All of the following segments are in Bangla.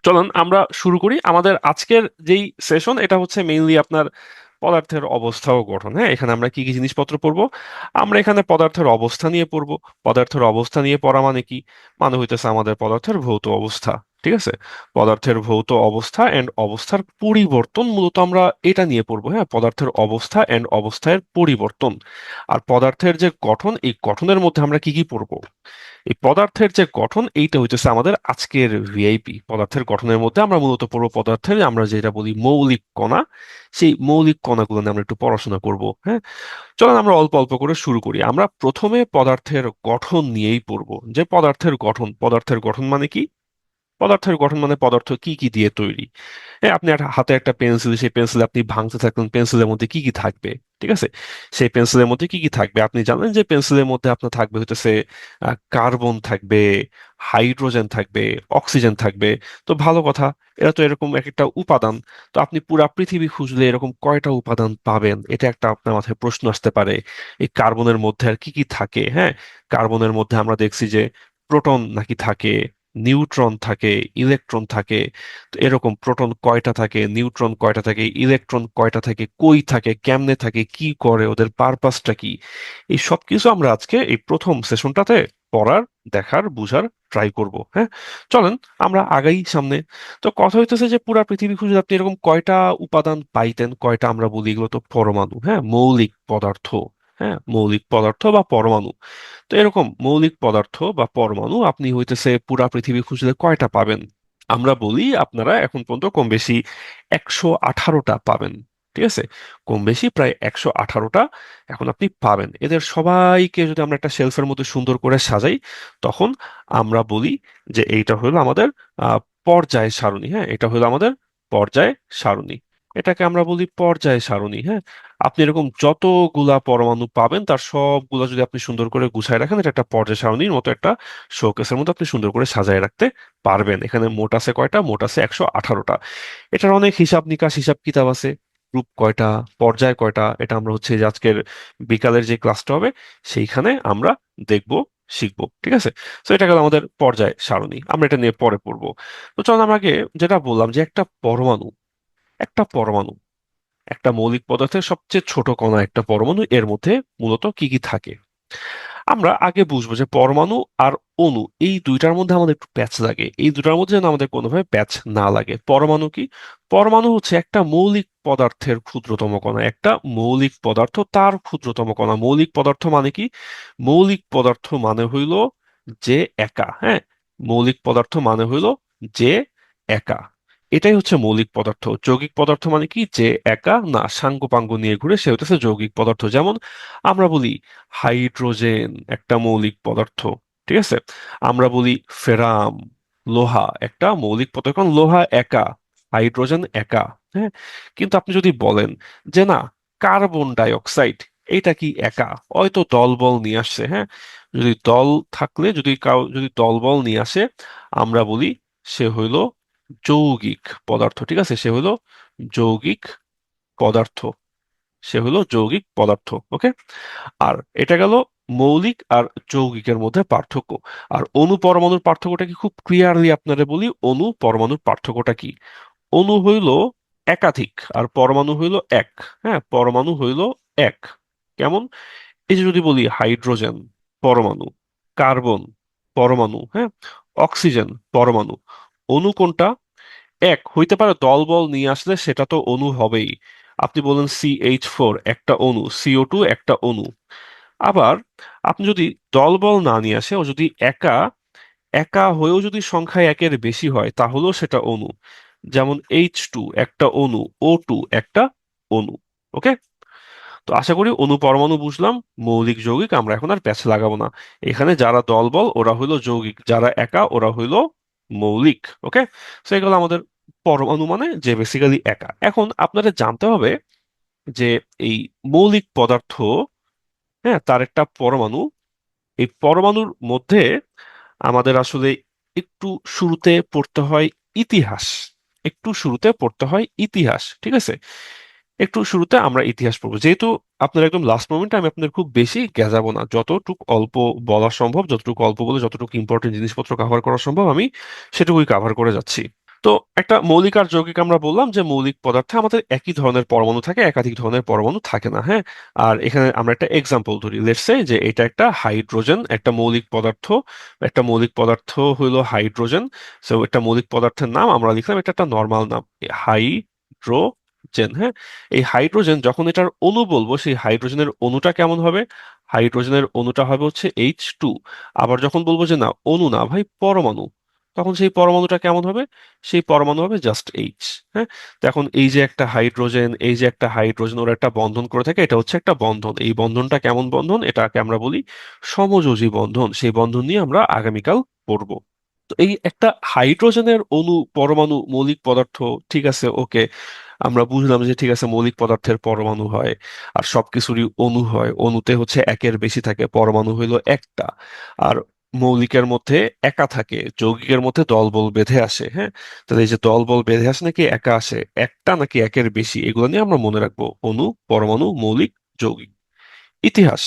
চলুন আমরা শুরু করি আমাদের আজকের যেই সেশন। এটা হচ্ছে মেইনলি আপনার পদার্থের অবস্থা ও গঠন। হ্যাঁ, এখানে আমরা কি কি জিনিসপত্র পড়বো? আমরা এখানে পদার্থের অবস্থা নিয়ে পড়বো। পদার্থের অবস্থা নিয়ে পড়া মানে কি? মানে হইতেছে আমাদের পদার্থের ভৌত অবস্থা। ঠিক আছে, পদার্থের ভৌত অবস্থা এন্ড অবস্থার পরিবর্তন মূলত আমরা এটা নিয়ে পড়বো। হ্যাঁ, পদার্থের অবস্থা এন্ড অবস্থার পরিবর্তন। আর পদার্থের যে গঠন, এই গঠনের মধ্যে আমরা কি কি পড়বো? এই পদার্থের যে গঠন, এইটা হইতেছে আমাদের আজকের ভিআইপি। পদার্থের গঠনের মধ্যে আমরা মূলত পড়বো পদার্থের আমরা যেটা বলি মৌলিক কণা। সেই মৌলিক কণাগুলো নিয়ে আমরা একটু পড়াশোনা করব। হ্যাঁ, চলেন আমরা অল্প অল্প করে শুরু করি। আমরা প্রথমে পদার্থের গঠন নিয়েই পড়বো, যে পদার্থের গঠন। পদার্থের গঠন মানে কি? পদার্থের গঠন মানে পদার্থ কি কি দিয়ে তৈরি। হ্যাঁ, আপনি হাতে একটা পেন্সিল, সেই পেন্সিল আপনি ভাঙতে থাকলেন, পেন্সিলের মধ্যে কি কি থাকবে? ঠিক আছে, সেই পেন্সিলের মধ্যে কি কি থাকবে আপনি জানেন। যে পেন্সিলের মধ্যে আপনার থাকবে হইতেছে কার্বন থাকবে, হাইড্রোজেন থাকবে, অক্সিজেন থাকবে। তো ভালো কথা, এরা তো এরকম এক একটা উপাদান। তো আপনি পুরা পৃথিবী খুঁজলে এরকম কয়টা উপাদান পাবেন? এটা একটা আপনার মাথায় প্রশ্ন আসতে পারে। এই কার্বনের মধ্যে আর কি কি থাকে? হ্যাঁ, কার্বনের মধ্যে আমরা দেখছি যে প্রোটন নাকি থাকে, নিউট্রন থাকে, ইলেকট্রন থাকে। তো এরকম প্রোটন কয়টা থাকে, নিউট্রন কয়টা থাকে, ইলেকট্রন কয়টা থাকে, কই থাকে, কেমনে থাকে, কি করে, ওদের পারপাসটা কি? এই সব কিছু আমরা আজকে এই প্রথম সেশনটাতে পড়ার, দেখার, বুঝার ট্রাই করব। হ্যাঁ, চলেন আমরা আগাই সামনে। তো কথা হইতেছে যে পুরা পৃথিবী খুঁজে আপনি এরকম কয়টা উপাদান পাইতেন? কয়টা আমরা বলি এগুলো তো পরমাণু। হ্যাঁ, মৌলিক পদার্থ। হ্যাঁ, মৌলিক পদার্থ বা পরমাণু। তো এরকম মৌলিক পদার্থ বা পরমাণু আপনি হইতেছে পুরা পৃথিবী খুঁজলে কয়টা পাবেন? আমরা বলি আপনারা এখন পর্যন্ত কম বেশি 118টা পাবেন। ঠিক আছে, কম বেশি প্রায় 118টা এখন আপনি পাবেন। এদের সবাইকে যদি আমরা একটা শেলফের মধ্যে সুন্দর করে সাজাই, তখন আমরা বলি যে এইটা হলো আমাদের পর্যায় সারণী। হ্যাঁ, এটা হলো আমাদের পর্যায় সারণী। এটাকে আমরা বলি পর্যায় সারণী। হ্যাঁ, আপনি এরকম যতগুলা পরমাণু পাবেন তার সবগুলা যদি আপনি সুন্দর করে গুছায় রাখেন, এটা একটা পর্যায় সারণীর মতো একটা শোকেসের মতো আপনি সুন্দর করে সাজায় রাখতে পারবেন। এখানে মোট আছে কয়টা? মোট আছে 118টা। এটার অনেক হিসাব নিকাশ, হিসাব কিতাব আছে। গ্রুপ কয়টা, পর্যায় কয়টা, এটা আমরা হচ্ছে যে আজকের বিকালের যে ক্লাসটা হবে সেইখানে আমরা দেখবো, শিখবো। ঠিক আছে, তো এটা গেল আমাদের পর্যায় সারণী। আমরা এটা নিয়ে পরে পড়বো। তো চলুন আমরা আগে যেটা বললাম, যে একটা পরমাণু, একটা পরমাণু একটা মৌলিক পদার্থের সবচেয়ে ছোট কণা, একটা পরমাণু, এর মধ্যে মূলত কি কি থাকে আমরা আগে বুঝবো। যে পরমাণু আর অণু, এই দুইটার মধ্যে আমাদের একটু প্যাচ লাগে। এই দুটার মধ্যে যেন আমাদের কোনোভাবে প্যাচ না লাগে। পরমাণু কি? পরমাণু হচ্ছে একটা মৌলিক পদার্থের ক্ষুদ্রতম কণা। একটা মৌলিক পদার্থ তার ক্ষুদ্রতম কণা। মৌলিক পদার্থ মানে কি? মৌলিক পদার্থ মানে হইল যে একা। হ্যাঁ, মৌলিক পদার্থ মানে হইল যে একা। এটাই হচ্ছে মৌলিক পদার্থ। যৌগিক পদার্থ মানে কি? যে একা না, সাঙ্গপাঙ্গ নিয়ে ঘুরে, সে হইতেছে যৌগিক পদার্থ। যেমন আমরা বলি হাইড্রোজেন একটা মৌলিক পদার্থ। ঠিক আছে, আমরা বলি ফেরাম, লোহা একটা মৌলিক পদার্থ। কারণ লোহা একা, হাইড্রোজেন একা। হ্যাঁ, কিন্তু আপনি যদি বলেন যে না, কার্বন ডাই অক্সাইড এটা কি একা? হয়তো দলবল নিয়ে আসছে। হ্যাঁ, যদি দল থাকলে, যদি দলবল নিয়ে আসে, আমরা বলি সে হইল যৌগিক পদার্থ। ঠিক আছে, সে হইল যৌগিক পদার্থ। সে হলো যৌগিক পদার্থ। ওকে, আর এটা গেল মৌলিক আর যৌগিকের মধ্যে পার্থক্য। আর অণু পরমাণুর পার্থক্যটা কি? খুব ক্লিয়ারলি আপনারা বলি, অণু পরমাণুর পার্থক্যটা কি? অণু হইল একাধিক আর পরমাণু হইল এক। হ্যাঁ, পরমাণু হইল এক। কেমন? এই যে যদি বলি হাইড্রোজেন পরমাণু, কার্বন পরমাণু, হ্যাঁ, অক্সিজেন পরমাণু। অণু কোনটা? এক হইতে পারে, দলবল নিয়ে আসলে সেটা তো অণু হবেই। আপনি বলেন CH4 একটা অণু, CO2 একটা অণু। আবার আপনি যদি দলবল না নিয়ে আসে, ও যদি একা, একা হয়েও যদি সংখ্যায় একের বেশি হয়, তাহলেও সেটা অণু। যেমন H2 একটা অণু, O2 একটা অণু। ওকে, তো আশা করি অণু পরমাণু বুঝলাম। মৌলিক যৌগিক আমরা এখন আর প্যাচ লাগাবো না। এখানে যারা দলবল ওরা হইলো যৌগিক, যারা একা ওরা হইলো মৌলিক। ওকে, তো এগুলো আমাদের পরমাণু, মানে যে বেসিক্যালি একা। এখন আপনাদের জানতে হবে যে এই মৌলিক পদার্থ, হ্যাঁ, তার একটা পরমাণু। এই পরমাণুর মধ্যে আমাদের আসলে একটু শুরুতে পড়তে হয় ইতিহাস। একটু শুরুতে পড়তে হয় ইতিহাস। ঠিক আছে, একটু শুরুতে আমরা ইতিহাস পড়বো। যেহেতু আপনার একদম লাস্ট মোমেন্টে, আমি আপনাদের খুব বেশি গেজাবো না। যতটুকু অল্প বলা সম্ভব, যতটুকু অল্প বলে যতটুকু ইম্পর্টেন্ট জিনিসপত্র কভার করা সম্ভব, আমি সেটুকুই কভার করে যাচ্ছি। তো একটা মৌলিক আর যৌগিক আমরা বললাম যে মৌলিক পদার্থে আমাদের একই ধরনের পরমাণু থাকে, একাধিক ধরনের পরমাণু থাকে না। হ্যাঁ, আর এখানে আমরা একটা এক্সাম্পল ধরি, লেটস সে যে এটা একটা হাইড্রোজেন, একটা মৌলিক পদার্থ। একটা মৌলিক পদার্থ হলো হাইড্রোজেন। সো একটা মৌলিক পদার্থের নাম আমরা লিখলাম, এটা একটা নর্মাল নাম, হাইড্রোজেন। হ্যাঁ, এই হাইড্রোজেন যখন এটার অণু বলবো, সেই হাইড্রোজেনের অণুটা কেমন হবে? হাইড্রোজেনের অণুটা হবে হচ্ছে H2। আবার যখন বলবো যে না, অণু না ভাই, পরমাণু, তখন সেই পরমাণুটা কেমন হবে? সেই পরমাণু হবে জাস্ট এইচ। হ্যাঁ, তো এখন এই যে একটা হাইড্রোজেন, এই যে একটা হাইড্রোজেন, ওরা একটা বন্ধন করে থাকে, এটা হচ্ছে একটা বন্ধন। এই বন্ধনটা কেমন বন্ধন? এটাকে আমরা বলি সমযোজী বন্ধন। সেই বন্ধন নিয়ে আমরা আগামীকাল পড়বো। তো এই একটা হাইড্রোজেনের অণু, পরমাণু, মৌলিক পদার্থ, ঠিক আছে, ওকে, আমরা বুঝলাম যে ঠিক আছে মৌলিক পদার্থের পরমাণু হয় আর সবকিছুরই অণু হয়, অণুতে হচ্ছে একের বেশি থাকে, পরমাণু হইলো একটা। আর মৌলিকের মধ্যে একা থাকে, যৌগিকের মধ্যে দলবল বেঁধে আসে। হ্যাঁ, তাহলে এই যে দলবল বেঁধে আসে নাকি একা আসে, একটা নাকি একের বেশি, এগুলো নিয়ে আমরা মনে রাখবো, অণু, পরমাণু, মৌলিক, যৌগিক। ইতিহাস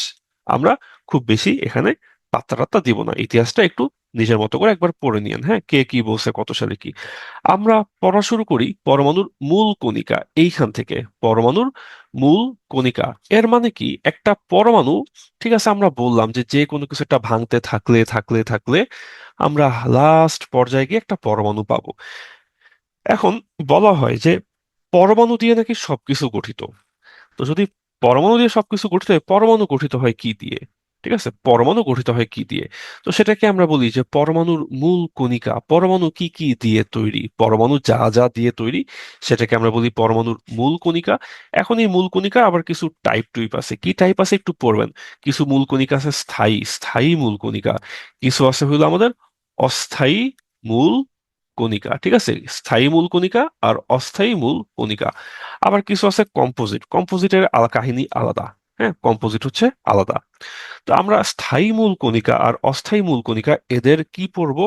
আমরা খুব বেশি এখানে পাত্তা টাত্তা দিব না, ইতিহাসটা একটু নিজের মতো করে একবার পড়ে নিয়েন। হ্যাঁ, কে কি বলছে, কত সালে কি। আমরা পড়া শুরু করি পরমাণুর মূল কণিকা এইখান থেকে। পরমাণুর মূল কণিকা এর মানে কি? একটা পরমাণু, ঠিক আছে, আমরা বললাম যে যে কোনো কিছু একটা ভাঙতে থাকলে থাকলে থাকলে আমরা লাস্ট পর্যায়ে গিয়ে একটা পরমাণু পাবো। এখন বলা হয় যে পরমাণু দিয়ে নাকি সবকিছু গঠিত। তো যদি পরমাণু দিয়ে সবকিছু গঠিত হয়, পরমাণু গঠিত হয় কি দিয়ে? ঠিক আছে, পরমাণু গঠিত হয় কি দিয়ে? তো সেটাকে আমরা বলি যে পরমাণুর মূল কণিকা। পরমাণু কি কি দিয়ে তৈরি, পরমাণু যা যা দিয়ে তৈরি, সেটাকে আমরা বলি পরমাণুর মূল কণিকা। এখন এই মূল কণিকা আবার কিছু টাইপ টুইপ আছে। কি টাইপ আছে একটু পড়বেন। কিছু মূল কণিকা আছে স্থায়ী, স্থায়ী মূল কণিকা। কিছু আছে হইলো আমাদের অস্থায়ী মূল কণিকা। ঠিক আছে, স্থায়ী মূল কণিকা আর অস্থায়ী মূল কণিকা। আবার কিছু আছে কম্পোজিট, কম্পোজিটের কাহিনী আলাদা। হ্যাঁ, কম্পোজিট হচ্ছে আলাদা। তো আমরা স্থায়ী মূল কণিকা আর অস্থায়ী মূল কণিকা এদের কি পড়বো?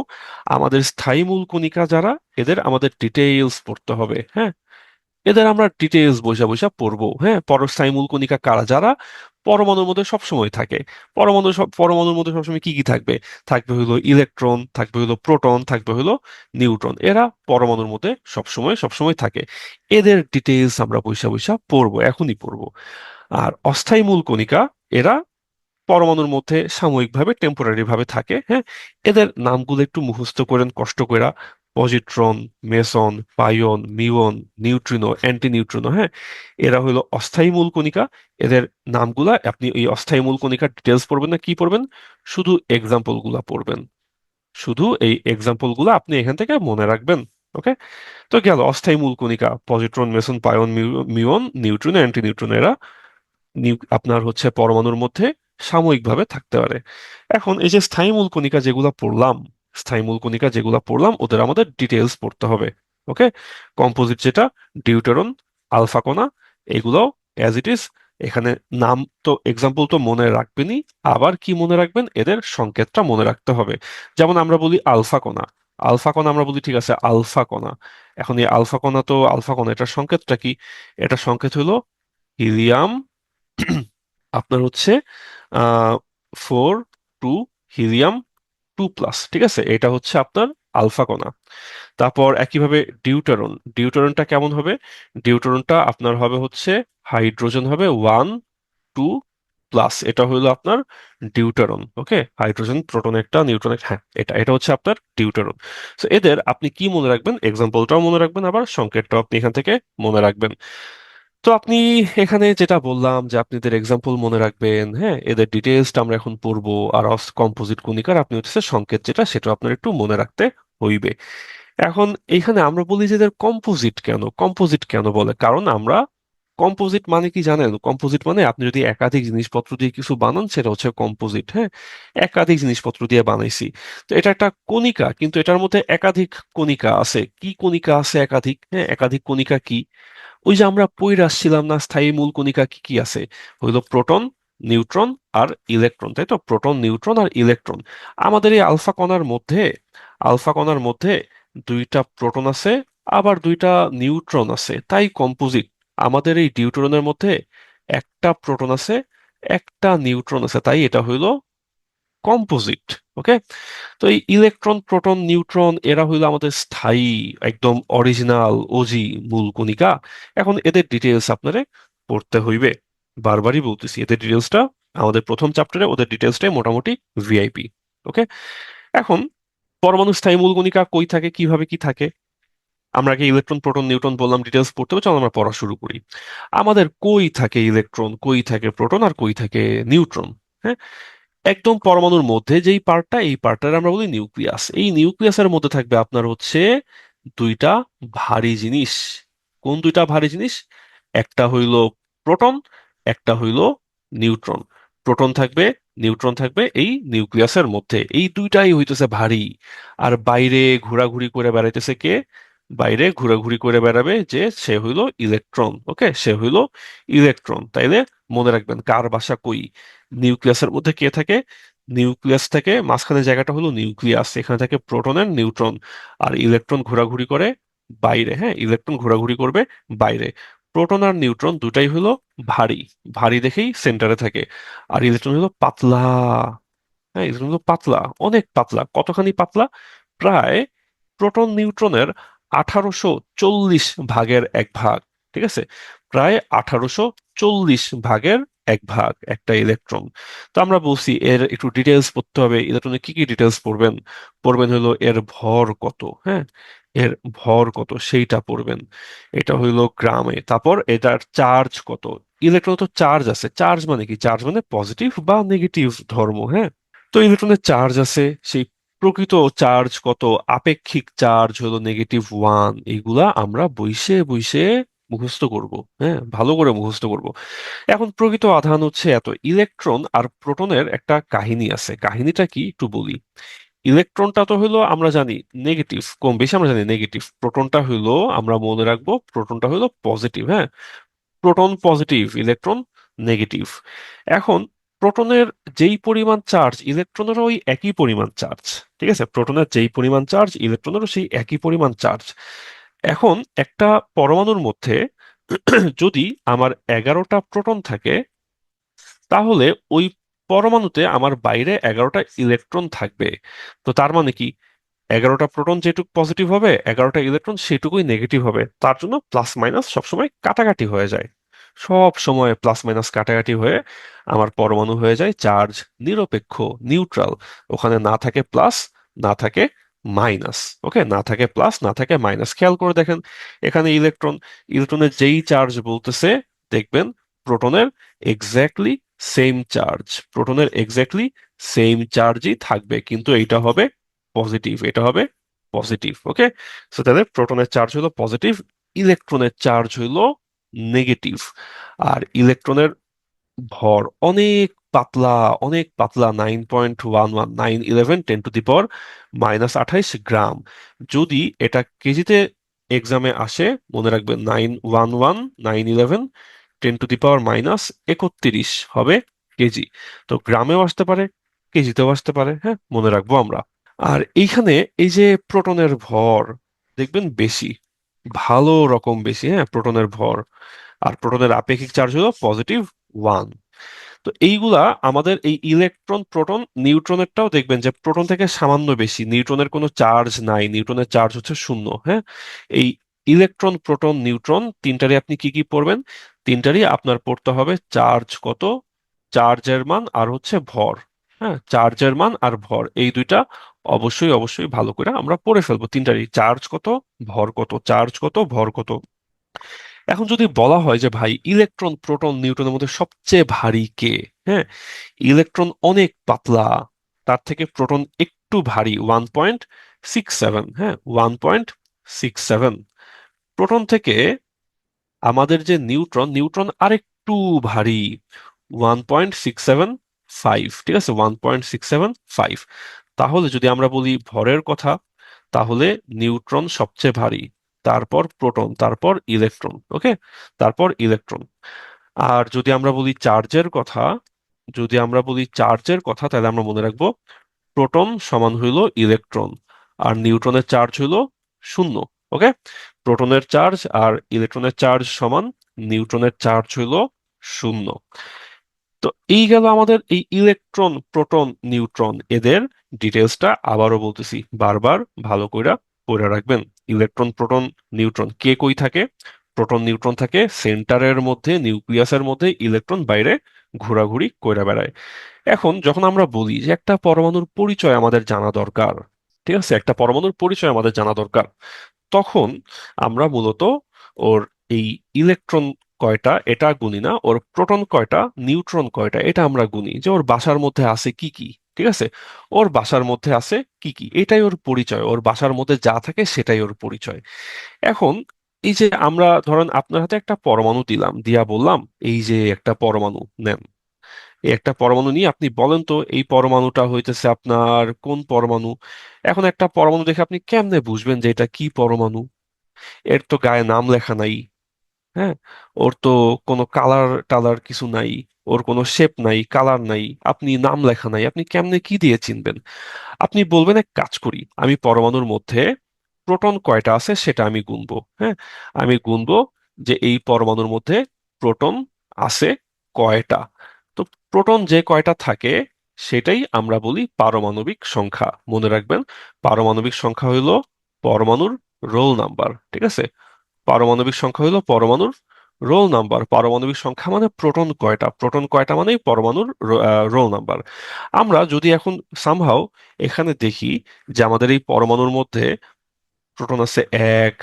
আমাদের স্থায়ী মূল কণিকা যারা, এদের আমাদের ডিটেইলস পড়তে হবে। হ্যাঁ, এদের আমরা ডিটেইলস বৈশা বৈশা পড়বো। হ্যাঁ, পরস্থায়ী মূল কণিকা কারা? যারা পরমাণুর মধ্যে সবসময় থাকে। পরমাণুর মধ্যে সবসময় কি কি থাকবে? থাকবে হলো ইলেকট্রন, থাকবে হলো প্রোটন, থাকবে হলো নিউট্রন। এরা পরমাণুর মধ্যে সবসময় সবসময় থাকে। এদের ডিটেইলস আমরা বৈশা বৈশা পড়বো, এখনই পড়বো। আর অস্থায়ী মূল কণিকা, এরা পরমাণুর মধ্যে সাময়িকভাবে, টেম্পোরারি ভাবে থাকে। হ্যাঁ, এদের নামগুলো একটু মুখস্থ করেন কষ্ট কইরা। Positron, meson, pion, muon, neutrino, anti neutrino. হ্যাঁ, এরা হলো অস্থায়ী মূল কণিকা। এদের নামগুলা আপনি এই অস্থায়ী মূল কণিকার ডিটেলস পড়বেন না, কি পড়বেন? শুধু এক্সাম্পল গুলা পড়বেন। শুধু এই এক্সাম্পল গুলা আপনি এখান থেকে মনে রাখবেন। ওকে, তো গেল অস্থায়ী মূল কণিকা, positron, meson, pion, muon, neutrino, anti neutrino. এরা আপনার হচ্ছে পরমাণুর মধ্যে সাময়িকভাবে থাকতে পারে। এখন এই যে স্থায়ী মূল কণিকা যেগুলা পড়লাম, স্থায়ী মূল কণিকা যেগুলা পড়লাম, ওদের আমাদের ডিটেলস পড়তে হবে। ওকে, কম্পোজিট যেটা, ডিউটেরন, আলফা কণা, এগুলো অ্যাজ ইট ইজ। এখানে নাম তো, এক্সাম্পল তো মনে রাখবেনই, আবার কি মনে রাখবেন? এদের সংকেতটা মনে রাখতে হবে। যেমন আমরা বলি আলফা কণা, আলফা কণা আমরা বলি ঠিক আছে আলফা কণা। এখন এই আলফা কণা, তো আলফা কণা এটার সংকেতটা কি? এটার সংকেত হলো হিলিয়াম, আপনার হচ্ছে 4 2, হিলিয়াম 2+। ঠিক আছে, এটা হচ্ছে আপনার আলফা কণা। তারপর একইভাবে ডিউটারন, ডিউটারনটা কেমন হবে? ডিউটারনটা আপনার হবে হচ্ছে হাইড্রোজেন হবে 1 2+। এটা হলো আপনার ডিউটারন। ওকে, হাইড্রোজেন, প্রোটন একটা, নিউট্রন একটা। হ্যাঁ, এটা এটা হচ্ছে আপনার ডিউটারন। তো এদের আপনি কি মনে রাখবেন? এক্সাম্পলটাও মনে রাখবেন, আবার সংকেতটাও আপনি এখান থেকে মনে রাখবেন। তো আপনি এখানে যেটা বললাম যে আপনি এদের এক্সাম্পল মনে রাখবেন। হ্যাঁ, এদের ডিটেলসটা আমরা এখন পড়বো। আর কম্পোজিট কণিকার আপনি হচ্ছে সংকেত যেটা, সেটা আপনার একটু মনে রাখতে হইবে। এখন এইখানে আমরা বলি যে এদের কম্পোজিট কেন, কম্পোজিট কেন বলে? কারণ আমরা, কম্পোজিট মানে কি জানেন? কম্পোজিট মানে আপনি যদি একাধিক জিনিসপত্র দিয়ে কিছু বানান, সেটা হচ্ছে কম্পোজিট। হ্যাঁ, একাধিক জিনিসপত্র দিয়ে বানাইছি। তো এটা একটা কণিকা, কিন্তু এটার মধ্যে একাধিক কণিকা আছে। কি কণিকা আছে একাধিক? হ্যাঁ, একাধিক কণিকা কি? ওই যে আমরা পইড়া আসছিলাম না, স্থায়ী মূল কণিকা কি কি আছে? হইলো প্রোটন, নিউট্রন আর ইলেকট্রন, তাই তো? প্রোটন, নিউট্রন আর ইলেকট্রন। আমাদের এই আলফা কণার মধ্যে, আলফা কণার মধ্যে দুইটা প্রোটন আছে, আবার দুইটা নিউট্রন আছে, তাই কম্পোজিট। আমাদের এই ডিউটেরনের মধ্যে একটা প্রোটন আছে, একটা নিউট্রন আছে, তাই এটা হইলো কম্পোজিট। ওকে। তো এই ইলেকট্রন প্রোটন নিউট্রন এরা হইলো আমাদের স্থায়ী একদম অরিজিনাল ওজি মূল কণিকা। এখন এদের ডিটেলস আপনারে পড়তে হইবে, বারবারই বলতেছি এদের ডিটেলসটা আমাদের প্রথম চ্যাপ্টারে ওদের ডিটেলসটাই মোটামুটি ভিআইপি। ওকে। এখন পরমাণু স্থায়ী মূল কণিকা কই থাকে, কিভাবে কি থাকে, আমরা আগে ইলেকট্রন প্রোটন নিউট্রন বললাম, ডিটেলস পড়তে হবে, চলো আমরা পড়া শুরু করি। আমাদের কই থাকে ইলেকট্রন, কই থাকে প্রোটন, আর কই থাকে নিউট্রন? হ্যাঁ, একদম পরমাণুর মধ্যে যেই পার্টটা, এই পার্টটার আমরা বলি নিউক্লিয়াস। এই নিউক্লিয়াসের মধ্যে থাকবে আপনার হচ্ছে দুইটা ভারী জিনিস। কোন দুইটা ভারী জিনিস? একটা হইল প্রোটন, একটা হইল নিউট্রন। প্রোটন থাকবে, নিউট্রন থাকবে এই নিউক্লিয়াসের মধ্যে, এই দুইটাই হইতেছে ভারী। আর বাইরে ঘোরাঘুরি করে বেড়াইতেছে কে? বাইরে ঘোরাঘুরি করে বেড়াবে যে, সে হইল ইলেকট্রন। ওকে, সে হইল ইলেকট্রন। তাইলে মনে রাখবেন কার বাসা কই। নিউক্লিয়াসের মধ্যে কে থাকে? নিউক্লিয়াস থেকে মাঝখানে জায়গাটা হলো নিউক্লিয়াস, এখানে থাকে প্রোটন আর নিউট্রন। আর ইলেকট্রন ঘোরাঘুরি করে বাইরে। হ্যাঁ, ইলেকট্রন ঘোরাঘুরি করবে বাইরে। প্রোটন আর নিউট্রন দুটাই হলো ভারী, ভারী দেখেই সেন্টারে থাকে। আর ইলেকট্রন হলো পাতলা। হ্যাঁ, ইলেকট্রন হলো পাতলা, অনেক পাতলা। কতখানি পাতলা? প্রায় প্রোটন নিউট্রনের 1840 ভাগের 1 ভাগ। ঠিক আছে, প্রায় 1840 ভাগের 1 ভাগ একটা ইলেকট্রন। তো আমরা বলছি এর একটু ডিটেলস পড়তে হবে। ইলেকট্রনের কি কি ডিটেলস পড়বেন? পড়বেন হলো এর ভর কত। হ্যাঁ, এর ভর কত সেইটা পড়বেন, এটা হইলো গ্রামে। তারপর এটার চার্জ কত। ইলেকট্রন তো চার্জ আছে, চার্জ মানে কি? চার্জ মানে পজিটিভ বা নেগেটিভ ধর্ম। হ্যাঁ, তো ইলেকট্রনের চার্জ আছে, সেই প্রকৃত চার্জ কত, আপেক্ষিক চার্জ হলো -1। এইগুলা আমরা বইসে বইসে মুখস্থ করব। হ্যাঁ, ভালো করে মুখস্থ করব। এখন প্রকৃত আধান হচ্ছে এত। ইলেকট্রন আর প্রোটনের একটা কাহিনী আছে, কাহিনীটা কি একটু বলি। ইলেকট্রনটা তো হলো আমরা জানি নেগেটিভ, কম বেশি আমরা জানি নেগেটিভ। প্রোটনটা হলো, আমরা মনে রাখবো, প্রোটনটা হলো পজিটিভ। হ্যাঁ, প্রোটন পজিটিভ, ইলেকট্রন নেগেটিভ। এখন প্রোটনের যেই পরিমাণ চার্জ, ইলেকট্রনেরও ওই একই পরিমাণ চার্জ। ঠিক আছে, প্রোটনের যেই পরিমাণ চার্জ, ইলেকট্রনেরও সেই একই পরিমাণ চার্জ। এখন একটা পরমাণুর মধ্যে যদি আমার 11টা প্রোটন থাকে, তাহলে ওই পরমাণুতে আমার বাইরে 11টা ইলেকট্রন থাকবে। তো তার মানে কি, 11টা প্রোটন যেটুকু পজিটিভ হবে, 11টা ইলেকট্রন সেটুকুই নেগেটিভ হবে। তার জন্য প্লাস মাইনাস সবসময় কাটাকাটি হয়ে যায়। সব সময় প্লাস মাইনাস কাটাকাটি হয়ে আমার পরমাণু হয়ে যায় চার্জ নিরপেক্ষ, নিউট্রাল। ওখানে না থাকে প্লাস, না থাকে মাইনাস। ওকে, না থাকে প্লাস, না থাকে মাইনাস। খেয়াল করে দেখেন এখানে ইলেকট্রন, ইলেকট্রনের যেই চার্জ বলতেছে, দেখবেন প্রোটনের এক্স্যাক্টলি সেম চার্জ, প্রোটনের এক্স্যাক্টলি সেম চার্জই থাকবে, কিন্তু এইটা হবে পজিটিভ, এটা হবে পজিটিভ। ওকে, সো তাহলে প্রোটনের চার্জ হলো পজিটিভ, ইলেকট্রনের চার্জ হইলো নেগেটিভ। আর ইলেকট্রনের ভর অনেক পাতলা, অনেক পাতলা, 9.11 10^-28 গ্রাম। যদি এটা কেজিতে এক্সামে আসে, মনে রাখবেন 911 911 10^-31 হবে কেজি। তো গ্রামেও আসতে পারে, কেজিতেও আসতে পারে। হ্যাঁ, মনে রাখবো আমরা। আর এইখানে এই যে প্রোটনের ভর দেখবেন বেশি, ভালো রকম বেশি। হ্যাঁ, প্রোটনের ভর। আর প্রোটনের আপেক্ষিক চার্জ হলো +1। তো এইগুলা আমাদের এই ইলেকট্রন প্রোটন নিউট্রনেরটাও দেখবেন যে প্রোটন থেকে সামান্য বেশি, নিউট্রনের কোনো চার্জ নাই, নিউট্রনের চার্জ হচ্ছে 0। হ্যাঁ, এই ইলেকট্রন প্রোটন নিউট্রন তিনটারই আপনি কি কি পড়বেন? তিনটারই আপনার পড়তে হবে চার্জ কত, চার্জের মান, আর হচ্ছে ভর। হ্যাঁ, চার্জের মান আর ভর, এই দুইটা অবশ্যই অবশ্যই ভালো করে আমরা পড়ে ফেলবো। তিনটারই চার্জ কত, ভর কত, চার্জ কত, ভর কত। এখন যদি বলা হয় যে ভাই ইলেকট্রন প্রোটন নিউট্রনের মধ্যে সবচেয়ে ভারী কে? হ্যাঁ, ইলেকট্রন অনেক পাতলা, তার থেকে প্রোটন একটু ভারী, 1.67। হ্যাঁ, 1.67। প্রোটন থেকে আমাদের যে নিউট্রন, নিউট্রন আরেকটু ভারী, 1.675। ঠিক আছে, 1.675। তাহলে যদি আমরা বলি ভরের কথা, তাহলে নিউট্রন সবচেয়ে ভারী, তারপর প্রোটন, তারপর ইলেকট্রন। ওকে, তারপর ইলেকট্রন। আর যদি আমরা বলি চার্জের কথা, যদি আমরা বলি চার্জের কথা, তাহলে আমরা মনে রাখবো প্রোটন সমান হইল ইলেকট্রন, আর নিউট্রনের চার্জ হইল 0। ওকে, প্রোটনের চার্জ আর ইলেকট্রনের চার্জ সমান, নিউট্রনের চার্জ হইল 0। তো এই গেল আমাদের এই ইলেকট্রন, প্রোটন, নিউট্রন এদের ডিটেলসটা। আবারও বলতেছি, বারবার ভালো কইরা পড়ে রাখবেন। ইলেকট্রন, প্রোটন, নিউট্রন কে কই থাকে? প্রোটন নিউট্রন থাকে সেন্টারের মধ্যে, নিউক্লিয়াসের মধ্যে। ইলেকট্রন বাইরে ঘোরাঘুরি কইরা বেড়ায়। এখন যখন আমরা বলি যে একটা পরমাণুর পরিচয় আমাদের জানা দরকার, ঠিক আছে, একটা পরমাণুর পরিচয় আমাদের জানা দরকার, তখন আমরা মূলত ওর এই ইলেকট্রন কয়টা এটা গুনি না, ওর প্রোটন কয়টা, নিউট্রন কয়টা এটা আমরা গুনি, যে ওর বাসার মধ্যে আছে কি কি। ঠিক আছে, ওর বাসার মধ্যে আছে কি কি, এটাই ওর পরিচয়। ওর বাসার মধ্যে যা থাকে সেটাই ওর পরিচয়। এখন এই যে আমরা ধরেন আপনার হাতে একটা পরমাণু দিলাম, দিয়া বললাম এই যে একটা পরমাণু নেন, এই একটা পরমাণু নিয়ে আপনি বলেন তো এই পরমাণুটা হইতেছে আপনার কোন পরমাণু। এখন একটা পরমাণু দেখে আপনি কেমনে বুঝবেন যে এটা কি পরমাণু? এর তো গায়ে নাম লেখা নাই। হ্যাঁ, ওর তো কোনো কালার টালার কিছু নাই, ওর কোনো শেপ নাই, কালার নাই, আপনি নাম লেখা নাই, আপনি কেমনে কি দিয়ে চিনবেন? আপনি বলবেন এক কাজ করি, আমি পরমাণুর মধ্যে প্রোটন কয়টা আছে সেটা আমি গুনবো। হ্যাঁ, আমি গুনবো যে এই পরমাণুর মধ্যে প্রোটন আছে কয়টা। তো প্রোটন যে কয়টা থাকে সেটাই আমরা বলি পারমাণবিক সংখ্যা। মনে রাখবেন, পারমাণবিক সংখ্যা হইল পরমাণুর রোল নাম্বার। ঠিক আছে, পারমাণবিক সংখ্যা হলো পরমাণুর রোল নাম্বার। পারমাণবিক সংখ্যা মানে প্রোটন কয়টা, প্রোটন কয়টা মানেই পরমাণুর রোল নাম্বার। আমরা যদি এখন সামহাও এখানে দেখি যে আমাদের এই পরমাণুর মধ্যে প্রোটন আছে 1,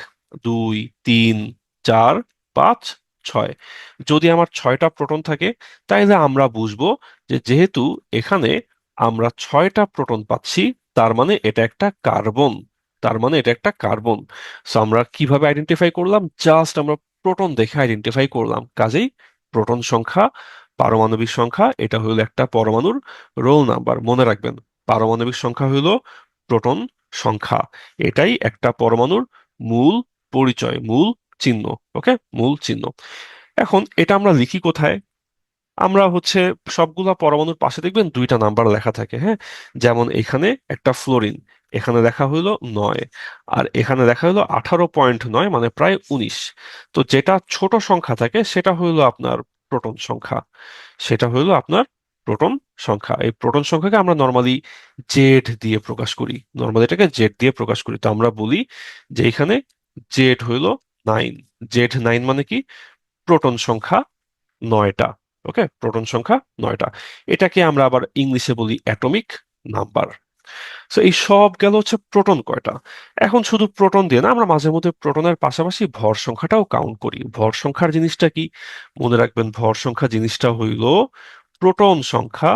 2, 3, 4, 5, 6। যদি আমার 6টা প্রোটন থাকে, তাইলে আমরা বুঝবো যে যেহেতু এখানে আমরা 6টা প্রোটন পাচ্ছি, তার মানে এটা একটা কার্বন। তার মানে এটা একটা কার্বন। সো আমরা কিভাবে আইডেন্টিফাই করলাম? জাস্ট আমরা প্রোটন দেখে আইডেন্টিফাই করলাম। কাজেই প্রোটন সংখ্যা, পারমাণবিক সংখ্যা, এটা হলো একটা পরমাণুর রোল নাম্বার। মনে রাখবেন, পারমাণবিক সংখ্যা হলো প্রোটন সংখ্যা। এটাই একটা পরমাণুর মূল পরিচয়, মূল চিহ্ন। ওকে, মূল চিহ্ন। এখন এটা আমরা লিখি কোথায়? আমরা হচ্ছে সবগুলা পরমাণুর পাশে দেখবেন দুইটা নাম্বার লেখা থাকে। হ্যাঁ, যেমন এখানে একটা ফ্লোরিন, এখানে লেখা হইলো 9, আর এখানে লেখা হলো 18.9, মানে প্রায় 19। তো যেটা ছোট সংখ্যা থাকে সেটা হইলো আপনার প্রোটন সংখ্যা। সেটা হইলো আপনার প্রোটন সংখ্যা। এই প্রোটন সংখ্যাকে আমরা নর্মালি জেড দিয়ে প্রকাশ করি। নর্মালি এটাকে জেড দিয়ে প্রকাশ করি। তো আমরা বলি যে এখানে জেড হইলো 9। জেড 9 মানে কি? প্রোটন সংখ্যা 9টা। ওকে, প্রোটন সংখ্যা 9টা। এটাকে আমরা আবার ইংলিশে বলি অ্যাটমিক নাম্বার। সো এই সব গেল হচ্ছে প্রোটন কয়টা। এখন শুধু প্রোটন দিয়ে না, আমরা মাঝে মধ্যে প্রোটনের পাশাপাশি ভর সংখ্যাটাও কাউন্ট করি। ভর সংখ্যার জিনিসটা কি? মনে রাখবেন, ভর সংখ্যা জিনিসটা হইল প্রোটন সংখ্যা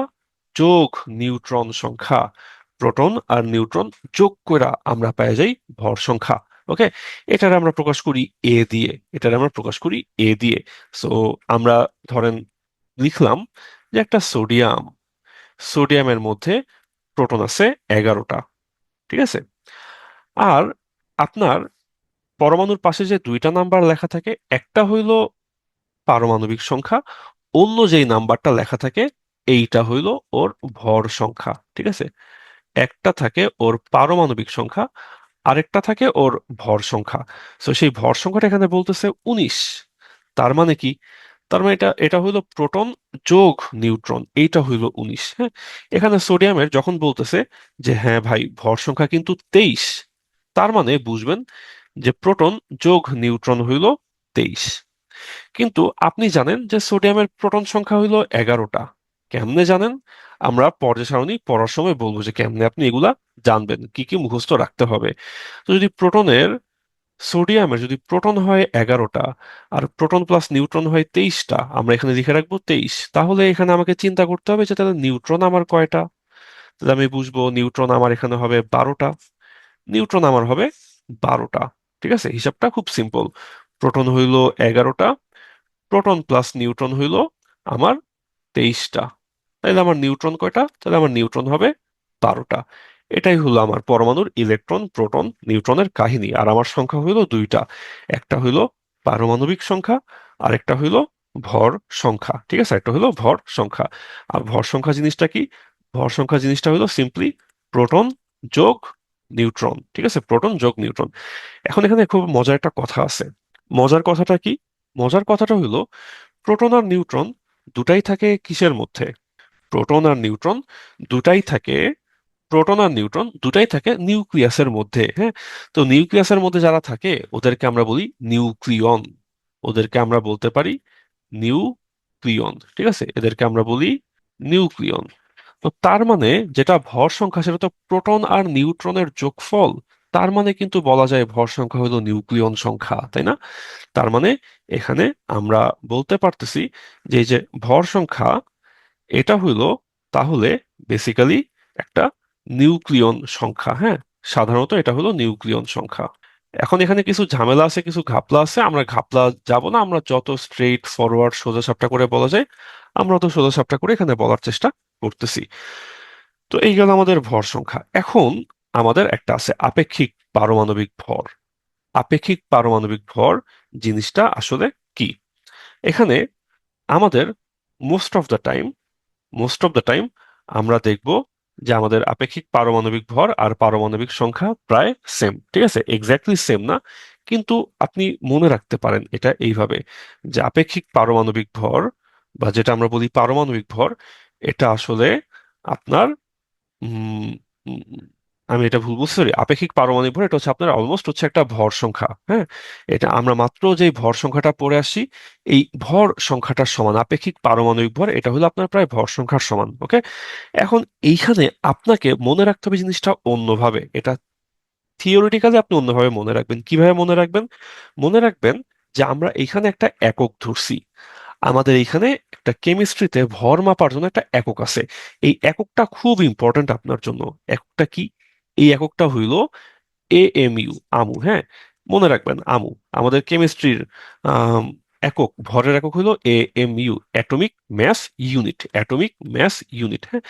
যোগ নিউট্রন সংখ্যা। প্রোটন আর নিউট্রন যোগ করে আমরা পেয়ে যাই ভর সংখ্যা। ওকে, এটার আমরা প্রকাশ করি এ দিয়ে। এটার আমরা প্রকাশ করি এ দিয়ে। সো আমরা ধরেন লিখলাম যে একটা সোডিয়াম, সোডিয়ামের মধ্যে প্রোটন আছে 11টা। ঠিক আছে, আর আপনার পরমাণুর পাশে যে দুইটা নাম্বার লেখা থাকে, একটা হইল পারমাণবিক সংখ্যা, অন্য যেই নাম্বারটা লেখা থাকে এইটা হইল ওর ভর সংখ্যা। ঠিক আছে, একটা থাকে ওর পারমাণবিক সংখ্যা, আরেকটা থাকে ওর ভর সংখ্যা। তো সেই ভর সংখ্যাটা এখানে বলতেছে 19। তার মানে কি? তার মানে এটা এটা হইলো প্রোটন যোগ নিউট্রন, এইটা হইলো 19। হ্যাঁ, এখানে সোডিয়ামের যখন বলতেছে যে হ্যাঁ ভাই ভর সংখ্যা কিন্তু 23, তার মানে বুঝবেন যে প্রোটন যোগ নিউট্রন হইল 23। কিন্তু আপনি জানেন যে সোডিয়ামের প্রোটন সংখ্যা হইল 11টা। কেমনে জানেন? আমরা পর্যায় সারণী পড়ার সময় বলবো যে কেমনে আপনি এগুলা জানবেন, কি কি মুখস্থ রাখতে হবে। তো যদি সোডিয়ামের যদি প্রোটন হয় 11টা, আর প্রোটন প্লাস নিউট্রন হয় 23টা, আমরা এখানে লিখে রাখবো 23। তাহলে এখানে আমাকে চিন্তা করতে হবে যে তাহলে নিউট্রন আমার কয়টা। তাহলে আমি বুঝবো নিউট্রন আমার এখানে হবে 12টা। নিউট্রন আমার হবে 12টা। ঠিক আছে, হিসাবটা খুব সিম্পল। প্রোটন হইল 11টা, প্রোটন প্লাস নিউট্রন হইল আমার 23টা। তাহলে আমার নিউট্রন কয়টা? তাহলে আমার নিউট্রন হবে 12টা। এটাই হলো আমার পরমাণুর ইলেকট্রন, প্রোটন, নিউট্রনের কাহিনী। আর আমার সংখ্যা হইলো দুইটা, একটা হইলো পারমাণবিক সংখ্যা, আর একটা হইলো ভর সংখ্যা। ঠিক আছে, একটা হইলো ভর সংখ্যা। আর ভর সংখ্যা জিনিসটা কি? ভর সংখ্যা জিনিসটা হইলো সিম্পলি প্রোটন যোগ নিউট্রন। ঠিক আছে, প্রোটন যোগ নিউট্রন। এখন এখানে খুব মজার একটা কথা আছে। মজার কথাটা কি? মজার কথাটা হইলো প্রোটন আর নিউট্রন দুটাই থাকে কিসের মধ্যে? প্রোটন আর নিউট্রন দুটাই থাকে প্রোটন আর নিউট্রন দুটাই থাকে নিউক্লিয়াসের মধ্যে। হ্যাঁ, তো নিউক্লিয়াসের মধ্যে যারা থাকে ওদেরকে আমরা বলি নিউক্লিয়ন। ওদেরকে আমরা বলতে পারি নিউক্লিয়ন। ঠিক আছে, এদেরকে আমরা বলি নিউক্লিয়ন। তো তার মানে যেটা ভর সংখ্যা সেটা তো প্রোটন আর নিউট্রনের যোগফল। তার মানে কিন্তু বলা যায় ভর সংখ্যা হলো নিউক্লিয়ন সংখ্যা, তাই না? তার মানে এখানে আমরা বলতে পারতেছি যে এই যে ভর সংখ্যা, এটা হইলো তাহলে বেসিক্যালি একটা নিউক্লিয়ন সংখ্যা। হ্যাঁ, সাধারণত এটা হলো নিউক্লিয়ন সংখ্যা। এখন এখানে কিছু ঝামেলা আছে, কিছু ঘাপলা আছে, আমরা ঘাপলা যাব না, আমরা যত স্ট্রেইট ফরওয়ার্ড সোজাসাপটা করে বলা যায় আমরা তো সোজাসাপটা করে এখানে বলার চেষ্টা করতেছি। তো এই গেল আমাদের ভর সংখ্যা। এখন আমাদের একটা আছে আপেক্ষিক পারমাণবিক ভর। আপেক্ষিক পারমাণবিক ভর জিনিসটা আসলে কি? এখানে আমাদের most of the time most of the time আমরা দেখব যে আমাদের আপেক্ষিক পারমাণবিক ভর আর পারমাণবিক সংখ্যা প্রায় সেম। ঠিক আছে, এক্স্যাক্টলি সেম না, কিন্তু আপনি মনে রাখতে পারেন এটা এইভাবে যে আপেক্ষিক পারমাণবিক ভর বা যেটা আমরা বলি পারমাণবিক ভর, এটা আসলে আপনার উম, উম, আমি এটা ভুল বলছি, সরি, আপেক্ষিক পারমাণবিক ভর এটা হচ্ছে আপনার অলমোস্ট হচ্ছে একটা ভর সংখ্যা। হ্যাঁ, এটা আমরা মাত্র যে ভর সংখ্যাটা পড়ে আসছি, এই ভর সংখ্যাটার সমান আপেক্ষিক পারমাণবিক ভর, এটা হলো আপনার প্রায় ভর সংখ্যার সমান। ওকে, এখন এইখানে আপনাকে মনে রাখতে হবে জিনিসটা অন্যভাবে। এটা থিওরিটিক্যালি আপনি অন্যভাবে মনে রাখবেন। কিভাবে মনে রাখবেন? মনে রাখবেন যে আমরা এইখানে একটা একক ধরছি। আমাদের এইখানে একটা কেমিস্ট্রিতে ভর মাপার জন্য একটা একক আছে। এই এককটা খুব ইম্পর্ট্যান্ট আপনার জন্য। এককটা কি? এই এককটা হইল এএমইউ, আমু। হ্যাঁ, মনে রাখবেন আমু। আমাদের কেমিস্ট্রির একক, ভরের একক হইল AMU, atomic mass unit. Atomic mass unit. হ্যাঁ,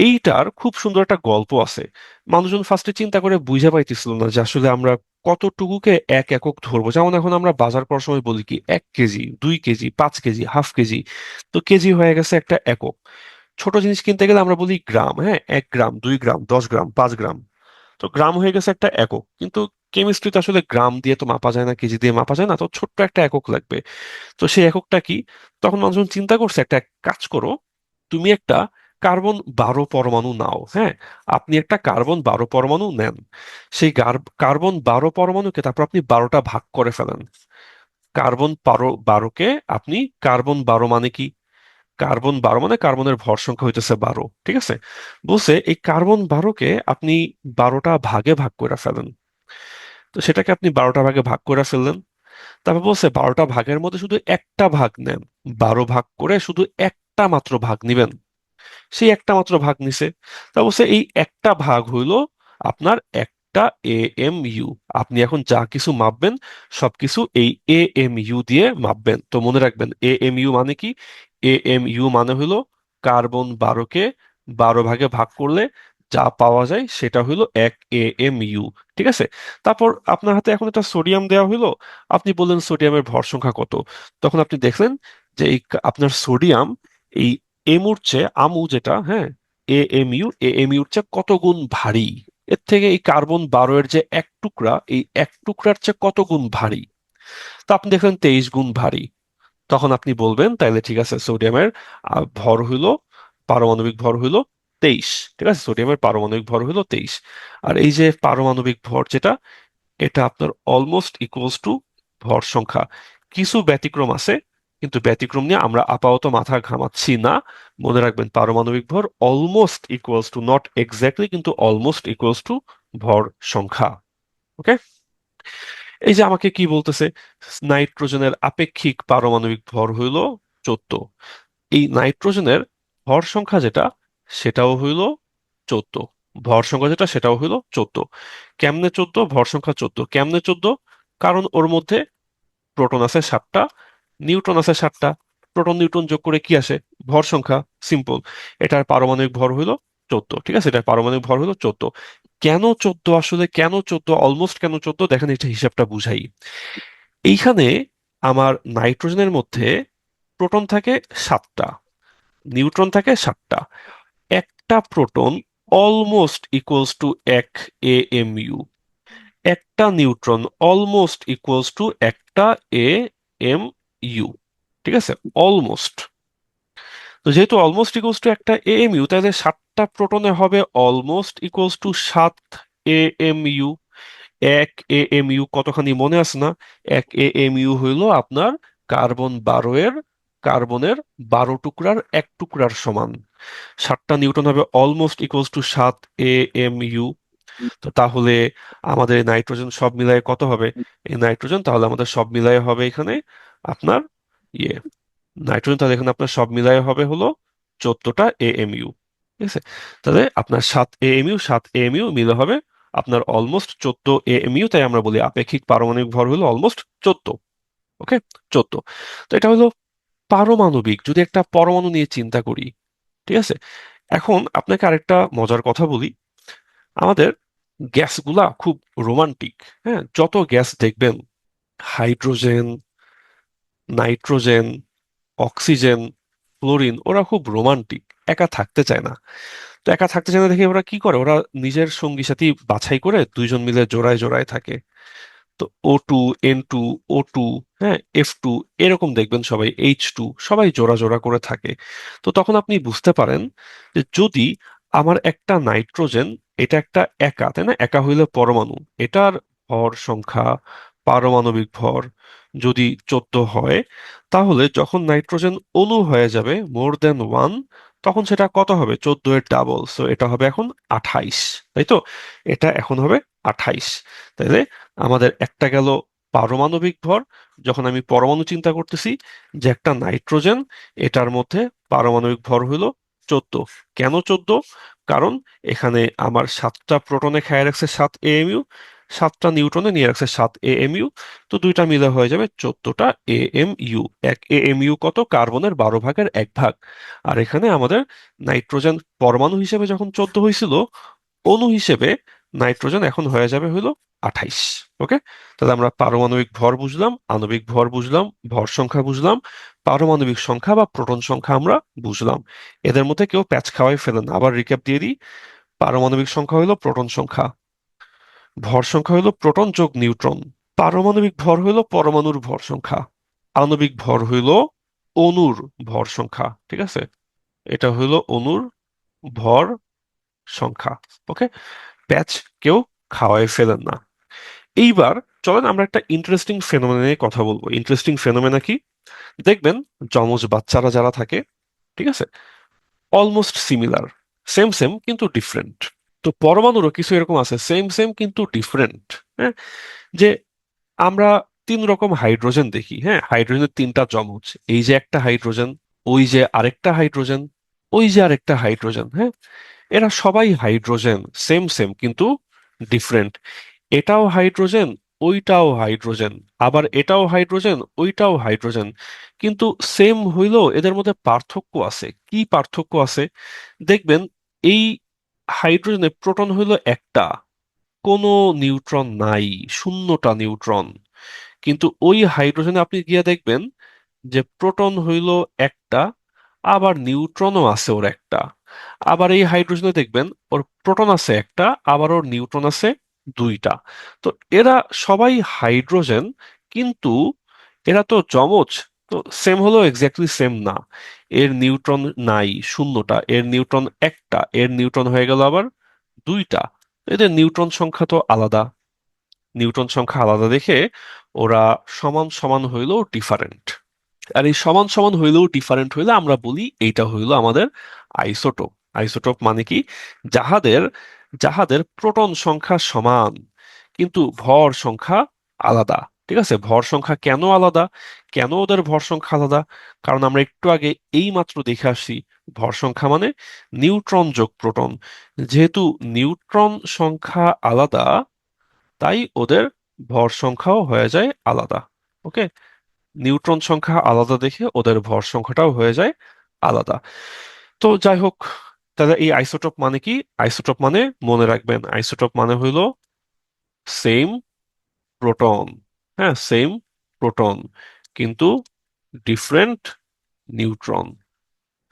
এইটার খুব সুন্দর একটা গল্প আছে। মানুষজন ফার্স্টে চিন্তা করে বুঝে পাইতেছিল না যে আসলে আমরা কতটুকুকে এক একক ধরবো। যেমন এখন আমরা বাজার করার সময় বলি কি 1 KG, 2 KG, 5 KG, half KG. তো কেজি হয়ে গেছে একটা একক। ছোট জিনিস কিনতে গেলে আমরা বলি গ্রাম। হ্যাঁ, 1 গ্রাম, 2 গ্রাম, 10 গ্রাম, 5 গ্রাম। তো গ্রাম হয়ে গেছে একটা একক, কিন্তু কেমিস্ট্রিতে আসলে গ্রাম দিয়ে তো মাপা যায় না, কেজি দিয়ে মাপা যায় না, তো ছোট্ট একটা একক লাগবে। তো সেই এককটা কি? তখন মানুষজন চিন্তা করছে একটা কাজ করো, তুমি একটা কার্বন 12 পরমাণু নাও। হ্যাঁ, আপনি একটা কার্বন 12 পরমাণু নেন। সেই কার্বন 12 পরমাণুকে তারপর আপনি 12টা ভাগ করে ফেলেন। কার্বন 12কে আপনি কার্বন 12 মানে কি? কার্বন 12 মানে কার্বনের ভর সংখ্যা হইতেছে 12। ঠিক আছে, বলছে এই কার্বন 12কে আপনি 12টা ভাগে ভাগ করে ফেলেন। তো সেটাকে আপনি 12টা ভাগে ভাগ করে ফেললেন। তারপর বলছে 12টা ভাগের মধ্যে শুধু একটা ভাগ নেন। 12 ভাগ করে শুধু একটা মাত্র ভাগ নিবেন। সেই একটা মাত্র ভাগ নিছে। তা বলছে এই একটা ভাগ হইলো আপনার একটা এএমইউ। আপনি এখন যা কিছু মাপবেন সবকিছু এই এএমইউ দিয়ে মাপবেন। তো মনে রাখবেন এএমইউ মানে কি? এএমইউ মানে হলো কার্বন 12কে 12 ভাগে ভাগ করলে যা পাওয়া যায় সেটা হলো 1 এএমইউ। ঠিক আছে, তারপর আপনার হাতে এখন একটা সোডিয়াম দেওয়া হইলো। আপনি বললেন সোডিয়ামের ভর সংখ্যা কত? তখন আপনি দেখলেন যে এই আপনার সোডিয়াম এই এমুর চেয়ে, আমু যেটা, হ্যাঁ, এএমইউর চেয়ে কত গুণ ভারী। এর থেকে এই কার্বন 12 এর যে এক টুকরা, এই এক টুকরার চেয়ে কত গুণ ভারী? তো আপনি দেখলেন 23 গুণ ভারী। তখন আপনি বলবেন তাইলে ঠিক আছে, সোডিয়ামের ভর হইলো, পারমাণবিক ভর হইলো 23। ঠিক আছে, সোডিয়ামের পারমাণবিক ভর হইলো 23। আর এই যে পারমাণবিক ভর যেটা, এটা আপনার অলমোস্ট ইকুয়ালস টু ভর সংখ্যা। কিছু ব্যতিক্রম আছে, কিন্তু ব্যতিক্রম নিয়ে আমরা আপাতত মাথা ঘামাচ্ছি না। মনে রাখবেন পারমাণবিক ভর almost equals to, not exactly, কিন্তু অলমোস্ট ইকুয়ালস টু ভর সংখ্যা। ওকে, এই যে আমাকে কি বলতেছে, নাইট্রোজেনের আপেক্ষিক পারমাণবিক ভর হইল 14। এই নাইট্রোজেনের ভর সংখ্যা যেটা, সেটাও হইল 14। ভর সংখ্যা যেটা সেটাও হইল 14। কেমনে 14? ভর সংখ্যা 14 কেমনে 14? কারণ ওর মধ্যে প্রোটন আছে 7টা, নিউট্রন আছে 7টা। প্রোটন নিউট্রন যোগ করে কি আসে? ভর সংখ্যা। সিম্পল। এটার পারমাণবিক ভর হইল 14। ঠিক আছে, এটার পারমাণবিক ভর হইল 14। কেন 14? আসলে কেন 14, অলমোস্ট কেন 14, দেখেন এটা হিসাবটা বুঝাই। এইখানে আমার নাইট্রোজেনের মধ্যে প্রোটন থাকে 7টা, নিউট্রন থাকে 7টা। একটা proton almost equals to 1 AMU. একটা নিউট্রন অলমোস্ট ইকুয়ালস টু একটা এ এম ইউ। ঠিক আছে, অলমোস্ট। তো যেহেতু অলমোস্ট ইকুয়ালস টু একটা এএমইউ, তাহলে 7টা প্রোটনে হবে almost equals to 7 AMU. 1 AMU কতখানি মনে আছে না? 1 এএমইউ হইল আপনার কার্বনের 12 টুকরার 1 টুকরার সমান। 7টা নিউটন হবে অলমোস্ট ইকুয়ালস টু 7 এএমইউ। তো তাহলে আমাদের নাইট্রোজেন সব মিলায়ে কত হবে? এই নাইট্রোজেন তাহলে আমাদের সব মিলায়ে হবে এখানে আপনার ইয়ে নাইট্রোজেন তাহলে এখানে আপনার সব মিলায়ে হবে হলো 14টা এএমইউ। ঠিক আছে, তাহলে আপনার 7 এএমইউ মিলে হবে আপনার অলমোস্ট 14 এএমইউ। তাই আমরা বলি আপেক্ষিক পারমাণবিক ভর হলো অলমোস্ট 14। ওকে, 14। তো এটা হলো পারমাণবিক, যদি একটা পরমাণু নিয়ে চিন্তা করি। ঠিক আছে, এখন আপনাকে আরেকটা মজার কথা বলি। আমাদের গ্যাসগুলা খুব রোমান্টিক। হ্যাঁ, যত গ্যাস দেখবেন, হাইড্রোজেন, নাইট্রোজেন, অক্সিজেন, ফ্লোরিন, ওরা খুব রোমান্টিক, একা থাকতে চায় না। তো একা থাকতে চায় না দেখে ওরা কি করে, ওরা নিজের সঙ্গী সাথী বাছাই করে দুইজন মিলে জোড়ায় জোড়ায় থাকে। তো O2 N2 O2, হ্যাঁ, F2, এরকম দেখবেন সবাই H2, সবাই জোড়া জোড়া করে থাকে। তো তখন আপনি বুঝতে পারেন যে যদি আমার একটা নাইট্রোজেন, এটা একটা একা, তাই না, একা হইলে পরমাণু, এটার ভর সংখ্যা, পারমাণবিক ভর যদি 14 হয়, তাহলে যখন নাইট্রোজেন অণু হয়ে যাবে মোর দেন 1, তখন সেটা কত হবে? 14 এর ডাবল, সো এটা হবে এখন 28। তাই তো, এটা এখন হবে 28। তাইলে আমাদের একটা গেল পারমাণবিক ভর। যখন আমি পরমাণু চিন্তা করতেছি যে একটা নাইট্রোজেন, এটার মধ্যে পারমাণবিক ভর হইল 14। কেন 14? কারণ এখানে আমার 7টা প্রোটনে খায় রাখছে 7 এএমইউ, 7টা নিউট্রনে নিয়ে রাখছে 7 এএমইউ। তো দুইটা মিলে হয়ে যাবে 14টা এএমইউ। 1 এএমইউ কত? কার্বনের 12 ভাগের 1 ভাগ। আর এখানে আমাদের নাইট্রোজেন পরমাণু হিসেবে যখন 14 হয়েছিল, অণু হিসেবে নাইট্রোজেন এখন হয়ে যাবে হইলো 28। ওকে, তাহলে আমরা পারমাণবিক ভর বুঝলাম, আণবিক ভর বুঝলাম, ভর সংখ্যা বুঝলাম, পারমাণবিক সংখ্যা বা প্রোটন সংখ্যা আমরা বুঝলাম। এদের মধ্যে কেউ প্যাচ খাওয়াই ফেলেন, আবার রিক্যাপ দিয়ে দিই। পারমাণবিক সংখ্যা হলো প্রোটন সংখ্যা, ভর সংখ্যা হলো প্রোটন যোগ নিউট্রন, পারমাণবিক ভর হইলো পরমাণুর ভর সংখ্যা, আণবিক ভর হইলো অণুর ভর সংখ্যা। ঠিক আছে, এটা হইলো অণুর ভর সংখ্যা। ওকে, প্যাচ কেউ খাওয়ায় ফেলেন না। এইবার চলেন আমরা একটা ইন্টারেস্টিং ফেনোমেনা নিয়ে কথা বলবো। ইন্টারেস্টিং ফেনোমেনা কি? দেখবেন যমজ বাচ্চারা যারা থাকে, ঠিক আছে, অলমোস্ট সিমিলার, সেম সেম কিন্তু ডিফারেন্ট। তো পরমাণুরও কিছু এরকম আছে, সেম সেম কিন্তু ডিফারেন্ট। হ্যাঁ, যে আমরা 3 রকম হাইড্রোজেন দেখি। হ্যাঁ, হাইড্রোজেনের 3টা যমজ, এই যে একটা হাইড্রোজেন, ওই যে আরেকটা হাইড্রোজেন, ওই যে আরেকটা হাইড্রোজেন। হ্যাঁ, এরা সবাই হাইড্রোজেন, সেম সেম কিন্তু ডিফারেন্ট। এটাও হাইড্রোজেন, ওইটাও হাইড্রোজেন, আবার এটাও হাইড্রোজেন, ওইটাও হাইড্রোজেন, কিন্তু সেম হইলেও এদের মধ্যে পার্থক্য আছে। কি পার্থক্য আছে? দেখবেন এই হাইড্রোজেনে প্রোটন হইল একটা, কোনো নিউট্রন নাই, 0টা নিউট্রন। কিন্তু ওই হাইড্রোজেনে আপনি গিয়ে দেখবেন যে প্রোটন হইল একটা, আবার নিউট্রনও আছে ওর একটা। আবার এই হাইড্রোজেনে দেখবেন ওর প্রোটন আছে একটা, আবার ওর নিউট্রন আছে 2টা। তো এরা সবাই হাইড্রোজেন, কিন্তু এরা তো যমজ, তো সেম হলো এক্স্যাক্টলি সেম না। এর নিউট্রন নাই 0টা, এর নিউট্রন একটা, এর নিউট্রন হয়ে গেল আবার 2টা। এদের নিউট্রন সংখ্যা তো আলাদা। নিউট্রন সংখ্যা আলাদা দেখে ওরা সমান সমান হইলেও ডিফারেন্ট। আর এই সমান সমান হইলেও ডিফারেন্ট হইলে আমরা বলি এইটা হইলো আমাদের আইসোটোপ। আইসোটোপ মানে কি? যাহাদের যাহাদের প্রোটন সংখ্যা সমান কিন্তু ভর সংখ্যা আলাদা। ঠিক আছে, ভর সংখ্যা কেন আলাদা? কেন ওদের ভর সংখ্যা আলাদা? কারণ আমরা একটু আগে এই মাত্র দেখে আসছি, ভর সংখ্যা মানে নিউট্রন যোগ প্রোটন। যেহেতু নিউট্রন সংখ্যা আলাদা, তাই ওদের ভর সংখ্যাও হয়ে যায় আলাদা। ওকে, নিউট্রন সংখ্যা আলাদা দেখে ওদের ভর সংখ্যাটাও হয়ে যায় আলাদা। তো যাই হোক, তাহলে এই আইসোটোপ মানে কি? আইসোটোপ মানে মনে রাখবেন, আইসোটোপ মানে হইলো সেম প্রোটন। হ্যাঁ, সেম প্রোটন কিন্তু different neutron.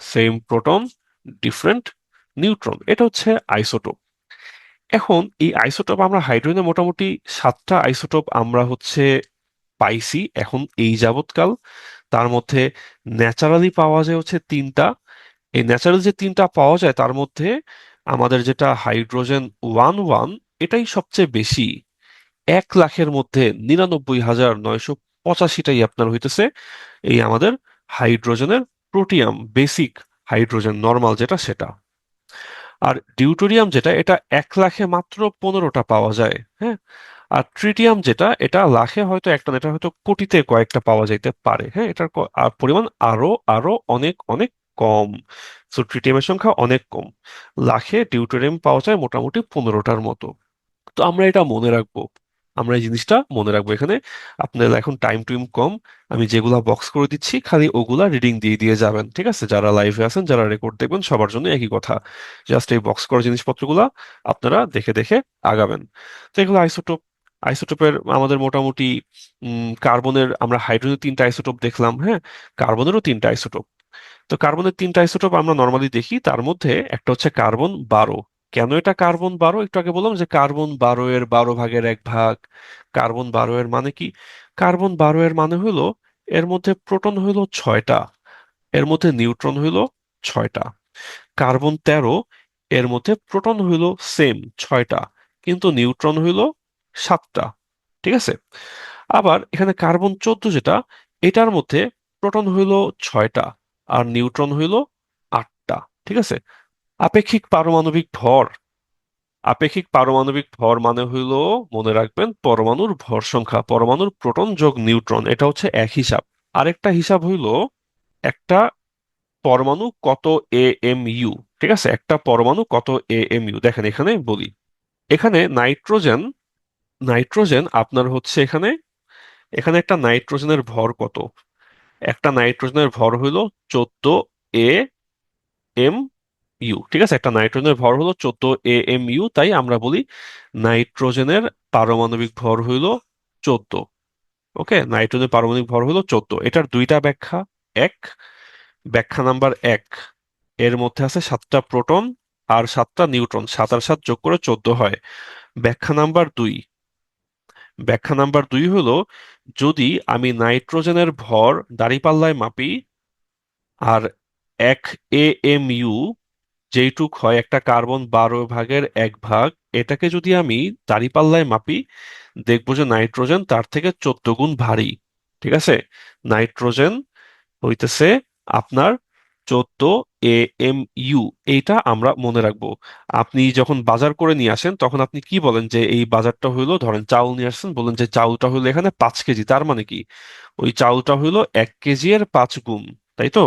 Same proton, different neutron, এটা হচ্ছে আইসোটোপ। এখন এই আইসোটোপ আমরা হাইড্রোজেনে মোটামুটি 7টা আইসোটোপ আমরা হচ্ছে পাইছি এখন এই যাবৎকাল। তার মধ্যে ন্যাচারালি পাওয়া যায় হচ্ছে 3টা, এই ন্যাচারাল যে তিনটা পাওয়া যায় তার মধ্যে আমাদের যেটা হাইড্রোজেন 1 1, এটাই সবচেয়ে বেশি। 1 লাখের মধ্যে 99,985টাই আপনার হইতেছে এই আমাদের হাইড্রোজেনের প্রোটিয়াম, বেসিক হাইড্রোজেন নর্মাল যেটা সেটা। আর ডিউটোরিয়াম যেটা, এটা 1 লাখে মাত্র 15টা পাওয়া যায়। হ্যাঁ। আর ট্রিটিয়াম যেটা, এটা লাখে হয়তো একটা না, এটা হয়তো কোটিতে কয়েকটা পাওয়া যাইতে পারে। হ্যাঁ, এটার পরিমাণ আরো আরো অনেক অনেক কম। সো ট্রিটিয়ামের সংখ্যা অনেক কম। লাখে ডিউটোরিয়াম পাওয়া যায় মোটামুটি 15টার মতো। তো আমরা এটা মনে রাখবো, আমরা এই জিনিসটা মনে রাখবো এখানে। আপনার এখন টাইম টুইম কম, আমি যেগুলা বক্স করে দিচ্ছি খালি ওগুলা রিডিং দিয়ে দিয়ে যাবেন, ঠিক আছে? যারা লাইভে আছেন, যারা রেকর্ড দেখবেন, সবার জন্য একই কথা। জাস্ট এই বক্স করা জিনিসপত্রগুলা আপনারা দেখে দেখে আগাবেন। তো এগুলো আইসোটোপ। আইসোটোপের আমাদের মোটামুটি কার্বনের, আমরা হাইড্রোজেনের 3টা আইসোটোপ দেখলাম। হ্যাঁ, কার্বনেরও 3টা আইসোটোপ। তো কার্বনের 3টা আইসোটোপ আমরা নর্মালি দেখি, তার মধ্যে একটা হচ্ছে কার্বন 12। কেন এটা কার্বন 12? একটু আগে বললাম যে কার্বন 12 এর 12 ভাগের 1 ভাগ। কার্বন 12 এর মানে কি? কার্বন 12 এর মানে হলো এর মধ্যে প্রোটন হইলো 6টা, এর মধ্যে নিউট্রন হইলো 6টা। কার্বন 13, এর মধ্যে প্রোটন হইলো সেম 6টা, কিন্তু নিউট্রন হইলো 7টা। ঠিক আছে। আবার এখানে কার্বন 14 যেটা, এটার মধ্যে প্রোটন হইলো 6টা আর নিউট্রন হইলো 8টা। ঠিক আছে। আপেক্ষিক পারমাণবিক ভর, আপেক্ষিক পারমাণবিক ভর মানে হইলো, মনে রাখবেন, পরমাণুর ভর সংখ্যা, পরমাণুর প্রোটন যোগ নিউট্রন, এটা হচ্ছে এক হিসাব। আরেকটা হিসাব হইলো একটা পরমাণু কত AMU। ঠিক আছে, একটা পরমাণু কত AMU। দেখেন এখানে বলি, এখানে নাইট্রোজেন, নাইট্রোজেন আপনার হচ্ছে এখানে, এখানে একটা নাইট্রোজেনের ভর কত? একটা নাইট্রোজেনের ভর হইলো 14 AMU। ঠিক আছে, একটা নাইট্রোজেনের ভর হলো 14 AMU, তাই আমরা বলি নাইট্রোজেনের পারমাণবিক ভর হইলো 14। ওকে, নাইট্রোজেনের পারমাণবিক ভর হলো 14। এটার দুইটা ব্যাখ্যা। এক, ব্যাখ্যা নাম্বার 1, এর মধ্যে আছে 7টা প্রোটন আর 7টা নিউট্রন, 7 আর 7 যোগ করে 14 হয়। ব্যাখ্যা নাম্বার 2, ব্যাখ্যা নাম্বার 2 হলো, যদি আমি নাইট্রোজেনের ভর দাঁড়িপাল্লায় মাপি, আর 1 AMU যেইটুক হয় একটা কার্বন 12 ভাগের 1 ভাগ, এটাকে যদি আমি দাঁড়িপাল্লায় মাপি, দেখবো যে নাইট্রোজেন তার থেকে 14 গুণ ভারী। ঠিক আছে, নাইট্রোজেন হইতেছে আপনার 14 AMU। এইটা আমরা মনে রাখবো। আপনি যখন বাজার করে নিয়ে আসেন তখন আপনি কি বলেন যে এই বাজারটা হইলো, ধরেন চাউল নিয়ে আসছেন, বলেন যে চাউলটা হইলো এখানে 5 কেজি। তার মানে কি? ওই চাউলটা হইলো 1 কেজি এর 5 গুণ, তাই তো?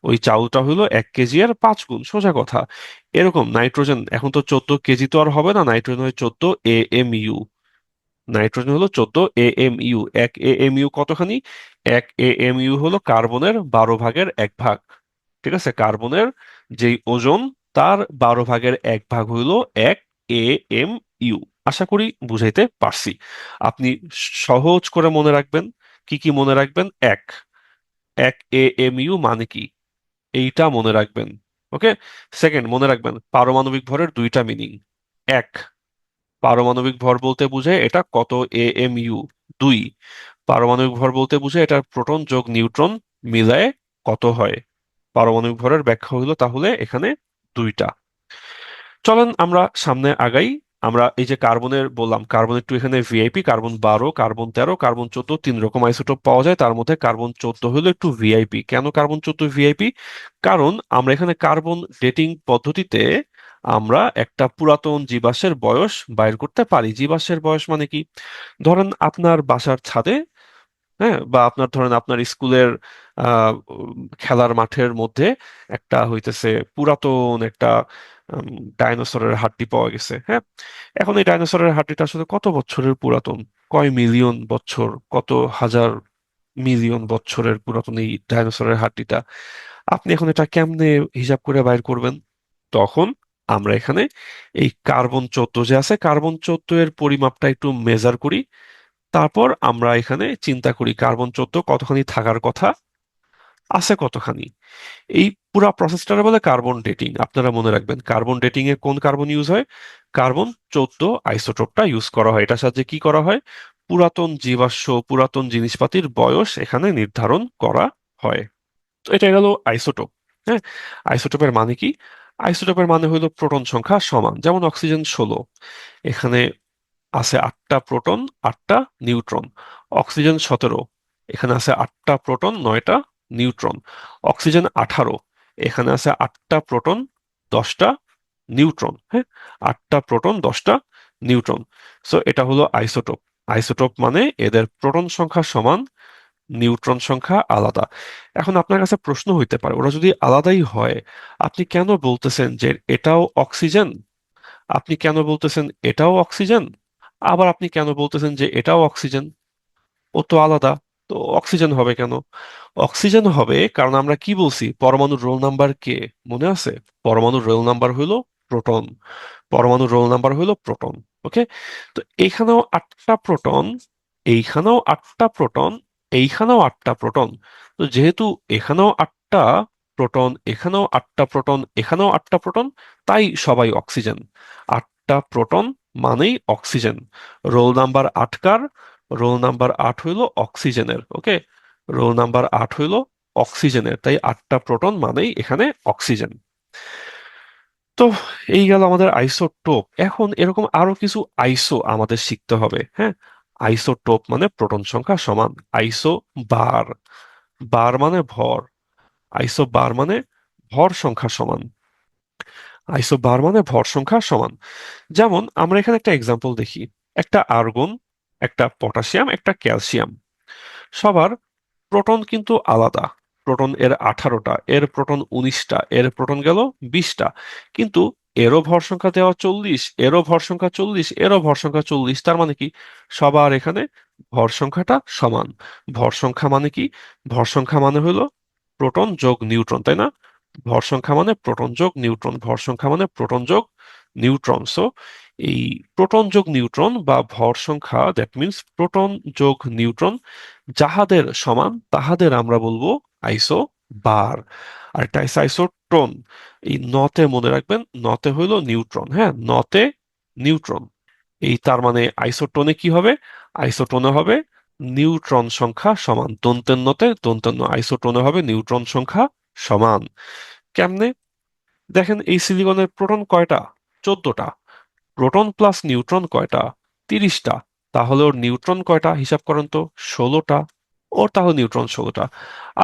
ওই চাউলটা হইলো 1 কেজি এর 5 গুণ, সোজা কথা। এরকম নাইট্রোজেন এখন তো 14 কেজি তো আর হবে না, নাইট্রোজেন হয় 14 AMU। নাইট্রোজেন হলো 14 AMU। 1 AMU কতখানি? 1 AMU হলো কার্বনের 12 ভাগের 1 ভাগ। ঠিক আছে, কার্বনের যেই ওজন, তার 12 ভাগের 1 ভাগ হইলো 1 AMU। আশা করি বুঝাইতে পারছি। আপনি সহজ করে মনে রাখবেন। কি কি মনে রাখবেন? এক, 1 AMU মানে কি, এইটা মনে রাখবেন। ওকে। সেকেন্ড, মনে রাখবেন পারমাণবিক ভরের দুইটা মিনিং। এক, পারমাণবিক ভর বলতে বোঝায় এটা কত AMU। দুই, পারমাণবিক ভর বলতে বোঝায় এটার প্রোটন যোগ নিউট্রন মিলায়ে কত হয়। পারমাণবিক ভরের ব্যাখ্যা হইলো তাহলে এখানে দুইটা। চলেন আমরা সামনে আগাই। আমরা এই যে কার্বনের বললাম, কার্বন একটু এখানে ভিআইপি, কার্বন 12, কার্বন 13, কার্বন 14, 3 রকম আইসোটোপ পাওয়া যায়। তার মধ্যে কার্বন 14 হলো একটু ভিআইপি। কেন কার্বন 14 ভিআইপি? কারণ আমরা এখানে কার্বন ডেটিং পদ্ধতিতে আমরা একটা পুরাতন জীবাশ্মের বয়স বাইর করতে পারি। জীবাশ্মের বয়স মানে কি? ধরেন আপনার বাসার ছাদে, হ্যাঁ, বা আপনার ধরেন আপনার স্কুলের খেলার মাঠের মধ্যে একটা হইতেছে পুরাতন একটা ডাইনোসরের হাড্ডি পাওয়া গেছে। হ্যাঁ, এখন এই ডাইনোসরের হাড্ডিটা আসলে কত বছরের পুরাতন? কয় মিলিয়ন বছর, কত হাজার মিলিয়ন বছরের পুরাতন এই ডাইনোসরের হাড্ডিটা। আপনি এখন এটা কেমনে হিসাব করে বাইর করবেন? তখন আমরা এখানে এই কার্বন 14 যে আছে, কার্বন 14 এর পরিমাপটা একটু মেজার করি। তারপর আমরা এখানে চিন্তা করি কার্বন 14 কতখানি থাকার কথা, আছে কতখানি। এই পুরা প্রসেসটার বলে কার্বন ডেটিং। আপনারা মনে রাখবেন কার্বন ডেটিং এ কোন কার্বন ইউজ হয়? কার্বন 14 আইসোটোপটা ইউজ করা হয়। এটার সাহায্যে কি করা হয়? পুরাতন জীবাশ্ম, পুরাতন জিনিসপাতির বয়স এখানে নির্ধারণ করা হয়। তো এটা গেল আইসোটোপ। হ্যাঁ, আইসোটোপের মানে কি? আইসোটোপের মানে হইলো প্রোটন সংখ্যা সমান। যেমন অক্সিজেন 16, এখানে আছে 8টা প্রোটন 8টা নিউট্রন। অক্সিজেন 17, এখানে আছে 8টা প্রোটন 9টা নিউট্রন। অক্সিজেন 18, এখানে আছে 8টা প্রোটন 10টা নিউট্রন। হ্যাঁ, 8টা প্রোটন 10টা নিউট্রন। সো এটা হলো আইসোটোপ। আইসোটোপ মানে এদের প্রোটন সংখ্যা সমান, নিউট্রন সংখ্যা আলাদা। এখন আপনার কাছে প্রশ্ন হইতে পারে, ওরা যদি আলাদাই হয়, আপনি কেন বলতেছেন যে এটাও অক্সিজেন, আপনি কেন বলতেছেন এটাও অক্সিজেন, আবার আপনি কেন বলতেছেন যে এটাও অক্সিজেন? ও তো আলাদা, তো অক্সিজেন হবে কেন? অক্সিজেন হবে কারণ আমরা কি বলছি, পরমাণুর রোল নাম্বার কে? মনে আছে? পরমাণুর রোল নাম্বার হলো প্রোটন। পরমাণুর রোল নাম্বার হলো প্রোটন। ওকে, তো এখানেও 8টা প্রোটন, এইখানেও 8টা প্রোটন, এইখানেও 8টা প্রোটন। তো যেহেতু এখানেও 8টা প্রোটন, এখানেও 8টা প্রোটন, এখানেও 8টা প্রোটন, তাই সবাই অক্সিজেন। 8টা প্রোটন মানেই অক্সিজেন। রোল নাম্বার 8 কার? রোল নাম্বার 8 হইলো অক্সিজেনের। ওকে, রোল নাম্বার 8 হইলো অক্সিজেনের, তাই 8টা প্রোটন মানেই এখানে অক্সিজেন। তো এই গেল আমাদের আইসোটোপ। এখন এরকম আরো কিছু আইসো আমাদের শিখতে হবে। হ্যাঁ, আইসোটোপ মানে প্রোটন সংখ্যা সমান। আইসো বার, বার মানে ভর। আইসো বার মানে ভর সংখ্যা সমান। আইসো বার মানে ভর সংখ্যা সমান। যেমন আমরা এখানে একটা এক্সাম্পল দেখি। একটা আর্গন, একটা পটাশিয়াম, একটা ক্যালসিয়াম, সবার প্রোটন কিন্তু আলাদা। প্রোটন এর 18টা, এর প্রোটন 19টা, এর প্রোটন গেল 20টা, কিন্তু এরও ভর সংখ্যা দেওয়া 40, এরও ভর সংখ্যা 40, এরও ভর সংখ্যা 40। তার মানে কি, সবার এখানে ভর সংখ্যাটা সমান। ভর সংখ্যা মানে কি? ভর সংখ্যা মানে হলো প্রোটন যোগ নিউট্রন, তাই না? ভর সংখ্যা মানে প্রোটন যোগ নিউট্রন, ভর সংখ্যা মানে প্রোটন যোগ নিউট্রন। সো এই প্রোটন যোগ নিউট্রন বা ভর সংখ্যা, দ্যাট মিন্স প্রোটন যোগ নিউট্রন যাহাদের সমান তাহাদের আমরা বলবো আইসো বার। আর একটা আছে আইসোট্রন। এই নতে মনে রাখবেন, নতে হইলো নিউট্রন। হ্যাঁ, নতে নিউট্রন। এই তার মানে আইসোটোনে কি হবে? আইসোটোনে হবে নিউট্রন সংখ্যা সমান। দন্তের নতে দন্তের ন, আইসোটোনে হবে নিউট্রন সংখ্যা সমান। কেমনে? দেখেন এই সিলিকনের প্রোটন কয়টা? 14টা। প্রোটন প্লাস নিউট্রন কয়টা? 30টা। তাহলে ওর নিউট্রন কয়টা হিসাব করেন তো? 16টা। ওর তাহলে নিউট্রন 16টা।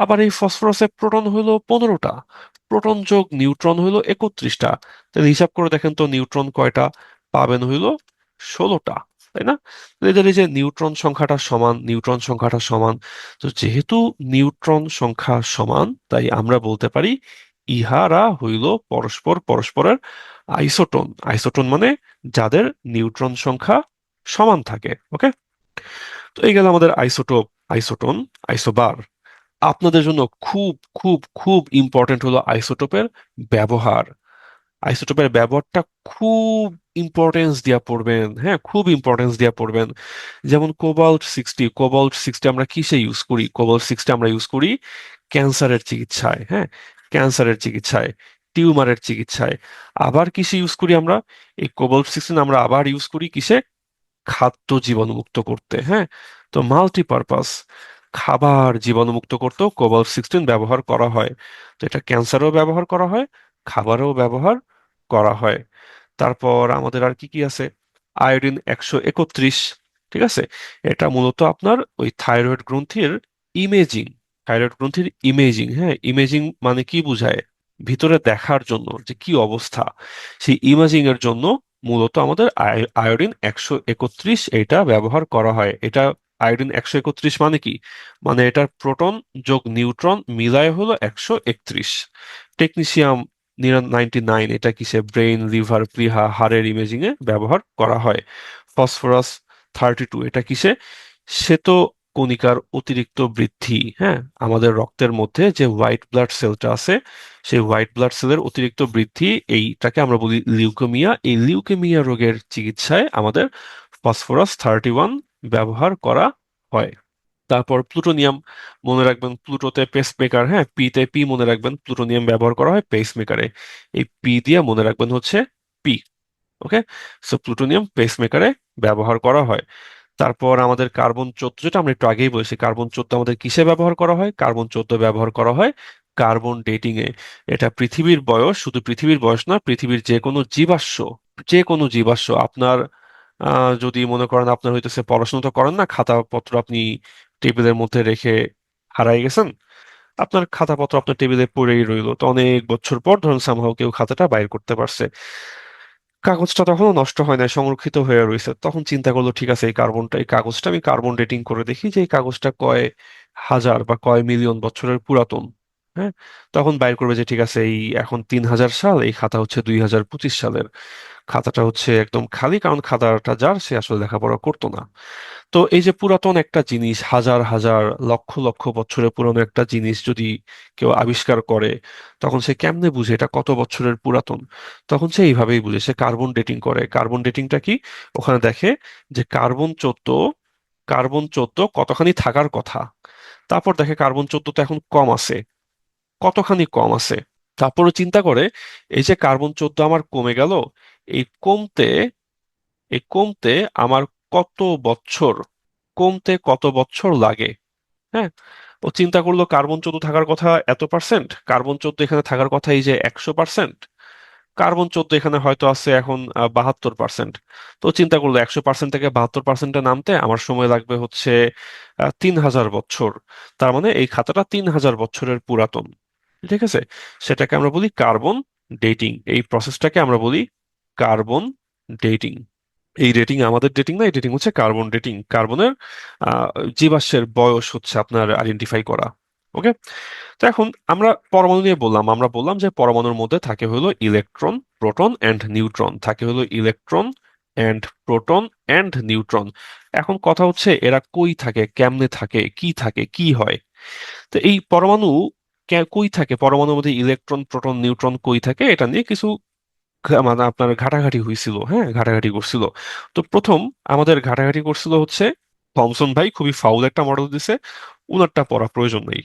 আবার এই ফসফরাসের প্রোটন হইলো 15টা। প্রোটন যোগ নিউট্রন হইলো 31টা। তাহলে হিসাব করে দেখেন তো নিউট্রন কয়টা? পাবেন হইলো 16টা, তাই না? তো এদের এই যে নিউট্রন সংখ্যাটা সমান, নিউট্রন সংখ্যাটা সমান, তো যেহেতু নিউট্রন সংখ্যা সমান, তাই আমরা বলতে পারি ইহারা হইল পরস্পর পরস্পরের আইসোটোন। আইসোটোন মানে যাদের নিউট্রন সংখ্যা সমান থাকে। ওকে, তো এই গেল আমাদের আইসোটোপ, আইসোটোন, আইসোবার। আপনাদের জন্য খুব খুব খুব ইম্পর্টেন্ট হলো আইসোটোপের ব্যবহার। আইসোটোপের ব্যবহারটা খুব ইম্পর্টেন্স দিয়া পড়বেন। হ্যাঁ, খুব ইম্পর্টেন্স দিয়া পড়বেন। যেমন কোবাল্ট 60, কোবাল্ট 60 আমরা কিসে ইউজ করি? কোবাল্ট 60 আমরা ইউজ করি ক্যান্সারের চিকিৎসায়। হ্যাঁ, ক্যান্সারের চিকিৎসায়, টিউমারের চিকিৎসায়। আবার কিসে ইউজ করি আমরা? এই কোবাল্ট 16 আমরা আবার ইউজ করি কিসে? খাদ্য জীবাণুমুক্ত করতে। হ্যাঁ, তো মাল্টিপারপাস, খাবার জীবাণুমুক্ত করতেও কোবাল্ট 16 ব্যবহার করা হয়। তো এটা ক্যান্সারেও ব্যবহার করা হয়, খাবারেও ব্যবহার করা হয়। তারপর আমাদের আর কি কি আছে? আয়োডিন 131, ঠিক আছে? এটা মূলত আপনার ওই থাইরয়েড গ্রন্থির ইমেজিং, থাইরয়েড গ্রন্থির ইমেজিং। হ্যাঁ, ইমেজিং মানে কি বুঝায়? ভিতরে দেখার জন্য যে কি অবস্থা, সেই ইমেজিং এর জন্য মূলত আমাদের আয়োডিন 131 এটা ব্যবহার করা হয়। এটা আয়োডিন 131 মানে কি? মানে এটার প্রোটন যোগ নিউট্রন মিলায় হলো 131। টেকনিশিয়াম 99, এটা কিসে? ব্রেইন, লিভার, প্লিহা, হাড়ের ইমেজিং এ ব্যবহার করা হয়। ফসফরাস 32, এটা কিসে? শ্বেত কণিকার অতিরিক্ত বৃদ্ধি। হ্যাঁ, আমাদের রক্তের মধ্যে যে হোয়াইট ব্লাড সেলটা আছে, সেই হোয়াইট ব্লাড সেলের অতিরিক্ত বৃদ্ধি, এইটাকে আমরা বলি লিউকেমিয়া। এই লিউকেমিয়া রোগের চিকিৎসায় আমাদের ফসফরাস 31 ব্যবহার করা হয়। তারপর প্লুটোনিয়াম মনে রাখবেন, প্লুটোতে পেসমেকার। হ্যাঁ, পি মনে রাখবেন, প্লুটোনিয়াম ব্যবহার করা হয় পেসমেকারে। এই পি দিয়ে মনে রাখবেন হচ্ছে পি। ওকে, সো প্লুটোনিয়াম পেসমেকারে ব্যবহার করা হয়। তারপর আমাদের কার্বন 14, যেটা আমরা একটু আগেই বলেছি, কার্বন 14 আমাদের কিসে ব্যবহার করা হয়? কার্বন 14 ব্যবহার করা হয় কার্বন ডেটিং এ এটা পৃথিবীর বয়স, শুধু পৃথিবীর বয়স না, পৃথিবীর যে কোনো জীবাশ্ম আপনার যদি মনে করেন আপনার হইতেছে পড়াশোনা তো করেন না, খাতাপত্র আপনি টেবিলের মধ্যে রেখে হারাই গেছেন, আপনার খাতাপত্র আপনার টেবিলে পড়েই রইলো, তো অনেক বছর পর ধরুন সামহাও কেউ খাতাটা বাইর করতে পারছে, কাগজটা তখনও নষ্ট হয় না, সংরক্ষিত হয়ে রয়েছে, তখন চিন্তা করলো ঠিক আছে এই কাগজটা আমি কার্বন ডেটিং করে দেখি যে এই কাগজটা কয় হাজার বা কয় মিলিয়ন বছরের পুরাতন। হ্যাঁ, তখন বাইর করবে যে ঠিক আছে এই এখন 3000 সাল, এই খাতা হচ্ছে 2025 সালের, খাতাটা হচ্ছে একদম খালি, কারণ খাতাটা যার সে আসলে লেখাপড়া করতো না। তো এই যে পুরাতন একটা জিনিস, হাজার হাজার লক্ষ লক্ষ বছরের পুরানো একটা জিনিস যদি কেউ আবিষ্কার করে, তখন সে কেমনে বুঝে এটা কত বছরের পুরাতন? তখন সে এইভাবেই বুঝে, সে কার্বন ডেটিং করে। কার্বন ডেটিংটা কি? ওখানে দেখে যে কার্বন 14 কতখানি থাকার কথা, তারপর দেখে কার্বন 14 তো এখন কম আছে, কতখানি কম আছে, তারপরও চিন্তা করে এই যে কার্বন 14 আমার কমে গেল, এই কমতে এই কমতে আমার কত বছর কত বছর লাগে। হ্যাঁ, ও চিন্তা করলো কার্বন 14 থাকার কথা এত%, কার্বন 14 এখানে থাকার কথা এই যে 100%, কার্বন 14 এখানে হয়তো আছে এখন 72%। তো চিন্তা করলো 100% থেকে 72%-এ নামতে আমার সময় লাগবে হচ্ছে 3000 বছর। তার মানে এই খাতাটা 3000 বছরের পুরাতন। ঠিক আছে, সেটাকে আমরা বলি কার্বন ডেটিং, এই প্রসেসটাকে আমরা বলি কার্বন ডেটিং। এই ডেটিং আমাদের ডেটিং না, এই ডেটিং হচ্ছে কার্বন ডেটিং, কার্বনের আহ, জীবাশ্মের বয়স হচ্ছে আপনার আইডেন্টিফাই করা। ওকে, তো এখন আমরা পরমাণু নিয়ে বললাম, আমরা বললাম যে পরমাণুর মধ্যে থাকে হলো ইলেকট্রন, প্রোটন অ্যান্ড নিউট্রন, থাকে হলো electron and proton and neutron. এখন কথা হচ্ছে এরা কই থাকে, কেমনে থাকে, কি হয়? তো এই পরমাণু কই থাকে, পরমাণুর মধ্যে ইলেকট্রন প্রোটন নিউট্রন কই থাকে, এটা নিয়ে কিছু মানে আপনার ঘাটাঘাটি হয়েছিল, হ্যাঁ ঘাটাঘাটি করছিল। তো প্রথম আমাদের ঘাটাঘাটি করছিল হচ্ছে থমসন ভাই, খুবই ফাউল একটা মডেল দিছে, উনারটা পড়া প্রয়োজন নেই।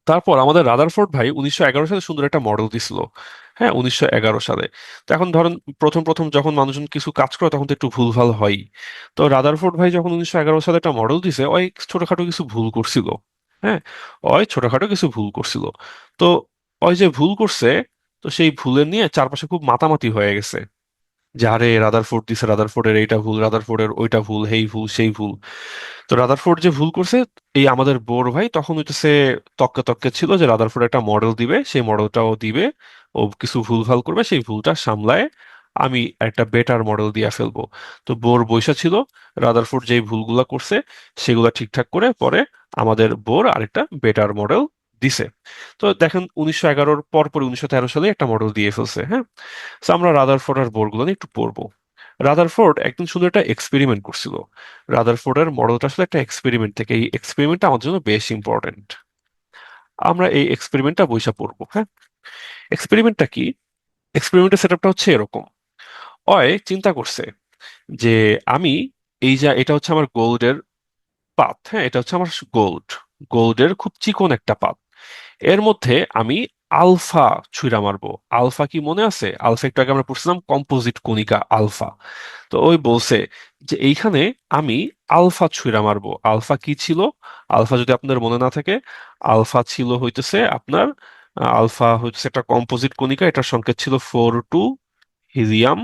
তারপর আমাদের রাদারফোর্ড ভাই 1911 সালে সুন্দর একটা মডেল দিছিল, হ্যাঁ 1911 সালে। তো এখন ধরেন প্রথম প্রথম যখন মানুষজন কিছু কাজ করে তখন তো একটু ভুলভাল হয়। তো রাদারফোর্ড ভাই যখন 1911 সালে একটা মডেল দিছে, ওই ছোটখাটো কিছু ভুল করছিল। হ্যাঁ, ওই ছোটখাটো কিছু ভুল করছিল। তো ওই যে ভুল করছে, তো সেই ভুলের নিয়ে চারপাশে খুব মাতামাতি হয়ে গেছে যে আরে রাদারফোর্ড দিছে, রাদারফোর্ডের এইটা ভুল, রাদারফোর্ডের ওইটা ভুল, হেই ভুল সেই ভুল। তো রাদারফোর্ড যে ভুল করছে, এই আমাদের বোর ভাই তখন হইতেছে তককে তককে ছিল যে রাদারফোর্ড একটা মডেল দিবে, সেই মডেলটাও দিবে, ও কিছু ভুলভাল করবে, সেই ভুলটা সামলায় আমি একটা বেটার মডেল দিয়ে ফেলবো। তো বোর বইসা ছিল, রাদারফোর্ড যেই ভুলগুলা করছে সেগুলা ঠিকঠাক করে পরে আমাদের বোর আরেকটা বেটার মডেল দিছে। তো দেখেন 1911-র পরপরই 1913 সালে একটা মডেল দিয়ে ফেলছে। হ্যাঁ, তো আমরা রাদারফোর্ড আর বোর গুলো নিয়ে একটু পড়বো। রাদারফোর্ড একদম সুন্দর একটা এক্সপেরিমেন্ট করছিল। রাদারফোর্ডের মডেলটা আসলে একটা এক্সপেরিমেন্ট থেকে, এই এক্সপেরিমেন্টটা আমাদের জন্য বেশ ইম্পর্টেন্ট। আমরা এই এক্সপেরিমেন্টটা বইসা পড়বো। হ্যাঁ, এক্সপেরিমেন্টটা কি? এক্সপেরিমেন্টের সেটআপটা হচ্ছে এরকম। অয় চিন্তা করছে যে আমি এই যা এটা হচ্ছে আমার গোল্ডের পাত, হ্যাঁ এটা হচ্ছে আমার গোল্ডের খুব চিকন একটা পাত, এর মধ্যে আমি আলফা ছুঁড়া মারবো। আলফা কি মনে আছে? আলফা একটু আগে আমরা পড়ছিলাম, কম্পোজিট কণিকা আলফা। তো ওই বলছে যে এইখানে আমি আলফা ছুঁড়া মারবো। আলফা কি ছিল? আলফা যদি আপনাদের মনে না থাকে, আলফা ছিল হইতেছে আপনার আলফা হচ্ছে একটা কম্পোজিট কণিকা, এটার সংকেত ছিল 4 2 হিলিয়াম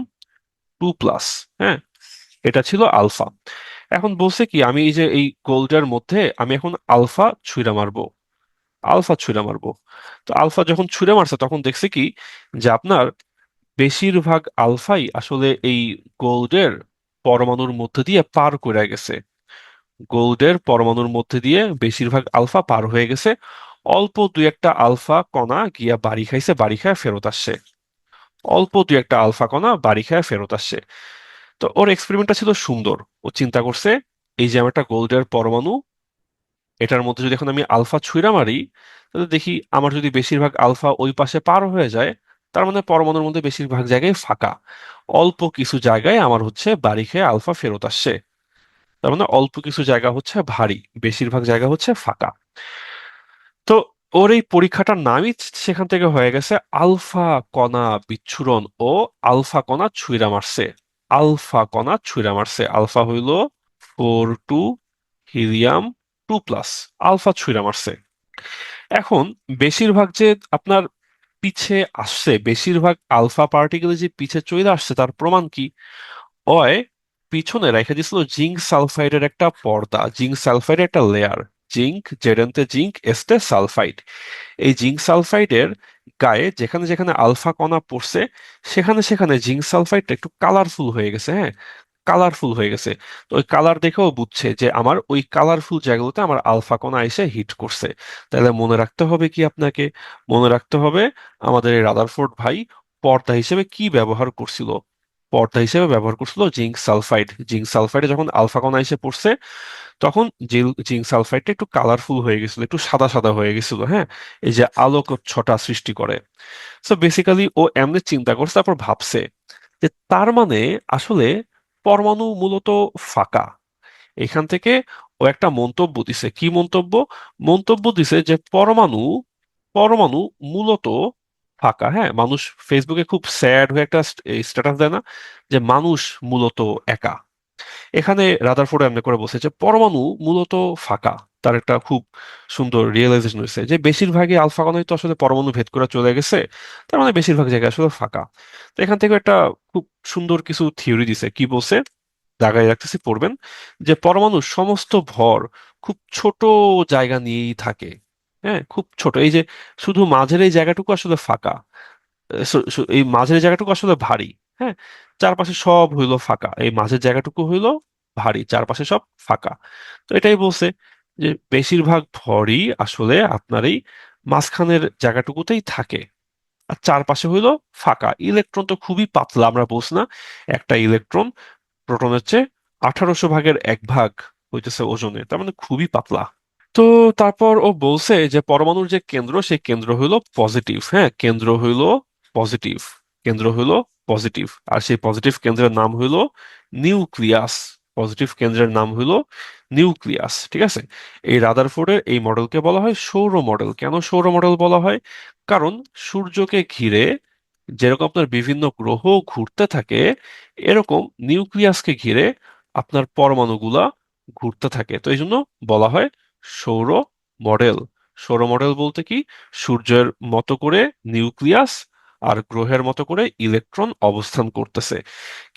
2+। হ্যাঁ, এটা ছিল আলফা। এখন বলছে কি আমি এই যে এই গোল্ডের মধ্যে আমি এখন আলফা ছুঁড়া মারবো। তো আলফা যখন ছুঁড়ে মারছে তখন দেখছে কি যে আপনার বেশিরভাগ আলফাই আসলে এই গোল্ডের পরমাণুর মধ্যে দিয়ে পার করে গেছে। গোল্ডের পরমাণুর মধ্যে দিয়ে বেশিরভাগ আলফা পার হয়ে গেছে, অল্প দুই একটা আলফা কণা গিয়া বাড়ি খাইছে, বাড়ি খায় ফেরত আসছে। অল্প দুই একটা আলফা কণা বাড়ি খায় ফেরত আসছে। তো ওর এক্সপেরিমেন্টটা ছিল সুন্দর। ও চিন্তা করছে এই যে আমার একটা গোল্ডের পরমাণু, এটার মধ্যে যদি এখন আমি আলফা ছুঁড়া মারি, তাহলে দেখি আমার যদি বেশিরভাগ আলফা ওই পাশে পার হয়ে যায়, তার মানে পরমাণুর মধ্যে বেশিরভাগ জায়গায় ফাঁকা, অল্প কিছু জায়গায় আমার হচ্ছে বাড়ি খেয়ে আলফা ফেরত আসছে। তার মানে অল্প কিছু জায়গা হচ্ছে ভারী, বেশিরভাগ জায়গা হচ্ছে ফাঁকা। তো ওর এই পরীক্ষাটার নামই সেখান থেকে হয়ে গেছে আলফা কণা বিচ্ছুরণ ও আলফা কণা ছুঁড়া মারছে। আলফা হইল 4 2 হিলিয়াম 2+, আলফা ছুঁড়া মারছে। এখন বেশিরভাগ যে আপনার পিছে আসছে, বেশিরভাগ আলফা পার্টিকেল যে পিছে চলে আসছে তার প্রমাণ কি? ওই পিছনে রেখে দিছিল জিঙ্ক সালফাইডের একটা পর্দা, জিঙ্ক সালফাইডের একটা লেয়ার। Zinc, জেডেন্তে zinc, এস্তে sulphide. এই জিঙ্ক সালফাইডের গায়ে যেখানে যেখানে আলফা কণা পড়ছে, সেখানে সেখানে জিঙ্ক সালফাইডটা একটু কালারফুল হয়ে গেছে, হ্যাঁ, কালারফুল হয়ে গেছে। তো ওই কালার দেখেও বুঝছে যে আমার ওই কালারফুল জায়গাগুলোতে আমার আলফা কণা এসে হিট করছে। তাহলে মনে রাখতে হবে কি আপনাকে? মনে রাখতে হবে আমাদের এই রাদারফোর্ড ভাই পর্দা হিসেবে কি ব্যবহার করছিল? পর্দা হিসেবে ব্যবহার করছিল জিঙ্ক সালফাইড। জিঙ্ক সালফাইডে যখন আলফা কণা এসে পড়ছে, তখন জিঙ্ক সালফাইডটা একটু কালারফুল হয়ে গেছিল, একটু সাদা সাদা হয়ে গেছিল, হ্যাঁ, এই যে আলোকচ্ছটা সৃষ্টি করে। সো বেসিক্যালি ও এমনি চিন্তা করছে, তারপর ভাবছে যে তার মানে আসলে পরমাণু মূলত ফাঁকা। এখান থেকে ও একটা মন্তব্য দিছে। কি মন্তব্য? মন্তব্য দিছে যে পরমাণু পরমাণু মূলত ফাঁকা। হ্যাঁ, মানুষ ফেসবুকে খুব স্যাড হয়ে একটা স্ট্যাটাস দেয় না, যে মানুষ মূলত একা। এখানে রাদারফোর্ড এমনি করে বলছে যে পরমাণু মূলত ফাঁকা। তার একটা খুব সুন্দর রিয়েলাইজেশন হয়েছে যে বেশিরভাগই আলফা কণাই তো আসলে পরমাণু ভেদ করে চলে গেছে, তার মানে বেশিরভাগ জায়গায় আসলে ফাঁকা। তো এখান থেকে একটা খুব সুন্দর কিছু থিওরি দিছে। কি বলছে? দাগায় রাখতেছি, পড়বেন, যে পরমাণুর সমস্ত ভর খুব ছোট জায়গা নিয়েই থাকে। হ্যাঁ, খুব ছোট, এই যে শুধু মাঝের এই জায়গাটুকু আসলে ফাঁকা। এই মাঝের জায়গাটুকু আসলে ভারী। হ্যাঁ, চারপাশে সব হইলো ফাঁকা, এই মাঝের জায়গাটুকু হইলো ভারী, চারপাশে সব ফাঁকা। তো এটাই বলছে যে বেশিরভাগ ভরই আসলে আপনার এই মাঝখানের জায়গাটুকুতেই থাকে, আর চারপাশে হইলো ফাঁকা। ইলেকট্রন তো খুবই পাতলা, আমরা বলছি না, একটা ইলেকট্রন প্রোটনের চেয়ে 1800 ভাগের 1 ভাগ হইতেছে ওজনে, তার মানে খুবই পাতলা। তো তারপর ও বলছে যে পরমাণুর যে কেন্দ্র, সেই কেন্দ্র হইলো পজিটিভ। হ্যাঁ, কেন্দ্র হইলো পজিটিভ, কেন্দ্র হইলো পজিটিভ। আর সেই পজিটিভ কেন্দ্রের নাম হইলো নিউক্লিয়াস। পজিটিভ কেন্দ্রের নাম হইলো নিউক্লিয়াস, ঠিক আছে? এই রাদারফোর্ডের এই মডেলকে বলা হয় সৌর মডেল। কেন সৌর মডেল বলা হয়? কারণ সূর্যকে ঘিরে যেরকম আপনার বিভিন্ন গ্রহ ঘুরতে থাকে, এরকম নিউক্লিয়াসকে ঘিরে আপনার পরমাণুগুলা ঘুরতে থাকে। তো এই জন্য বলা হয় সৌর মডেল। সৌর মডেল বলতে কি? সূর্যের মতো করে নিউক্লিয়াস আর গ্রহের মতো করে ইলেকট্রন অবস্থান করতেছে।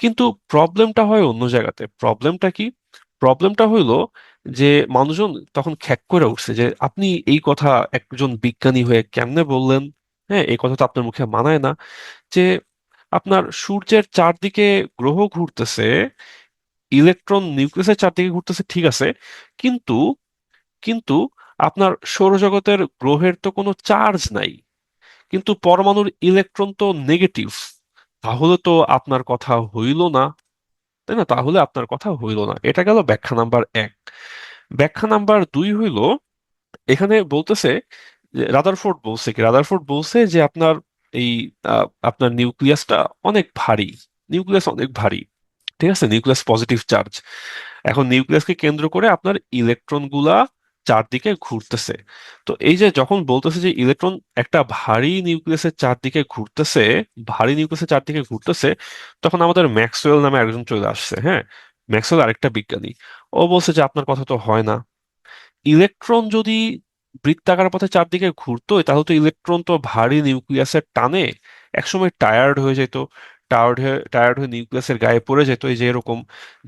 কিন্তু প্রবলেমটা হয় অন্য জায়গাতে। প্রবলেমটা কি? প্রবলেমটা হইলো যে মানুষজন তখন খ্যাক করে উঠছে যে আপনি এই কথা একজন বিজ্ঞানী হয়ে কেমনে বললেন? হ্যাঁ, এই কথা তো আপনার মুখে মানায় না, যে আপনার সূর্যের চারদিকে গ্রহ ঘুরতেছে, ইলেকট্রন নিউক্লিয়াসের চারদিকে ঘুরতেছে, ঠিক আছে, কিন্তু কিন্তু আপনার সৌরজগতের গ্রহের তো কোনো চার্জ নাই, কিন্তু পরমাণুর ইলেকট্রন তো নেগেটিভ। তাহলে তো আপনার কথা হইল না, তাই না? তাহলে আপনার কথা হইল না। এটা গেল ব্যাখ্যা নাম্বার 1। ব্যাখ্যা নাম্বার 2 হইল, এখানে বলতেছে যে রাদারফোর্ড বলছে কি, রাদারফোর্ড বলছে যে আপনার এই আপনার নিউক্লিয়াসটা অনেক ভারী। নিউক্লিয়াস অনেক ভারী, ঠিক আছে, নিউক্লিয়াস পজিটিভ চার্জ। এখন নিউক্লিয়াসকে কেন্দ্র করে আপনার ইলেকট্রন গুলা চারদিকে ঘুরতেছে। তো এই যে যখন বলতেছে যে ইলেকট্রন একটা ভারী নিউক্লিয়াসের চারদিকে ঘুরতেছে, ভারী নিউক্লিয়াসের চারদিকে ঘুরতেছে, তখন আমাদের ম্যাক্সওয়েল নামে একজন চলে আসছে। হ্যাঁ, ম্যাক্সওয়েল আরেকটা বিজ্ঞানী। ও বলছে যে আপনার কথা তো হয় না। ইলেকট্রন যদি বৃত্তাকার পথে চারদিকে ঘুরতোই, তাহলে তো ইলেকট্রন তো ভারী নিউক্লিয়াসের টানে একসময় টায়ার্ড হয়ে যেত। টায়ার্ড হয়ে নিউক্লিয়াসের গায়ে পড়ে যেত। এই যে এরকম,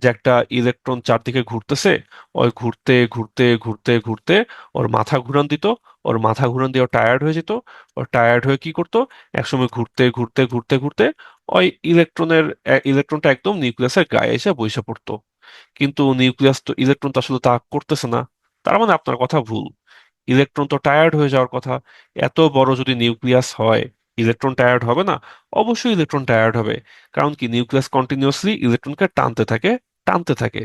যে একটা ইলেকট্রন চারদিকে ঘুরতেছে, ওই ঘুরতে ঘুরতে ঘুরতে ঘুরতে ওর মাথা ঘুরান দিত, ওর মাথা ঘুরান দিয়ে টায়ার্ড হয়ে যেত। ওর টায়ার্ড হয়ে কি করতো? একসময় ঘুরতে ঘুরতে ঘুরতে ঘুরতে ওই ইলেকট্রনটা একদম নিউক্লিয়াসের গায়ে এসে বসে পড়তো। কিন্তু নিউক্লিয়াস তো, ইলেকট্রন তো আসলে তা করতেছে না। তার মানে আপনার কথা ভুল। ইলেকট্রন তো টায়ার্ড হয়ে যাওয়ার কথা। এত বড় যদি নিউক্লিয়াস হয়, ইলেকট্রন টায়ার্ড হবে না? অবশ্যই ইলেকট্রন টায়ার্ড হবে। কারণ কি, নিউক্লিয়াস কন্টিনিউয়াসলি ইলেকট্রনকে টানতে থাকে, টানতে থাকে।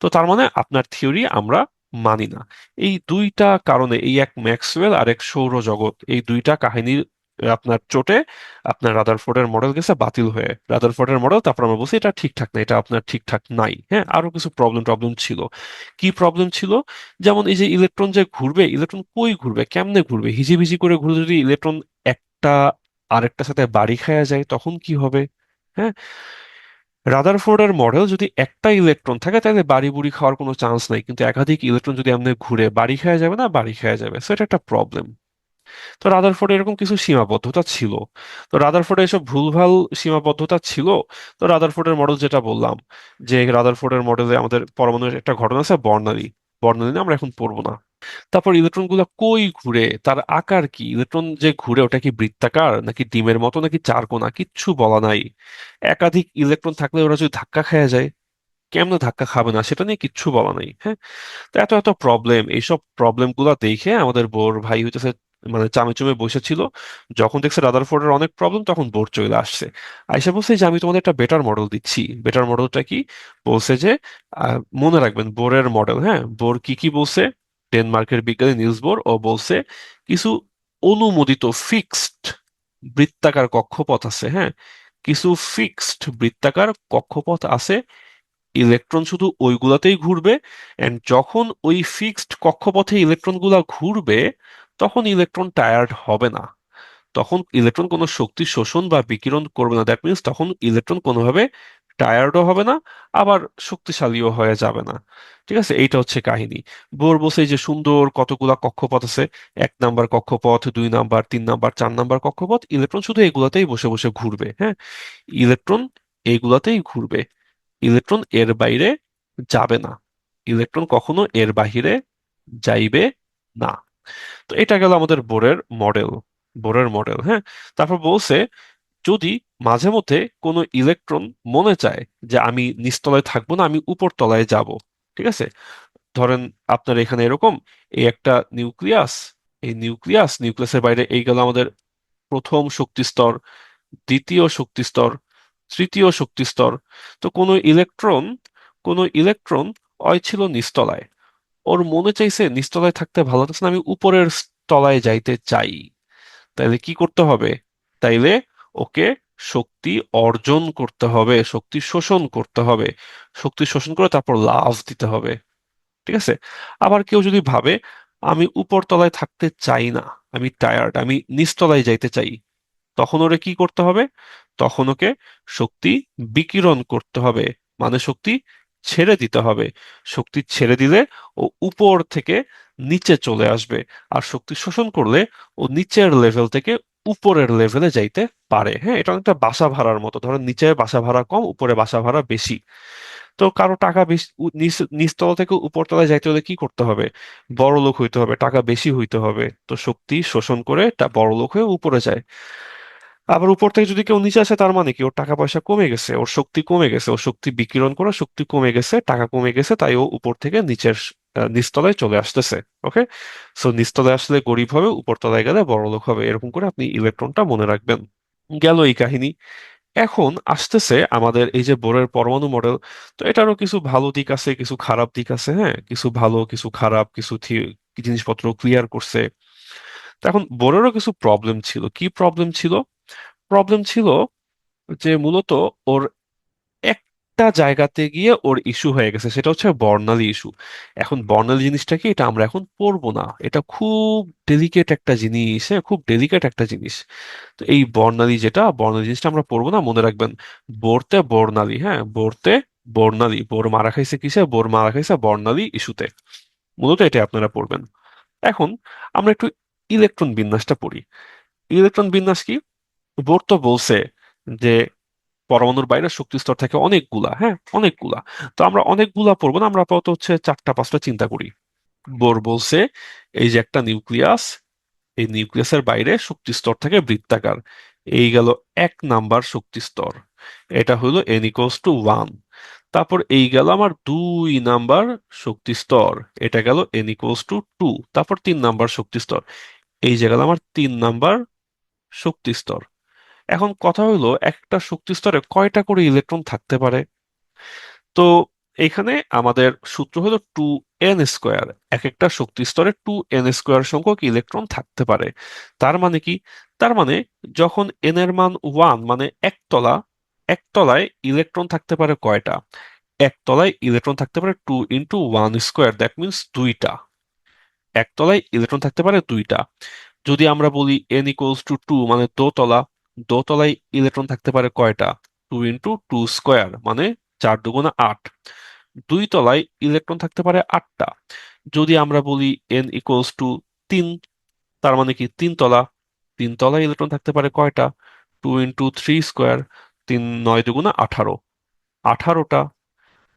তো তার মানে আপনার থিওরি আমরা মানি না। এই দুইটা কারণে, এই এক ম্যাক্সওয়েল আর এক সৌরজগৎ, এই দুইটা কাহিনীর আপনার চোটে আপনার রাদারফোর্ডের মডেল গেছে বাতিল হয়ে। রাদারফোর্ডের মডেল, তারপর আমরা বলছি এটা ঠিকঠাক না, এটা আপনার ঠিকঠাক নাই। হ্যাঁ, আরো কিছু প্রবলেম টবলেম ছিল। কি প্রবলেম ছিল? যেমন এই যে ইলেকট্রন যে ঘুরবে, ইলেকট্রন কই ঘুরবে, কেমনে ঘুরবে? হিজিবিজি করে ঘুরে যদি ইলেকট্রন একটা আরেকটার সাথে বাড়ি খায়া যায়, তখন কি হবে? হ্যাঁ, রাদারফোর্ডের মডেল, যদি একটা ইলেকট্রন থাকে তাহলে বাড়ি বুড়ি খাওয়ার কোনো চান্স নাই, কিন্তু একাধিক ইলেকট্রন যদি এমনি ঘুরে, বাড়ি খাওয়া যাবে না? বাড়ি খাওয়া যাবে। সো এটা একটা প্রবলেম। তো রাদারফোর্ডে এরকম কিছু সীমাবদ্ধতা ছিল। তো রাদারফোর্ডে এসব ভুলভাল সীমাবদ্ধতা ছিল। তো রাদারফোর্ডের মডেল যেটা বললাম, যে রাদারফোর্ডের মডেলে আমাদের পরমাণুর একটা ঘটনা আছে বর্ণালী। বর্ণালী নিয়ে আমরা এখন পড়বো না। তারপর ইলেকট্রন গুলা কই ঘুরে, তার আকার কি, ইলেকট্রন যে ঘুরে ওটা কি বৃত্তাকার নাকি ডিমের মতো নাকি চারকোনা, কিচ্ছু বলা নাই। একাধিক ইলেকট্রন থাকলে ওরা যদি ধাক্কা খেয়ে যায়, কেমনে ধাক্কা খাবে না সেটা নিয়ে কিচ্ছু বলা নাই। হ্যাঁ, তো এত এত প্রবলেম, এইসব প্রবলেম গুলা দেখে আমাদের বোর ভাই হইতেছে মানে চামে চুমে বসেছিল। যখন দেখছে রাদারফোর্ডের অনেক প্রবলেম, তখন বোর চলে আসছে। আইসা বলছে যে আমি তোমাদের একটা বেটার মডেল দিচ্ছি। বেটার মডেলটা কি? বলছে যে মনে রাখবেন বোরের মডেল। হ্যাঁ, বোর কি কি বলছে? ডেনমার্কের বিজ্ঞানী নিলস বোর ও বলছে কিছু অনুমোদিত ফিক্সড বৃত্তাকার কক্ষপথ আছে। হ্যাঁ, কিছু ফিক্সড বৃত্তাকার কক্ষপথ আছে, ইলেকট্রন শুধু ওইগুলাতেই ঘুরবে। এন্ড যখন ওই ফিক্সড কক্ষপথে ইলেকট্রনগুলা ঘুরবে, তখন ইলেকট্রন টায়ার্ড হবে না, তখন ইলেকট্রন কোনো শক্তি শোষণ বা বিকিরণ করবে না। দ্যাট মিনস তখন ইলেকট্রন কোনোভাবে টায়ার্ডও হবে না, আবার শক্তিশালীও হয়ে যাবে না। ঠিক আছে, এইটা হচ্ছে কাহিনী। বোর বলছে এই যে সুন্দর কতগুলা কক্ষপথ আছে, 1 নাম্বার কক্ষপথ, 2 নাম্বার, 3 নাম্বার, 4 নাম্বার কক্ষপথ, ইলেকট্রন শুধু এগুলাতেই বসে বসে ঘুরবে। হ্যাঁ, ইলেকট্রন এইগুলাতেই ঘুরবে, ইলেকট্রন এর বাইরে যাবে না, ইলেকট্রন কখনো এর বাহিরে যাইবে না। তো এটা গেল আমাদের বোরের মডেল। বোরের মডেল, হ্যাঁ। তারপর বলছে যদি মাঝে মধ্যে কোনো ইলেকট্রন মনে চায় যে আমি নিচতলায় থাকবো না, আমি উপর তলায় যাব। ঠিক আছে, ধরেন আপনার এখানে এরকম এই একটা নিউক্লিয়াস, এই নিউক্লিয়াসের বাইরে এই গেল আমাদের প্রথম শক্তি স্তর, দ্বিতীয় শক্তি স্তর, তৃতীয় শক্তি স্তর। তো কোনো ইলেকট্রন অয় ছিল নিচতলায়, ওর মনে চাইছে নিচতলায় থাকতে ভালো লাগছে না, আমি উপরের তলায় যাইতে চাই। তাইলে কি করতে হবে? তাইলে ওকে শক্তি অর্জন করতে হবে, শক্তি শোষণ করতে হবে, শক্তি শোষণ করে তারপর লাফ দিতে হবে। ঠিক আছে। আবার কেউ যদি ভাবে আমি উপর তলায় থাকতে চাই না, আমি টায়ার্ড, আমি নিচতলায় যাইতে চাই, তখন ওরে কি করতে হবে? তখন ওকে শক্তি বিকিরণ করতে হবে, মানে শক্তি ছেড়ে দিতে হবে। শক্তি ছেড়ে দিলে ও উপর থেকে নিচে চলে আসবে, আর শক্তি শোষণ করলে ও নিচের লেভেল থেকে উপরের লেভেলে যাইতে পারে। হ্যাঁ, এটা অনেকটা বাসা ভাড়ার মতো, ধরেন নিচে বাসা ভাড়া কম, উপরে বাসা ভাড়া বেশি। তো কারো টাকা বেশি, নিচতলা থেকে উপরতলায় যাইতে হলে কি করতে হবে? বড় লোক হইতে হবে, টাকা বেশি হইতে হবে, তো শক্তি শোষণ করে তা বড় লোক হয়ে উপরে যায়। আবার উপর থেকে যদি কেউ নিচে আসে, তার মানে কি ওর টাকা পয়সা কমে গেছে, ওর শক্তি কমে গেছে, ওর শক্তি বিকিরণ করা শক্তি কমে গেছে, টাকা কমে গেছে, তাই ও উপর থেকে নিচতলায় চলে আসতেছে। ওকে, সো নিচতলায় আসলে গরিব হবে, উপরতলায় গেলে বড় লোক হবে, এরকম করে আপনি ইলেকট্রনটা মনে রাখবেন। গেল এই কাহিনী। এখন আসতেছে আমাদের এই যে বোরের পরমাণু মডেল। তো এটারও কিছু ভালো দিক আছে, কিছু খারাপ দিক আছে। হ্যাঁ, কিছু ভালো কিছু খারাপ, কিছু জিনিসপত্র ক্লিয়ার করছে। তো এখন বোরেরও কিছু প্রবলেম ছিল। কি প্রবলেম ছিল? প্রবলেম ছিল যে মূলত ওর একটা জায়গাতে গিয়ে ওর ইস্যু হয়ে গেছে, সেটা হচ্ছে বর্ণালী ইস্যু। এখন বর্ণালী জিনিসটা কি, এটা আমরা এখন পড়বো না, এটা খুব ডেলিকেট একটা জিনিস। হ্যাঁ, খুব ডেলিকেট একটা জিনিস। তো এই বর্ণালী জিনিসটা আমরা পড়বো না, মনে রাখবেন বোরতে বর্ণালী। হ্যাঁ, বোরতে বর্ণালী, বোর মারা খাইছে কিসে? বোর মারা খাইছে বর্ণালী ইস্যুতে। মূলত এটা আপনারা পড়বেন। এখন আমরা একটু ইলেকট্রন বিন্যাসটা পড়ি। ইলেকট্রন বিন্যাস কি? বোর তো বলছে যে পরমাণুর বাইরে শক্তি স্তর থাকে অনেকগুলা। হ্যাঁ, অনেকগুলা। তো আমরা অনেকগুলা পড়বো না, আমরা আপাতত হচ্ছে 4টা 5টা চিন্তা করি। বোর বলছে এই যে একটা নিউক্লিয়াস, এই নিউক্লিয়াসের বাইরে শক্তি স্তর থাকে বৃত্তাকার। এই গেল 1 নাম্বার শক্তি স্তর, এটা হলো n=1। তারপর এই গেল আমার 2 নাম্বার শক্তি স্তর, এটা গেল n=2। তারপর 3 নাম্বার শক্তি স্তর, এই যে গেল আমার 3 নাম্বার শক্তি স্তর। এখন কথা হলো একটা শক্তি স্তরে কয়টা করে ইলেকট্রন থাকতে পারে? তো এখানে আমাদের সূত্র হলো 2n²। এক একটা শক্তি স্তরে 2n² সংখ্যক ইলেকট্রন থাকতে পারে। তার মানে কি? তার মানে যখন n এর মান 1, মানে একতলায় ইলেকট্রন থাকতে পারে কয়টা? একতলায় ইলেকট্রন থাকতে পারে 2 × 1², দ্যাট মিনস দুইটা। একতলায় ইলেকট্রন থাকতে পারে দুইটা। যদি আমরা বলি n=2, মানে দোতলায় ইলেকট্রন থাকতে পারে কয়টা? 2 × 2², মানে 4 × 2 = 8। দুই তলায় ইলেকট্রন থাকতে পারে 8টা। যদি আমরা বলি n=3, তার মানে কি তিনতলা, তিনতলায় ইলেকট্রন থাকতে পারে কয়টা? 2 × 3 স্কোয়ার, 3 × 9 = 18, 18টা।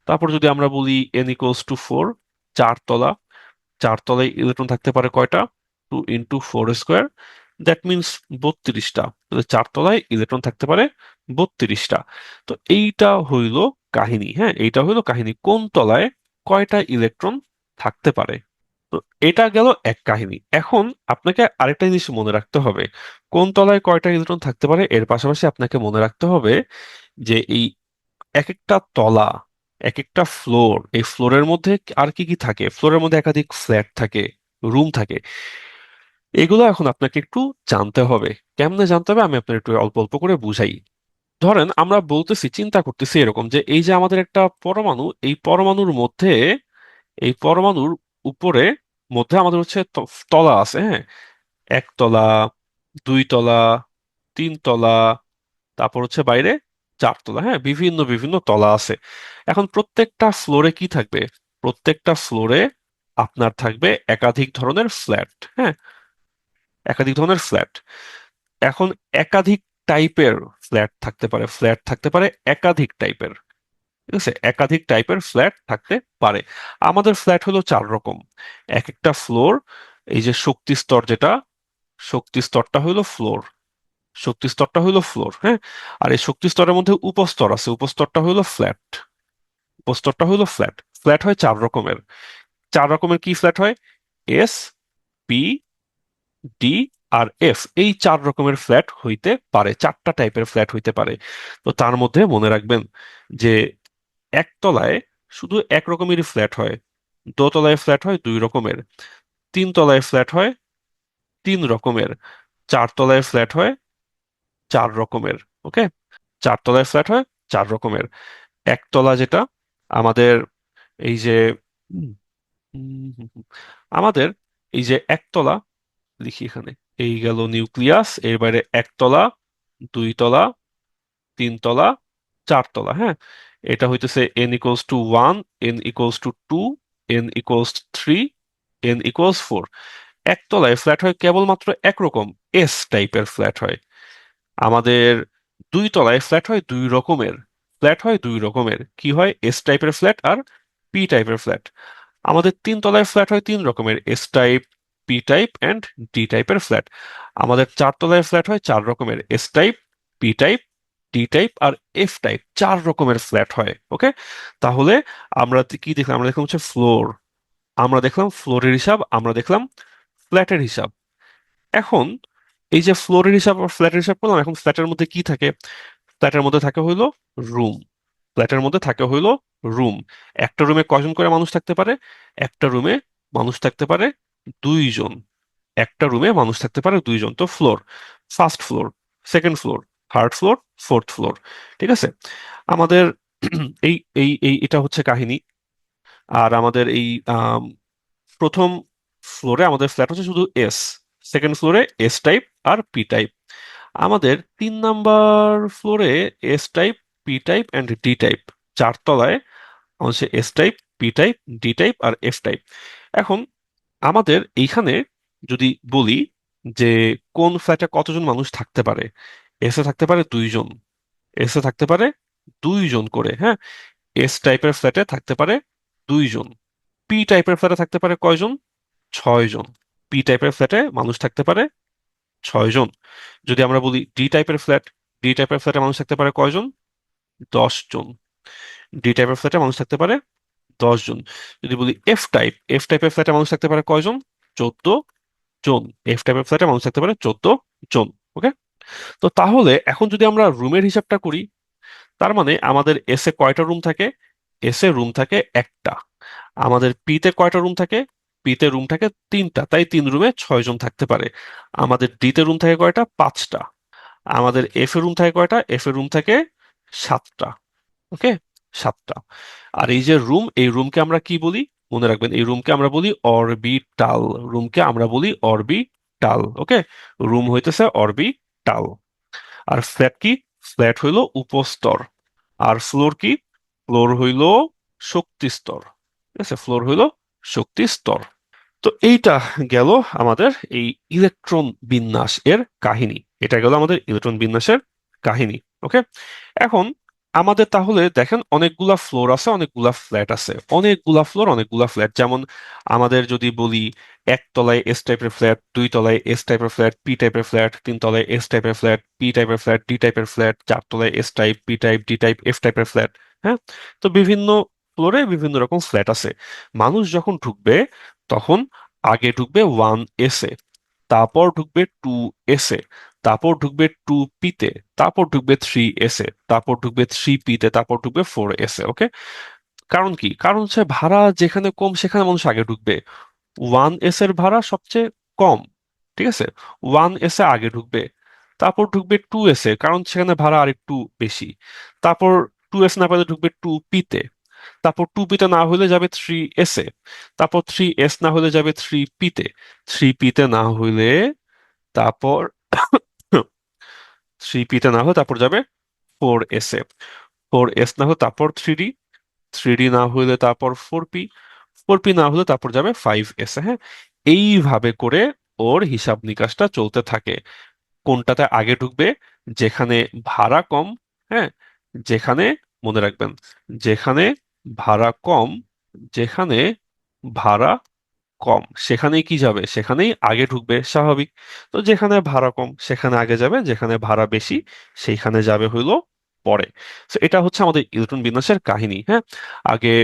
তারপর যদি আমরা বলি n = 4, চারতলা, চারতলায় ইলেকট্রন থাকতে পারে কয়টা? 2 × 4 স্কোয়ার, দ্যাট মিনস 32টা। তাহলে চারতলায় ইলেকট্রন থাকতে পারে 32টা। তো এইটা হইল কাহিনী। হ্যাঁ, এইটা হইল কাহিনী, কোন তলায় কয়টা ইলেকট্রন থাকতে পারে। তো এটা গেল এক কাহিনী। এখন আপনাকে আরেকটা জিনিস মনে রাখতে হবে, কোন তলায় কয়টা ইলেকট্রন থাকতে পারে এর পাশাপাশি আপনাকে মনে রাখতে হবে যে এই এক একটা তলা, এক একটা ফ্লোর, এই ফ্লোরের মধ্যে আর কি কি থাকে। ফ্লোরের মধ্যে একাধিক ফ্ল্যাট থাকে, রুম থাকে। এগুলো এখন আপনাকে একটু জানতে হবে। কেমনে জানতে হবে আমি আপনার একটু অল্প অল্প করে বুঝাই। ধরেন আমরা বলতেছি, চিন্তা করতেছি এরকম যে এই যে আমাদের একটা পরমাণু, এই পরমাণুর মধ্যে, এই পরমাণুর উপরে মধ্যে আমাদের হচ্ছে তলা আছে। হ্যাঁ, একতলা, দুইতলা, তিনতলা, তারপর হচ্ছে বাইরে চারতলা। হ্যাঁ, বিভিন্ন বিভিন্ন তলা আছে। এখন প্রত্যেকটা ফ্লোরে কি থাকবে? প্রত্যেকটা ফ্লোরে আপনার থাকবে একাধিক ধরনের ফ্ল্যাট। হ্যাঁ, একাধিক ধরনের ফ্ল্যাট। এখন একাধিক টাইপের ফ্ল্যাট থাকতে পারে, ফ্ল্যাট থাকতে পারে একাধিক টাইপের। ঠিক আছে, একাধিক টাইপের ফ্ল্যাট থাকতে পারে। আমাদের ফ্ল্যাট হলো 4 রকম। এক একটা ফ্লোর, এই যে শক্তি স্তর যেটা, শক্তি স্তরটা হলো ফ্লোর, শক্তি স্তরটা হলো ফ্লোর। হ্যাঁ, আর এই শক্তি স্তরের মধ্যে উপস্তর আছে, উপস্তরটা হলো ফ্ল্যাট, উপস্তরটা হলো ফ্ল্যাট। ফ্ল্যাট হয় 4 রকমের। 4 রকমের কি ফ্ল্যাট হয়? এস, পি, ডি আর এফ, এই 4 রকমের ফ্ল্যাট হইতে পারে, 4টা টাইপের ফ্ল্যাট হইতে পারে। তো তার মধ্যে মনে রাখবেন যে একতলায় শুধু এক রকমেরই ফ্ল্যাট হয়, দোতলায় ফ্ল্যাট হয় 2 রকমের, তিনতলায় ফ্ল্যাট হয় 3 রকমের, চারতলায় ফ্ল্যাট হয় 4 রকমের। ওকে, চারতলায় ফ্ল্যাট হয় 4 রকমের। একতলা যেটা আমাদের, এই যে উম, উম, হুম, হুম, আমাদের এই যে একতলা, লিখি এখানে, এই গেল নিউক্লিয়াস, এর বাইরে একতলা, দুইতলা, তিনতলা, চারতলা। হ্যাঁ, এটা হইতেছে n = 1, n = 2, n = 3, n = 4। একতলায় flat হয় কেবলমাত্র একরকম, এস টাইপের ফ্ল্যাট হয়। আমাদের দুই তলায় ফ্ল্যাট হয় 2 রকমের, ফ্ল্যাট হয় 2 রকমের, কি হয়? এস টাইপের ফ্ল্যাট আর পি টাইপের ফ্ল্যাট। আমাদের তিন তলায় ফ্ল্যাট হয় 3 রকমের, S type, P type and D টাইপের ফ্ল্যাট। আমাদের চার তলায় ফ্ল্যাট হয় 4 রকমের, S type, P type, D type আর এফ টাইপ, 4 রকমের ফ্ল্যাট হয়। ওকে, তাহলে আমরা কি দেখলাম? আমরা দেখলাম হচ্ছে ফ্লোর, আমরা দেখলাম ফ্লোরের হিসাব, আমরা দেখলাম ফ্ল্যাটের হিসাব। এখন এই যে ফ্লোরের হিসাব আর ফ্ল্যাটের হিসাব করলাম, এখন ফ্ল্যাটের মধ্যে কি থাকে? ফ্ল্যাটের মধ্যে থাকে হইলো রুম, ফ্ল্যাটের মধ্যে থাকে হইলো রুম। একটা রুমে কয়জন করে মানুষ থাকতে পারে? একটা রুমে মানুষ থাকতে পারে 2 জন। একটা রুমে মানুষ থাকতে পারে 2 জন। তো floor, first floor, second floor, third floor, fourth floor. ঠিক আছে, আমাদের এই এই এই এটা হচ্ছে কাহিনী। আর আমাদের এই আম, প্রথম ফ্লোরে আমাদের ফ্ল্যাট হচ্ছে শুধু এস, সেকেন্ড ফ্লোরে এস টাইপ আর পি টাইপ। আমাদের 3 নাম্বার ফ্লোরে S type, P type and D type. চারতলায় হচ্ছে S type, P type, D type আর এফ টাইপ। এখন আমাদের এইখানে যদি বলি যে কোন ফ্ল্যাটে কতজন মানুষ থাকতে পারে, এসে থাকতে পারে 2 জন, এসে থাকতে পারে 2 জন করে। হ্যাঁ, এস টাইপের ফ্ল্যাটে থাকতে পারে 2 জন। পি টাইপের ফ্ল্যাটে থাকতে পারে কয়জন? 6 জন। পি টাইপের ফ্ল্যাটে মানুষ থাকতে পারে 6 জন। যদি আমরা বলি ডি টাইপের ফ্ল্যাট, ডি টাইপের ফ্ল্যাটে মানুষ থাকতে পারে কয়জন? 10 জন। ডি টাইপের ফ্ল্যাটে মানুষ থাকতে পারে 10 জন। যদি বলি এফ টাইপ, এফ টাইপের ফ্ল্যাটে মানুষ থাকতে পারে কয়জন? 14 জন। এফ টাইপের ফ্ল্যাটে মানুষ থাকতে পারে 14 জন। ওকে, তো তাহলে এখন যদি আমরা রুমের হিসাবটা করি, তার মানে আমাদের এস এ কয়টা রুম থাকে? এস এ রুম থাকে একটা। আমাদের পি তে কয়টা রুম থাকে? পি তে রুম থাকে 3টা, তাই 3 রুমে 6 জন থাকতে পারে। আমাদের ডি তে রুম থাকে কয়টা? 5টা। আমাদের এফ এ রুম থাকে কয়টা? এফ এ রুম থাকে 7টা। ওকে, 7টা। আর এই যে রুম, এই রুমকে আমরা কি বলি? মনে রাখবেন, এই রুমকে আমরা বলি অরবিটাল। রুমকে আমরা বলি অরবিটাল। ওকে, রুম হইতেছে অরবিটাল। আর ফ্ল্যাট কি? ফ্ল্যাট হইল উপস্তর। আর ফ্লোর কি? ফ্লোর হইল শক্তি স্তর। ঠিক আছে, ফ্লোর হইল শক্তি স্তর। তো এইটা গেল আমাদের এই ইলেকট্রন বিন্যাস এর কাহিনী। এটা গেল আমাদের ইলেকট্রন বিন্যাসের কাহিনী। ওকে, এখন আমাদের তাহলে দেখেন অনেকগুলা ফ্লোর আছে, অনেকগুলা ফ্ল্যাট আছে, অনেকগুলা ফ্লোর অনেকগুলা ফ্ল্যাট। যেমন আমাদের যদি বলি একতলায় এস টাইপের ফ্ল্যাট, দুই তলায় এস টাইপের ফ্ল্যাট, পি টাইপের ফ্ল্যাট, তিন তলায় এস টাইপের ফ্ল্যাট, পি টাইপের ফ্ল্যাট, ডি টাইপের ফ্ল্যাট, চার তলায় S type, P type, D type, F টাইপের ফ্ল্যাট। হ্যাঁ, তো বিভিন্ন ফ্লোরে বিভিন্ন রকম ফ্ল্যাট আছে। মানুষ যখন ঢুকবে তখন আগে ঢুকবে 1 এ, তারপর ঢুকবে 2 এ, তারপর ঢুকবে 2 পি তে, তারপর ঢুকবে 3 এ, তারপর ঢুকবে 3 পি তে, তারপর ঢুকবে 4 এ। ওকে, কারণ কি? কারণ হচ্ছে ভাড়া যেখানে কম সেখানে মানুষ আগে ঢুকবে। 1 এর ভাড়া সবচেয়ে কম, ঠিক আছে, 1 আগে ঢুকবে। তারপর ঢুকবে 2 কারণ সেখানে ভাড়া আরেকটু বেশি। তারপর 2 না পেলে ঢুকবে 2 পি তে। তারপর 2 পি তে না হলে যাবে 3 এ। তারপর 3 না হলে যাবে 3 পি তে। 3 পি তে না হইলে তারপর 3 পি তে না হলে তারপর যাবে 4 এ। 4 না হলে তারপর 3 ডি। 3 ডি না হলে তারপর 4 পি। 4 পি না হলে তারপর যাবে 5 এ। হ্যাঁ, এইভাবে করে ওর হিসাব নিকাশটা চলতে থাকে। কোনটাতে আগে ঢুকবে? যেখানে ভাড়া কম। হ্যাঁ, যেখানে, মনে রাখবেন, যেখানে ভাড়া কম, যেখানে ভাড়া কম সেখানেই কি যাবে? সেখানেই আগে ঢুকবে, স্বাভাবিক। তো যেখানে ভাড়া কম সেখানে আগে যাবে, যেখানে ভাড়া বেশি সেইখানে যাবে হইলো পরে। তো এটা হচ্ছে আমাদের ইলেকট্রন বিন্যাসের কাহিনী। হ্যাঁ, আগে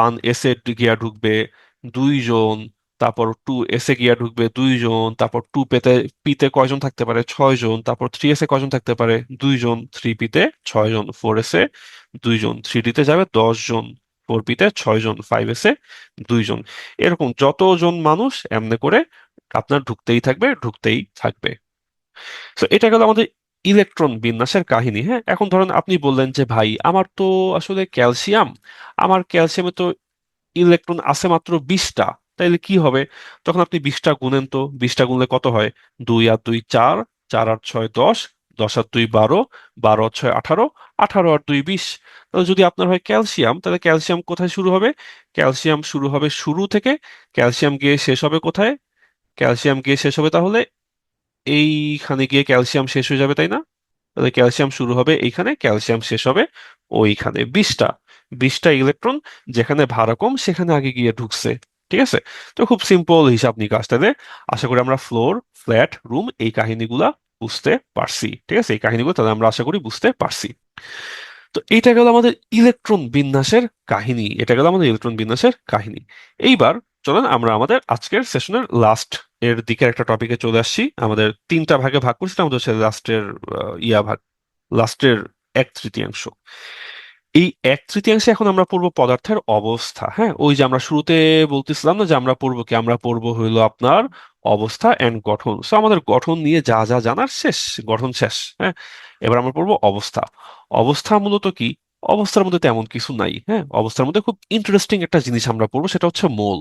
1 এ গিয়া ঢুকবে 2 জন, তারপর 2 এ গিয়া ঢুকবে 2 জন, তারপর পিতে কয়জন থাকতে পারে? 6 জন। তারপর 3 কয়জন থাকতে পারে? 2 জন। 3 পিতে 6 জন। 4 2 জন। 3 ডিতে যাবে 10 জন। 4 পিতে 6 জন। 5 2 জন। এরকম যতজন মানুষ এমনি করে আপনার ঢুকতেই থাকবে, ঢুকতেই থাকবে। তো এটা গেল আমাদের ইলেকট্রন বিন্যাসের কাহিনী। হ্যাঁ, এখন ধরেন আপনি বললেন যে ভাই আমার তো আসলে ক্যালসিয়াম, আমার ক্যালসিয়ামে তো ইলেকট্রন আছে মাত্র 20টা, তাইলে কি হবে? তখন আপনি 20টা গুনেন তো, 20টা গুনলে কত হয়? 2 আর 2 4, 4 আর 6 10, 10 আর 2 12, 12 আর 6 18, 18 আর 2 20। তাহলে যদি আপনার হয় ক্যালসিয়াম, তাহলে ক্যালসিয়াম কোথায় শুরু হবে? ক্যালসিয়াম শুরু হবে শুরু থেকে। ক্যালসিয়াম গিয়ে শেষ হবে কোথায়? ক্যালসিয়াম গিয়ে শেষ হবে তাহলে এইখানে গিয়ে ক্যালসিয়াম শেষ হয়ে যাবে, তাই না? তাহলে ক্যালসিয়াম শুরু হবে এইখানে, ক্যালসিয়াম শেষ হবে ওইখানে। 20টা, 20টা ইলেকট্রন যেখানে ভাড়া কম সেখানে আগে গিয়ে ঢুকছে। ঠিক আছে, তো খুব সিম্পল হিসাব নিকাশ। তাহলে আশা করি আমরা ফ্লোর, ফ্ল্যাট, রুম এই কাহিনীগুলা বুঝতে পারছি। ঠিক আছে, এই কাহিনীগুলো তাহলে আমরা আশা করি বুঝতে পারছি। তো এটা গেল আমাদের ইলেকট্রন বিন্যাসের কাহিনী, এটা গেল আমাদের ইলেকট্রন বিন্যাসের কাহিনী। এইবার চলেন আমরা আমাদের আজকের সেশনের লাস্ট এর দিকের একটা টপিকে চলে আসছি। আমাদের 3টা ভাগে ভাগ করছি, আমাদের হচ্ছে লাস্টের ভাগ, লাস্টের 1/3। এই 1/3 এখন আমরা পড়বো পদার্থের অবস্থা। হ্যাঁ, ওই যে আমরা শুরুতে বলতেছিলাম না যে আমরা পড়বো কি, আমরা পড়বো হইলো আপনার অবস্থা এন্ড গঠন। সো আমাদের গঠন নিয়ে যা যা জানার শেষ, গঠন শেষ। হ্যাঁ, এবার আমরা পড়বো অবস্থা। অবস্থা মূলত কি? অবস্থার মধ্যে তেমন কিছু নাই। হ্যাঁ, অবস্থার মধ্যে খুব ইন্টারেস্টিং একটা জিনিস আমরা পড়বো, সেটা হচ্ছে মোল।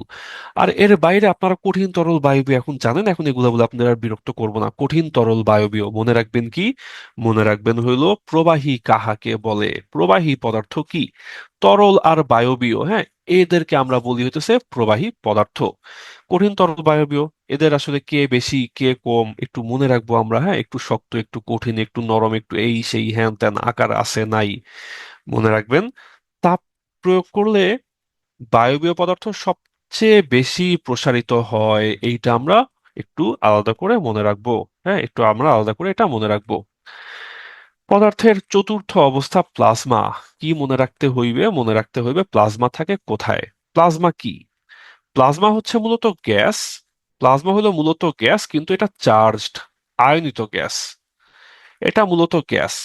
আর এর বাইরে আপনারা কঠিন তরল বায়বীয় এখন জানেন, এখন এগুলো বলে আপনারা আর বিরক্ত করবো না। কঠিন তরল বায়বীয় মনে রাখবেন কি? মনে রাখবেন হইলো প্রবাহী কাহাকে বলে, প্রবাহী পদার্থ কি? তরল আর বায়বীয়, হ্যাঁ, এদেরকে আমরা বলি হইতেছে প্রবাহী পদার্থ। কঠিন তরল বায়বীয়, এদের আসলে কে বেশি কে কম একটু মনে রাখবো আমরা। হ্যাঁ, একটু শক্ত, একটু কঠিন, একটু নরম, একটু এই সেই হ্যান ত্যান আকার আছে নাই, মনে রাখবেন। তাপ প্রয়োগ করলে বায়বীয় পদার্থ সবচেয়ে বেশি প্রসারিত হয়, এইটা আমরা একটু আলাদা করে মনে রাখবো। হ্যাঁ, একটু আমরা আলাদা করে এটা মনে রাখবো। পদার্থের চতুর্থ অবস্থা প্লাজমা। কি মনে রাখতে হইবে? মনে রাখতে হইবে প্লাজমা থাকে কোথায়। প্লাজমা কি? প্লাজমা হচ্ছে মূলত গ্যাস। প্লাজমা হলো মূলত গ্যাস, কিন্তু এটা চার্জড, আয়নিত গ্যাস। এটা মূলত গ্যাস,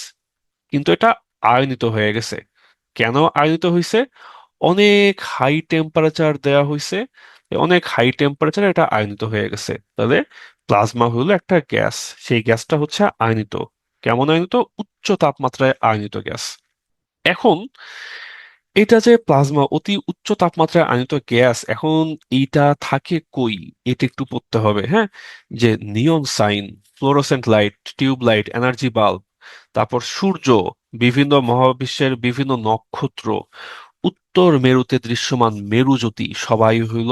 কিন্তু এটা আয়নিত হয়ে গেছে। কেন আয়নিত হয়েছে? অনেক হাই টেম্পারেচার দেয়া হয়েছে, অনেক হাই টেম্পারেচারে এটা আয়নিত হয়ে গেছে। তাহলে প্লাজমা হলো একটা গ্যাস, সেই গ্যাসটা হচ্ছে আয়নিত। কেমন আয়নিত? উচ্চ তাপমাত্রায় আয়নিত গ্যাস। এখন এটা যে প্লাজমা অতি উচ্চ তাপমাত্রায় আয়নিত গ্যাস, এখন এইটা থাকে কই? এটা একটু পড়তে হবে। হ্যাঁ, যে neon sign, fluorescent light, tube light, energy bulb, তারপর সূর্য, বিভিন্ন মহাবিশ্বের বিভিন্ন নক্ষত্র, উত্তর মেরুতে দৃশ্যমান মেরুজ্যোতি, সবাই হইল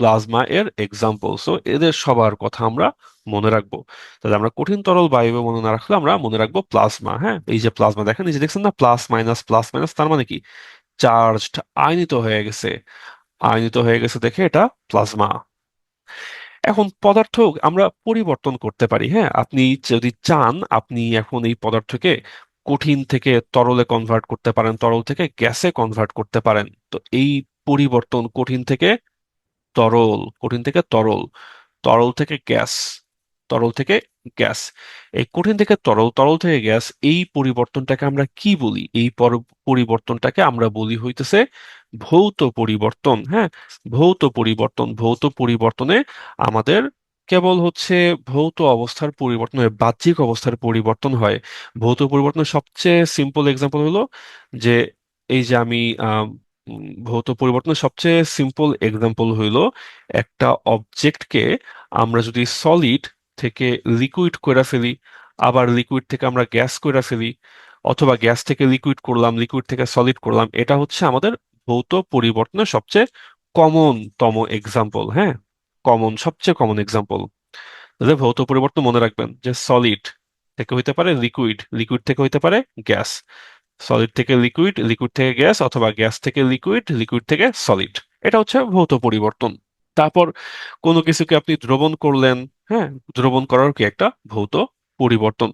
প্লাজমা এর এক্সাম্পল। সো এদের সবার কথা আমরা মনে রাখবো। তাহলে আমরা কঠিন তরল বায়ু মনে না রাখলে আমরা মনে রাখবো প্লাজমা। হ্যাঁ, এই যে প্লাজমা দেখেন, এই যে দেখছেন না, প্লাস মাইনাস, তার মানে কি চার্জড, আয়নিত হয়ে গেছে। আয়নিত হয়ে গেছে দেখে এটা প্লাজমা। এখন পদার্থ আমরা পরিবর্তন করতে পারি। হ্যাঁ, আপনি যদি চান আপনি এখন এই পদার্থকে কঠিন থেকে তরলে কনভার্ট করতে পারেন, তরল থেকে গ্যাসে কনভার্ট করতে পারেন। তো এই পরিবর্তন কঠিন থেকে তরল, তরল থেকে গ্যাস, তরল থেকে গ্যাস, এই কঠিন থেকে তরল, তরল থেকে গ্যাস, এই পরিবর্তনটাকে আমরা কি বলি? এই পরিবর্তনটাকে আমরা বলি হইতেছে ভৌত পরিবর্তন। হ্যাঁ, ভৌত পরিবর্তনে আমাদের কেবল হচ্ছে ভৌত অবস্থার পরিবর্তন হয়, বাহ্যিক অবস্থার পরিবর্তন হয়। ভৌত পরিবর্তনের সবচেয়ে সিম্পল এক্সাম্পল হলো যে এই যে আমি ভৌত পরিবর্তনের সবচেয়ে সিম্পল এক্সাম্পল হইলো একটা অবজেক্টকে আমরা যদি সলিড থেকে লিকুইড করে ফেলি, আবার লিকুইড থেকে আমরা গ্যাস করে ফেলি, অথবা গ্যাস থেকে লিকুইড করলাম, লিকুইড থেকে সলিড করলাম, এটা হচ্ছে আমাদের ভৌত পরিবর্তনের সবচেয়ে কমন তম এক্সাম্পল। হ্যাঁ, সবচেয়ে কমন এক্সাম্পল। তাহলে ভৌত পরিবর্তন মনে রাখবেন যে সলিড থেকে হইতে পারে লিকুইড, লিকুইড থেকে হইতে পারে গ্যাস, সলিড থেকে লিকুইড, লিকুইড থেকে গ্যাস, অথবা গ্যাস থেকে লিকুইড, লিকুইড থেকে সলিড। এটা হচ্ছে ভৌত পরিবর্তন। তারপর কোনো কিছুকে আপনি দ্রবণ করলেন। হ্যাঁ, দ্রবণ করার কি একটা ভৌত পরিবর্তন।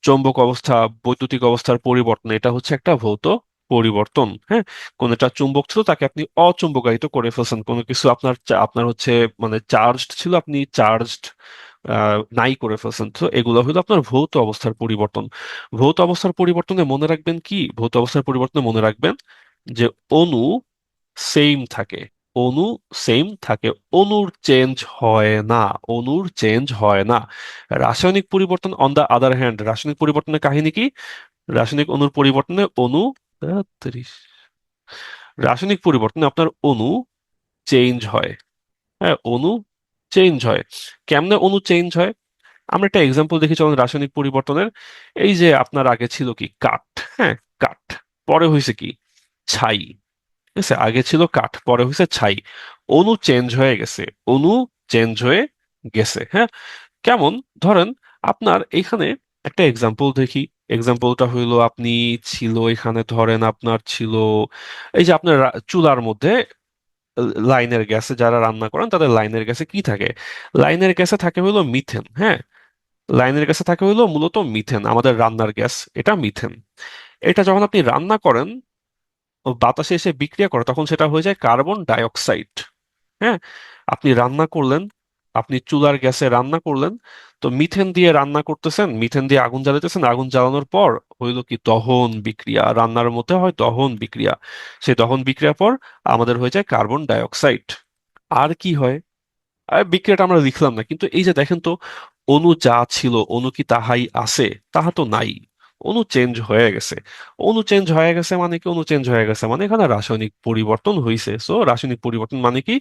চৌম্বক অবস্থা, বৈদ্যুতিক অবস্থার পরিবর্তন, এটা হচ্ছে একটা ভৌত পরিবর্তন। হ্যাঁ, কোন একটা চুম্বক ছিল তাকে আপনি অচুম্বকায়িত করে ফেলছেন। কোনো কিছু আপনার হচ্ছে মানে চার্জড ছিল, আপনি চার্জড নাই করে ফেলছেন। তো এগুলো হলো আপনার ভৌত অবস্থার পরিবর্তন। ভৌত অবস্থার পরিবর্তনে মনে রাখবেন কি? ভৌত অবস্থার পরিবর্তনে মনে রাখবেন যে অণু সেম থাকে। অণু সেম থাকে, অণুর চেঞ্জ হয় না। অণুর চেঞ্জ হয় না। রাসায়নিক পরিবর্তন অন দা আদার হ্যান্ড, রাসায়নিক পরিবর্তনের কাহিনী কি? রাসায়নিক অণুর পরিবর্তনে অণু তাড়াতাড়ি। রাসায়নিক পরিবর্তনে আপনার অণু চেঞ্জ হয়। হ্যাঁ, অণু চেঞ্জ হয়। কেমনে অণু চেঞ্জ হয়? আমরা একটা এক্সাম্পল দেখি চলুন রাসায়নিক পরিবর্তনের। এই যে আপনার আগে ছিল কি কাঠ। হ্যাঁ, কাঠ, পরে হয়েছে কি ছাই। ঠিক আছে, আগে ছিল কাঠ, পরে হয়েছে ছাই। অণু চেঞ্জ হয়ে গেছে, অণু চেঞ্জ হয়ে গেছে। হ্যাঁ, কেমন? ধরেন আপনার এখানে একটা এক্সাম্পল দেখি। এক্সাম্পলটা হইলো আপনি ছিল এখানে, ধরেন আপনার ছিল এই যে আপনার চুলার মধ্যে লাইনের গ্যাসে যারা রান্না করেন তাদের লাইনের গ্যাসে কি থাকে? লাইনের গ্যাসে থাকে হইলো মিথেন। হ্যাঁ, লাইনের গ্যাসে থাকে হইলো মূলত মিথেন, আমাদের রান্নার গ্যাস, এটা মিথেন। এটা যখন আপনি রান্না করেন, ও বাতাসে এসে বিক্রিয়া করে, তখন সেটা হয়ে যায় কার্বন ডাই অক্সাইড। হ্যাঁ, আপনি রান্না করলেন, আপনি চুলার গ্যাসে রান্না করলেন, তো মিথেন দিয়ে রান্না করতেছেন, মিথেন দিয়ে আগুন জ্বালাতেছেন, আগুন জ্বালানোর পর হইলো কি দহন বিক্রিয়া, রান্নার মধ্যে হয় দহন বিক্রিয়া। সেই দহন বিক্রিয়ার পর আমাদের হয়ে যায় কার্বন ডাই অক্সাইড। আর কি হয়? বিক্রিয়াটা আমরা লিখলাম না, কিন্তু এই যে দেখেন তো, অণু যা ছিল অণু কি তাহাই আছে? তাহা তো নাই। অণু চেঞ্জ হয়ে গেছে। অণু চেঞ্জ হয়ে গেছে মানে কি? অণু চেঞ্জ হয়ে গেছে মানে এখানে রাসায়নিক পরিবর্তন হয়েছে। সো রাসায়নিক পরিবর্তন মানে কি?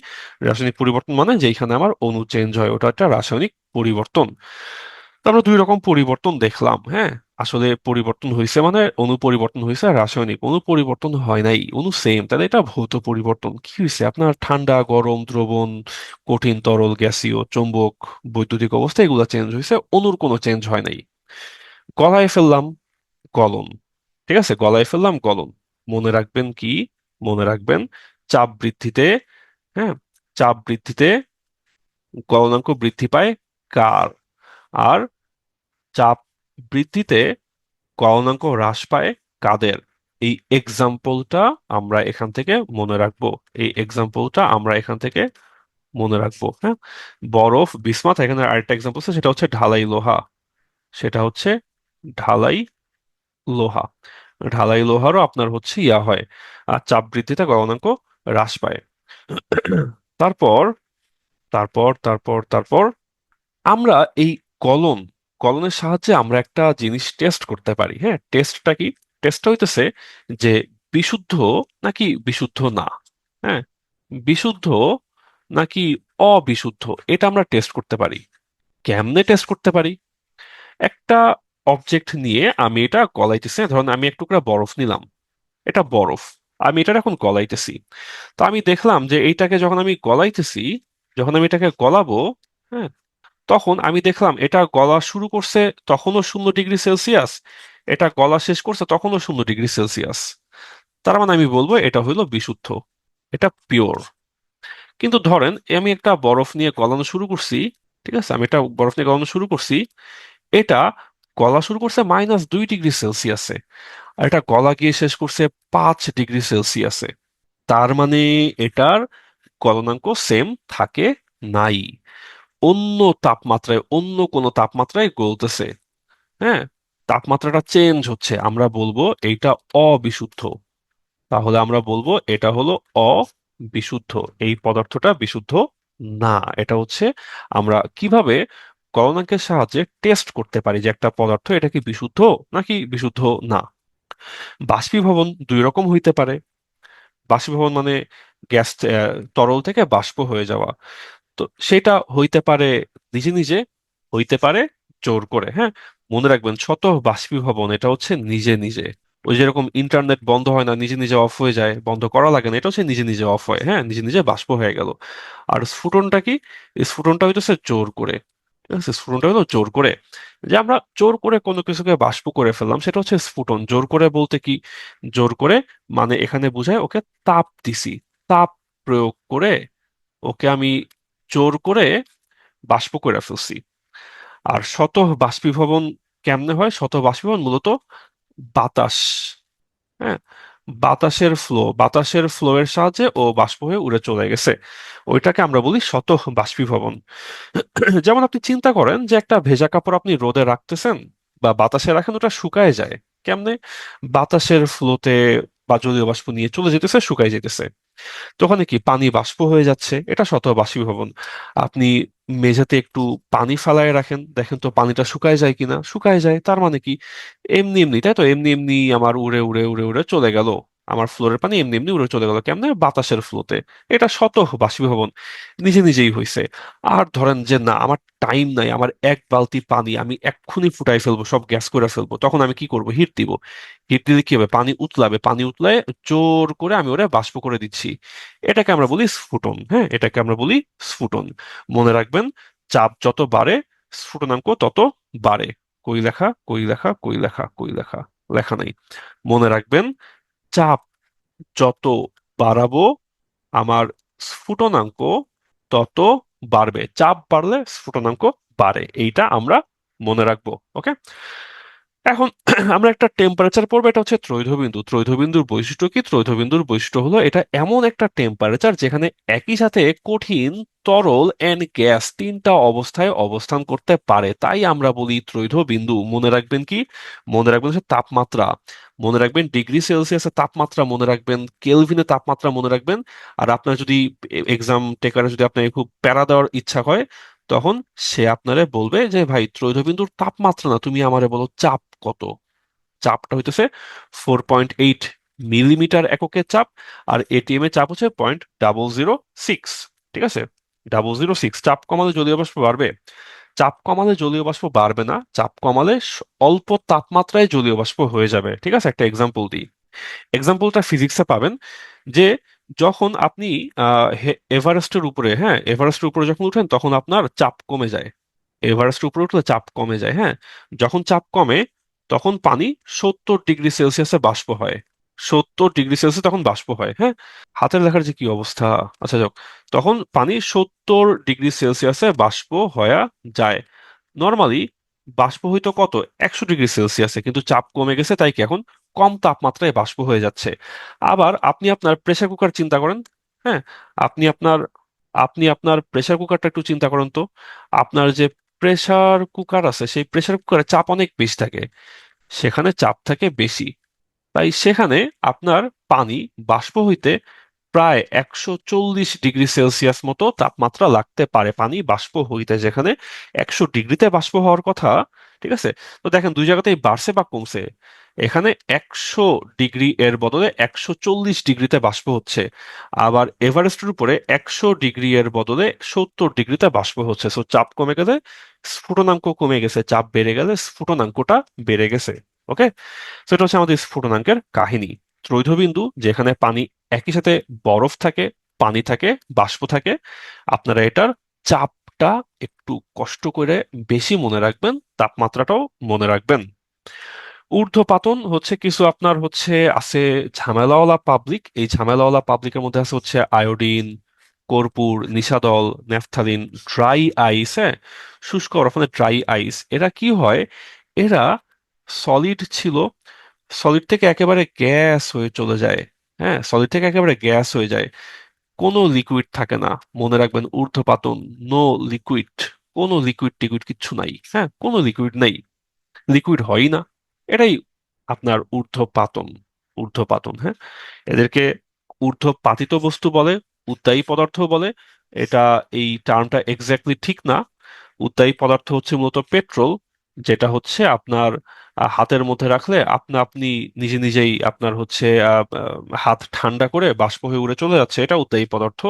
রাসায়নিক পরিবর্তন মানে যেখানে আমার অণু চেঞ্জ হয় ওটা একটা রাসায়নিক পরিবর্তন। তো আমরা দুই রকম পরিবর্তন দেখলাম। হ্যাঁ, আসলে পরিবর্তন হয়েছে মানে অণু পরিবর্তন হয়েছে, আর রাসায়নিক অণু পরিবর্তন হয় নাই, অণু সেম, তাহলে এটা ভৌত পরিবর্তন। কি হয়েছে? আপনার ঠান্ডা, গরম, দ্রবণ, কঠিন, তরল, গ্যাসীয়, চৌম্বক, বৈদ্যুতিক অবস্থা এগুলো চেঞ্জ হয়েছে, অণুর কোনো চেঞ্জ হয় নাই। গলায় ফেললাম, গলন। ঠিক আছে, গলায় ফেললাম, গলন। মনে রাখবেন কি? মনে রাখবেন চাপ বৃদ্ধিতে, হ্যাঁ, চাপ বৃদ্ধিতে গলনাঙ্ক বৃদ্ধি পায় কার? আর চাপ বৃদ্ধিতে গলনাঙ্ক হ্রাস পায় কাদের? এই এক্সাম্পলটা আমরা এখান থেকে মনে রাখবো। এই এক্সাম্পলটা আমরা এখান থেকে মনে রাখবো। হ্যাঁ, বরফ, বিসমাথ। এখানে আরেকটা এক্সাম্পল আছে, সেটা হচ্ছে ঢালাই লোহা। সেটা হচ্ছে ঢালাই লোহা। ঢালাই লোহারও আপনার হচ্ছে ইয়া হয়, আর চাপ বৃদ্ধিতে গলনাঙ্ক হ্রাস পায়। তারপর তারপর আমরা এই গলন গলনের সাহায্যে আমরা একটা জিনিস টেস্ট করতে পারি। হ্যাঁ, টেস্টটা কি? টেস্টটা হইতেছে যে বিশুদ্ধ নাকি বিশুদ্ধ না। হ্যাঁ, বিশুদ্ধ নাকি অবিশুদ্ধ, এটা আমরা টেস্ট করতে পারি। কেমনে টেস্ট করতে পারি? একটা অবজেক্ট নিয়ে আমি এটা গলাইতেছি। ধরুন আমি এক টুকরা বরফ নিলাম, এটা বরফ, আমি এটা এখন গলাইতেছি। তো আমি দেখলাম যে এইটাকে যখন আমি গলাইতেছি, যখন আমি এটাকে গলাবো, হ্যাঁ, তখন আমি দেখলাম এটা গলা শুরু করছে তখনও 0 ডিগ্রি সেলসিয়াস, এটা গলা শেষ করছে তখনও 0 ডিগ্রি সেলসিয়াস। তার মানে আমি বলবো এটা হইলো বিশুদ্ধ, এটা পিওর। কিন্তু ধরেন আমি একটা বরফ নিয়ে গলানো শুরু করছি, ঠিক আছে, আমি একটা বরফ নিয়ে গলানো শুরু করছি, এটা গলা শুরু করছে -2 ডিগ্রি সেলসিয়াসে, আর এটা গলা গিয়ে শেষ করছে 5 ডিগ্রি সেলসিয়াসে। তার মানে এটার গলনাঙ্ক সেম থাকে নাই, অন্য তাপমাত্রায়, অন্য কোনো তাপমাত্রায় গলতেছে। হ্যাঁ, তাপমাত্রাটা চেঞ্জ হচ্ছে, আমরা বলবো এইটা অবিশুদ্ধ। তাহলে আমরা বলবো এটা হলো অবিশুদ্ধ, এই পদার্থটা বিশুদ্ধ না। এটা হচ্ছে আমরা কিভাবে গলনাঙ্কের সাহায্যে টেস্ট করতে পারি যে একটা পদার্থ এটা কি বিশুদ্ধ নাকি বিশুদ্ধ না। বাষ্পীভবন দুই রকম হইতে পারে। বাষ্পীভবন মানে গ্যাস, তরল থেকে বাষ্প হয়ে যাওয়া। তো সেটা হইতে পারে নিজে নিজে, হইতে পারে জোর করে। হ্যাঁ, মনে রাখবেন স্বতঃ বাষ্পীভবন এটা হচ্ছে নিজে নিজে। ওই যেরকম ইন্টারনেট বন্ধ হয় না, নিজে নিজে অফ হয়ে যায়, বন্ধ করা লাগে না, এটা হচ্ছে নিজে নিজে অফ হয়, হ্যাঁ, নিজে নিজে বাষ্প হয়ে গেল। আর স্ফুটনটা কি? এই স্ফুটনটা হইতেছে জোর করে। ঠিক আছে, স্ফুটনটা হলো জোর করে, যে আমরা জোর করে কোনো কিছুকে বাষ্প করে ফেললাম, সেটা হচ্ছে স্ফুটন। জোর করে বলতে কি, জোর করে মানে এখানে বোঝায় ওকে তাপ দিছি, তাপ প্রয়োগ করে ওকে আমি জোর করে বাষ্প করে ফেলছি। আর স্বতঃ বাষ্পীভবন কেমনে হয়? স্বতঃ বাষ্পীভবন মূলত বাতাস, হ্যাঁ, বাতাসের ফ্লো এর সাহায্যে ও বাষ্প হয়ে উড়ে চলে গেছে, ওইটাকে আমরা বলি স্বতঃ বাষ্পীভবন। যেমন আপনি চিন্তা করেন যে একটা ভেজা কাপড় আপনি রোদে রাখতেছেন বা বাতাসে রাখেন, ওটা শুকায় যায় কেমনে? বাতাসের ফ্লোতে বা জলীয় বাষ্প নিয়ে চলে যেতেছে, শুকায় যেতেছে। তো ওখানে কি পানি বাষ্প হয়ে যাচ্ছে, এটা স্বতঃ বাষ্পীভবন। আপনি মেঝেতে একটু পানি ফালায় রাখেন, দেখেন তো পানিটা শুকায় যায় কিনা, শুকায় যায়। তার মানে কি, এমনি এমনি, তাই তো, এমনি এমনি আমার উড়ে উড়ে উড়ে উড়ে চলে গেল, আমার ফ্লোরের পানি এমনি এমনি উড়ে চলে গেল কেমনে? বাতাসের ফ্লোতে। এটা স্বতঃ বাষ্পীভবন, নিজে নিজেই হয়েছে। আর ধরেন যে না, আমার টাইম নাই, আমার 1 বালতি পানি আমি এক্ষুনি ফুটাই ফেলবো, সব গ্যাস করে ফেলবো, তখন আমি কি করব? হিট দিব। হিট দিলে কি হবে? পানি উতলাবে, পানি উতলায় জোর করে আমি ওরা বাষ্প করে দিচ্ছি। এটাকে আমরা বলি স্ফুটন। হ্যাঁ, এটাকে আমরা বলি স্ফুটন। মনে রাখবেন, চাপ যত বাড়ে স্ফুটনাঙ্ক তত বাড়ে। কই লেখা, কই লেখা, কই লেখা, কই লেখা? লেখা নাই। মনে রাখবেন, চাপ যত বাড়াবো আমার স্ফুটনাঙ্ক তত বাড়বে। চাপ বাড়লে স্ফুটনাঙ্ক বাড়ে, এইটা আমরা মনে রাখবো। ওকে, এখন আমরা একটা টেম্পারেচার পড়বো, এটা হচ্ছে ত্রৈধবিন্দু। ত্রৈধবিন্দুর বৈশিষ্ট্য কি? ত্রৈধবিন্দুর বৈশিষ্ট্য হলো এটা এমন একটা টেম্পারেচার যেখানে একই সাথে কঠিন, তরল এন্ড গ্যাস তিনটা অবস্থায় অবস্থান করতে পারে, তাই আমরা বলি ত্রৈধবিন্দু। মনে রাখবেন কি? মনে রাখবেন হচ্ছে তাপমাত্রা, মনে রাখবেন ডিগ্রি সেলসিয়াসের তাপমাত্রা, মনে রাখবেন কেলভিনের তাপমাত্রা, মনে রাখবেন। আর আপনার যদি এক্সাম টেকারে যদি আপনাকে খুব প্যারা দেওয়ার ইচ্ছা হয়, তখন সে আপনারে বলবে যে ভাই ত্রৈধবিন্দুর তাপমাত্রা না, তুমি আমারে বলো চাপ কত। চাপটা হইতেছে 4.8 মিলিমিটার এককে চাপ, আর এটিএম এর চাপ হচ্ছে 0.006। ঠিক আছে, 006। চাপ কমালে জলীয় বাষ্প বাড়বে? চাপ কমালে জলীয় বাষ্প বাড়বে না, চাপ কমালে অল্প তাপমাত্রায় জলীয় বাষ্প হয়ে যাবে। ঠিক আছে, একটা এক্সাম্পল দিই। এক্সাম্পলটা ফিজিক্সে পাবেন, যে যখন আপনি এভারেস্টের উপরে, হ্যাঁ, এভারেস্টের উপরে যখন উঠেন তখন আপনার চাপ কমে যায়। এভারেস্টের উপরে উঠলে চাপ কমে যায়, হ্যাঁ। যখন চাপ কমে তখন পানি 70 ডিগ্রি সেলসিয়াসে বাষ্প হয়। 70 ডিগ্রি সেলসিয়াস তখন বাষ্প হয়, হ্যাঁ। হাতের লেখার যে কি অবস্থা! আচ্ছা যাক, তখন পানি 70 ডিগ্রি সেলসিয়াসে বাষ্প হয়ে যায়। নর্মালি বাষ্প হইতো কত? 100 ডিগ্রি সেলসিয়াসে, কিন্তু চাপ কমে গেছে তাই কি এখন কম তাপমাত্রায় বাষ্প হয়ে যাচ্ছে। আবার আপনি আপনার প্রেসার কুকার চিন্তা করেন, হ্যাঁ, আপনি আপনার আপনি আপনার প্রেসার কুকারটা একটু চিন্তা করেন তো। আপনার যে প্রেসার কুকার আছে, সেই প্রেসার কুকারে চাপ অনেক বেশি থাকে, সেখানে চাপ থাকে বেশি, তাই সেখানে আপনার পানি বাষ্প হইতে প্রায় 140 ডিগ্রি সেলসিয়াস মতো তাপমাত্রা লাগতে পারে পানি বাষ্প হইতে, যেখানে 100 ডিগ্রিতে বাষ্প হওয়ার কথা। ঠিক আছে, তো দেখেন দুই জায়গাতেই বাড়ছে বা কমছে। এখানে 100 ডিগ্রি এর বদলে 140 ডিগ্রিতে বাষ্প হচ্ছে, আবার এভারেস্টের উপরে 100 ডিগ্রি এর বদলে 70 ডিগ্রিতে বাষ্প হচ্ছে। সো চাপ কমে গেলে স্ফুটনাঙ্ক কমে গেছে, চাপ বেড়ে গেলে স্ফুটনাঙ্কটা বেড়ে গেছে। ওকে, তো এটা হচ্ছে আমাদের স্ফুটনাঙ্কের কাহিনী। ত্রৈধবিন্দু যেখানে পানি একই সাথে বরফ থাকে, পানি থাকে, বাষ্প থাকে। আপনারা এটার চাপটা একটু কষ্ট করে বেশি মনে রাখবেন, তাপমাত্রাটাও মনে রাখবেন। ঊর্ধ্বপাতন হচ্ছে কিছু আপনার হচ্ছে আছে ঝামেলাওয়ালা পাবলিক। এই ঝামেলাওয়ালা পাবলিকের মধ্যে আছে হচ্ছে আয়োডিন, কর্পূর, নিশাদল, ন্যাফথালিন, ড্রাই আইস। হ্যাঁ, শুষ্ক বরফ ড্রাই আইস। এরা কি হয়, এরা সলিড ছিল, সলিড থেকে একেবারে গ্যাস হয়ে চলে যায়। হ্যাঁ, সলিড থেকে একেবারে গ্যাস হয়ে যায়, কোনো লিকুইড থাকে না। মনে রাখবেন ঊর্ধ্বপাতন, নো লিকুইড, কোনো লিকুইড টিকুইড কিচ্ছু নাই। হ্যাঁ, কোনো লিকুইড নেই, লিকুইড হয়ই না। এটাই আপনার ঊর্ধ্বপাতন। ঊর্ধ্বপাতন, হ্যাঁ। এদেরকে ঊর্ধ্বপাতিত বস্তু বলে, উদ্বায়ী পদার্থ বলে। এটা, এই টার্মটা এক্স্যাক্টলি ঠিক না। উদ্বায়ী পদার্থ হচ্ছে মূলত পেট্রোল, যেটা হচ্ছে আপনার হাতের মধ্যে রাখলে আপনা আপনি নিজে নিজেই আপনার হচ্ছে হাত ঠান্ডা করে বাষ্প হয়ে উড়ে চলে যাচ্ছে, এটা উদ্বায়ী পদার্থ।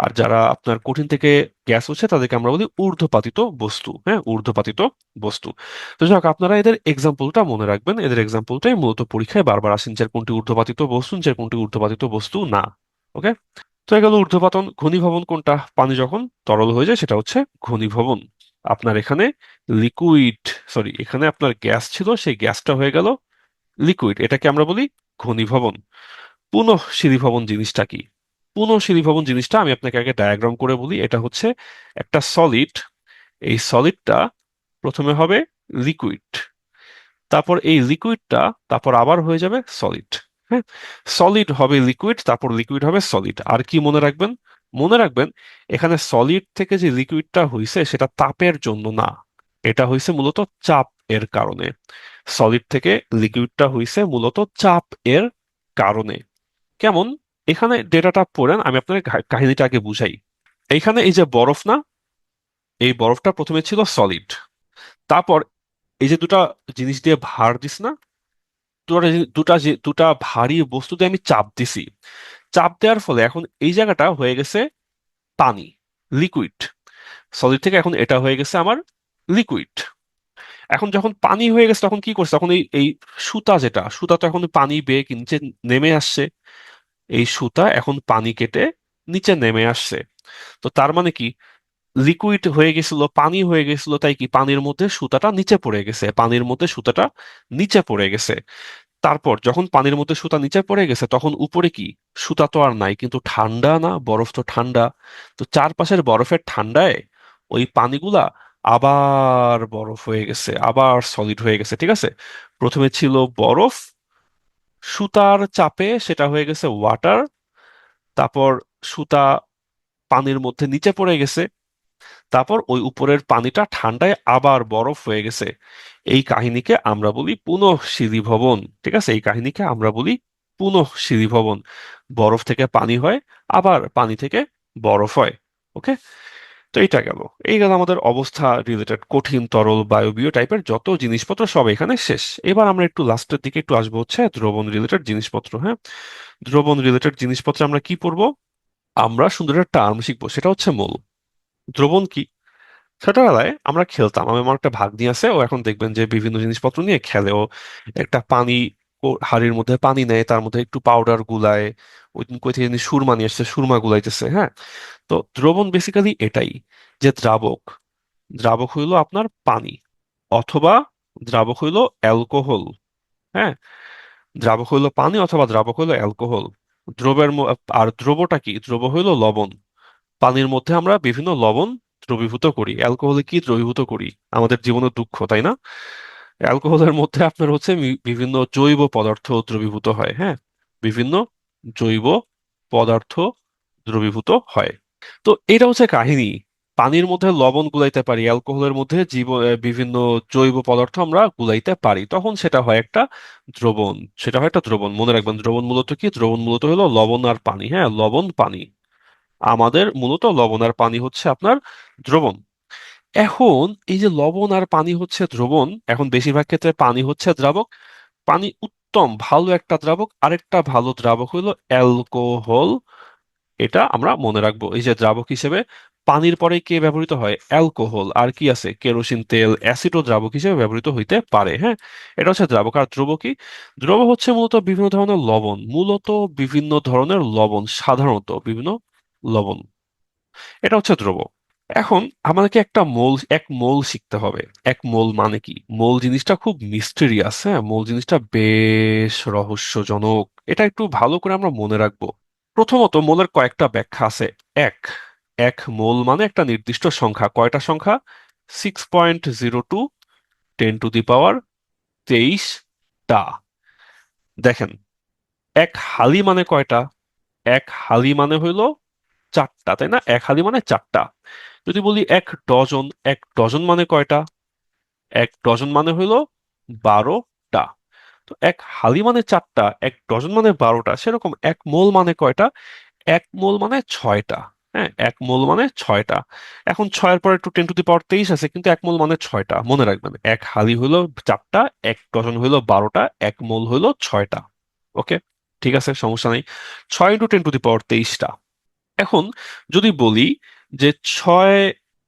আর যারা আপনার কঠিন থেকে গ্যাস হচ্ছে তাদেরকে আমরা বলি ঊর্ধ্বপাতিত বস্তু। হ্যাঁ, ঊর্ধ্বপাতিত বস্তু। তো যাক, আপনারা এদের এক্সাম্পলটা মনে রাখবেন। এদের এক্সাম্পলটাই মূলত পরীক্ষায় বারবার আসেন, যে কোনটি ঊর্ধ্বপাতিত বস্তু, যে কোনটি ঊর্ধ্বপাতিত বস্তু না। ওকে। তো এ গেল ঊর্ধ্বপাতন। ঘনীভবন কোনটা? পানি যখন তরল হয়ে যায় সেটা হচ্ছে ঘনীভবন। আপনার এখানে লিকুইড, সরি, এখানে আপনার গ্যাস ছিল, সেই গ্যাসটা হয়ে গেল লিকুইড, এটাকে আমরা বলি ঘনীভবন। পুনঃশীলীভবন জিনিসটা কি? পুনঃশীলীভবন জিনিসটা আমি আপনাকে আগে ডায়াগ্রাম করে বলি। এটা হচ্ছে একটা সলিড। এই সলিডটা প্রথমে হবে লিকুইড, তারপর এই লিকুইডটা তারপর আবার হয়ে যাবে সলিড। হ্যাঁ, সলিড হবে লিকুইড, তারপর লিকুইড হবে সলিড। আর কি মনে রাখবেন? মনে রাখবেন এখানে সলিড থেকে যে লিকুইডটা হইছে সেটা তাপের জন্য না, এটা হইছে মূলত চাপ এর কারণে। সলিড থেকে লিকুইডটা হইছে মূলত চাপ এর কারণে। কেমন? এখানে ডেটাটা পড়েন, আমি আপনাকে কাহিনীটা আগে বুঝাই। এইখানে এই যে বরফ না, এই বরফটা প্রথমে ছিল সলিড। তারপর এই যে দুটা জিনিস দিয়ে ভার দিস না, দুটা ভারী বস্তু দিয়ে আমি চাপ দিছি। চাপ দেওয়ার ফলে এখন এই জায়গাটা হয়ে গেছে পানি, লিকুইড। সলিড থেকে এখন এটা হয়ে গেছে আমার লিকুইড। এখন যখন পানি হয়ে গেছে তখন কি করছে, তখন এই এই সুতা, যেটা সুতা তো এখন পানি বেয়ে কি নিচে নেমে আসছে। এই সুতা এখন পানি কেটে নিচে নেমে আসছে। তো তার মানে কি, লিকুইড হয়ে গেছিল, পানি হয়ে গেছিল, তাই কি পানির মধ্যে সুতাটা নিচে পড়ে গেছে, পানির মধ্যে সুতাটা নিচে পড়ে গেছে। তারপর যখন পানির মধ্যে সুতা নিচে পড়ে গেছে তখন উপরে কি, সুতা তো আর নাই, কিন্তু ঠান্ডা না, বরফ তো ঠান্ডা। তো চারপাশের বরফের ঠান্ডায় ওই পানিগুলা আবার বরফ হয়ে গেছে, আবার সলিড হয়ে গেছে। ঠিক আছে, প্রথমে ছিল বরফ, সুতার চাপে সেটা হয়ে গেছে ওয়াটার। তারপর সুতা পানির মধ্যে নিচে পড়ে গেছে, তারপর ওই উপরের পানিটা ঠান্ডায় আবার বরফ হয়ে গেছে। এই কাহিনীকে আমরা বলি পুনঃশীলীভবন। ঠিক আছে, এই কাহিনীকে আমরা বলি পুনঃশীলীভবন। বরফ থেকে পানি হয়, আবার পানি থেকে বরফ হয়। ওকে। তো এইটা গেল, এই গেল আমাদের অবস্থা রিলেটেড, কঠিন, তরল, বায়বীয় টাইপের যত জিনিসপত্র সব এখানে শেষ। এবার আমরা একটু লাস্টের দিকে একটু আসবো হচ্ছে দ্রবণ রিলেটেড জিনিসপত্র। হ্যাঁ, দ্রবণ রিলেটেড জিনিসপত্র আমরা কি পড়বো? আমরা সুন্দর একটা টার্ম শিখবো, সেটা হচ্ছে মোল। দ্রবণ কি? ছোটবেলায় আমরা খেলতাম, আমার একটা ভাগ্নি আছে, ও এখন দেখবেন যে বিভিন্ন জিনিসপত্র নিয়ে খেলে। ও একটা পানি, ও হাঁড়ির মধ্যে পানি নেয়, তার মধ্যে একটু পাউডার গুলায়। ওই দিন কই থেকে জানি সুরমা নিয়ে আসছে, সুরমা গুলাইতেছে। হ্যাঁ, তো দ্রবণ বেসিক্যালি এটাই, যে দ্রাবক, দ্রাবক হইলো আপনার পানি, অথবা দ্রাবক হইলো অ্যালকোহল। হ্যাঁ, দ্রাবক হইলো পানি অথবা দ্রাবক হইলো অ্যালকোহল। আর দ্রবটা কি? দ্রব হইলো লবণ। পানির মধ্যে আমরা বিভিন্ন লবণ দ্রবীভূত করি, অ্যালকোহলে কি দ্রবীভূত করি? আমাদের জীবনের দুঃখ, তাই না? অ্যালকোহলের মধ্যে আপনার হচ্ছে বিভিন্ন জৈব পদার্থ দ্রবীভূত হয়। হ্যাঁ, বিভিন্ন জৈব পদার্থ দ্রবীভূত হয়। তো এটা হচ্ছে কাহিনী। পানির মধ্যে লবণ গুলাইতে পারি, অ্যালকোহলের মধ্যে বিভিন্ন জৈব পদার্থ আমরা গুলাইতে পারি, তখন সেটা হয় একটা দ্রবণ। সেটা হয় একটা দ্রবণ। মনে রাখবেন দ্রবণ মূলত কি? দ্রবণ মূলত হলো লবণ আর পানি। হ্যাঁ, লবণ পানি। আমাদের মূলত লবণ আর পানি হচ্ছে আপনার দ্রবণ। এখন এই যে লবণ আর পানি হচ্ছে দ্রবণ, এখন বেশিরভাগ ক্ষেত্রে পানি হচ্ছে দ্রাবক। পানি উত্তম ভালো একটা দ্রাবক। আরেকটা ভালো দ্রাবক হলো অ্যালকোহল। এটা আমরা মনে রাখবো। এই যে দ্রাবক হিসেবে পানির পরে কে ব্যবহৃত হয়? অ্যালকোহল। আর কি আছে? কেরোসিন তেল, অ্যাসিডও দ্রাবক হিসেবে ব্যবহৃত হইতে পারে। হ্যাঁ, এটা হচ্ছে দ্রাবক। আর দ্রব কি? দ্রব হচ্ছে মূলত বিভিন্ন ধরনের লবণ, মূলত বিভিন্ন ধরনের লবণ, সাধারণত বিভিন্ন লবণ। এটা হচ্ছে দ্রব। এখন আমাদেরকে এক মোল শিখতে হবে। এক মোল মানে কি? মোল জিনিসটা খুব মিস্টেরিয়াস, হ্যাঁ, মোল জিনিসটা বেশ রহস্যজনক। এটা একটু ভালো করে আমরা মনে রাখবো। প্রথমত, মোলের কয়েকটা ব্যাখ্যা আছে। এক এক মোল মানে একটা নির্দিষ্ট সংখ্যা। কয়টা সংখ্যা? 6.02 10^23টা। দেখেন, এক হালি মানে কয়টা? এক হালি মানে হইলো চারটা, তাই না? এক হালি মানে চারটা। যদি বলি এক ডজন, এক ডজন মানে কয়টা? এক ডজন মানে হইলো 12টা। তো এক হালি মানে চারটা, এক ডজন মানে 12টা। সেরকম এক মোল মানে কয়টা? এক মোল মানে 6টা। হ্যাঁ, এক মোল মানে 6টা। এখন 6-এর পরে একটু 10^23 আছে, কিন্তু এক মোল মানে 6টা। মনে রাখবেন, এক হালি হইলো চারটা, এক ডজন হইলো 12টা, এক মোল হইলো 6টা। ওকে, ঠিক আছে, সমস্যা নেই। 6 × 10^23টা। এখন যদি বলি যে ছয়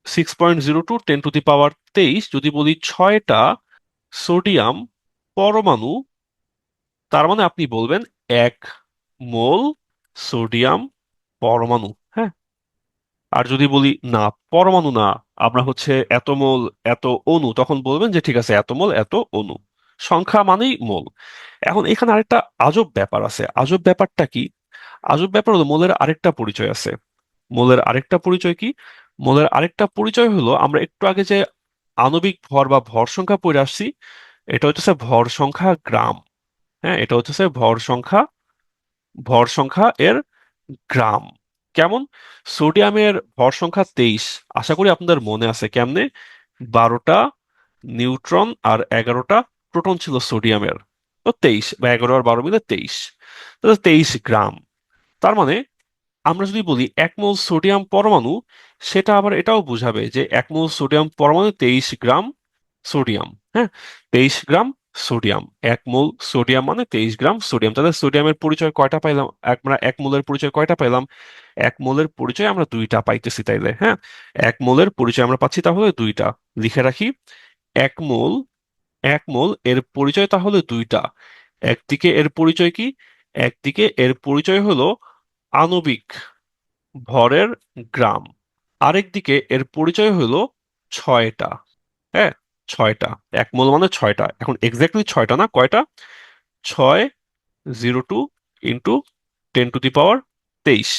6.02 10^23, যদি বলি 6টা সোডিয়াম পরমাণু, তার মানে আপনি বলবেন এক মোল সোডিয়াম পরমাণু। হ্যাঁ, আর যদি বলি না, পরমাণু না, আমরা হচ্ছে এত মোল এত অণু, তখন বলবেন যে ঠিক আছে, এত মোল এত অণু। সংখ্যা মানেই মোল। এখন এখানে আরেকটা আজব ব্যাপার আছে। আজব ব্যাপারটা কি? আজব ব্যাপার হলো মোলের আরেকটা পরিচয় আছে। মোলের আরেকটা পরিচয় কি? মোলের আরেকটা পরিচয় হলো, আমরা একটু আগে যে আণবিক ভর বা ভর সংখ্যা পড়ে আসছি, এটা হচ্ছে ভর সংখ্যা গ্রাম। হ্যাঁ, এটা হচ্ছে ভর সংখ্যা এর গ্রাম। কেমন? সোডিয়ামের ভর সংখ্যা 23। আশা করি আপনাদের মনে আছে কেমনে। 12টা নিউট্রন আর 11টা প্রোটন ছিল সোডিয়ামের। তো 23 বা 11 আর 12 মিলে 23। তাহলে 23 গ্রাম। তার মানে আমরা যদি বলি এক মোল সোডিয়াম পরমাণু, সেটা আবার এটাও বোঝাবে যে এক মোল সোডিয়াম পরমাণু 23 গ্রাম সোডিয়াম। হ্যাঁ, 23 গ্রাম সোডিয়াম। এক মোল সোডিয়াম মানে 23 গ্রাম সোডিয়াম। তাহলে সোডিয়ামের পরিচয় কয়টা পাইলাম? আমরা এক মোলের পরিচয় কয়টা পাইলাম? এক মোলের পরিচয় আমরা দুইটা পাইতেছি তাইলে। হ্যাঁ, এক মোলের পরিচয় আমরা পাচ্ছি তাহলে দুইটা। লিখে রাখি, এক মোল এক মোল এর পরিচয় তাহলে দুইটা। একদিকে এর পরিচয় কি? একদিকে এর পরিচয় হলো আণবিক ভরের গ্রাম, আরেকদিকে এর পরিচয় হলো 6টা। হ্যাঁ, 6টা। এক মোল মানে 6টা। এখন এক্স্যাক্টলি 6টা না, কয়টা? 6 × 10^23।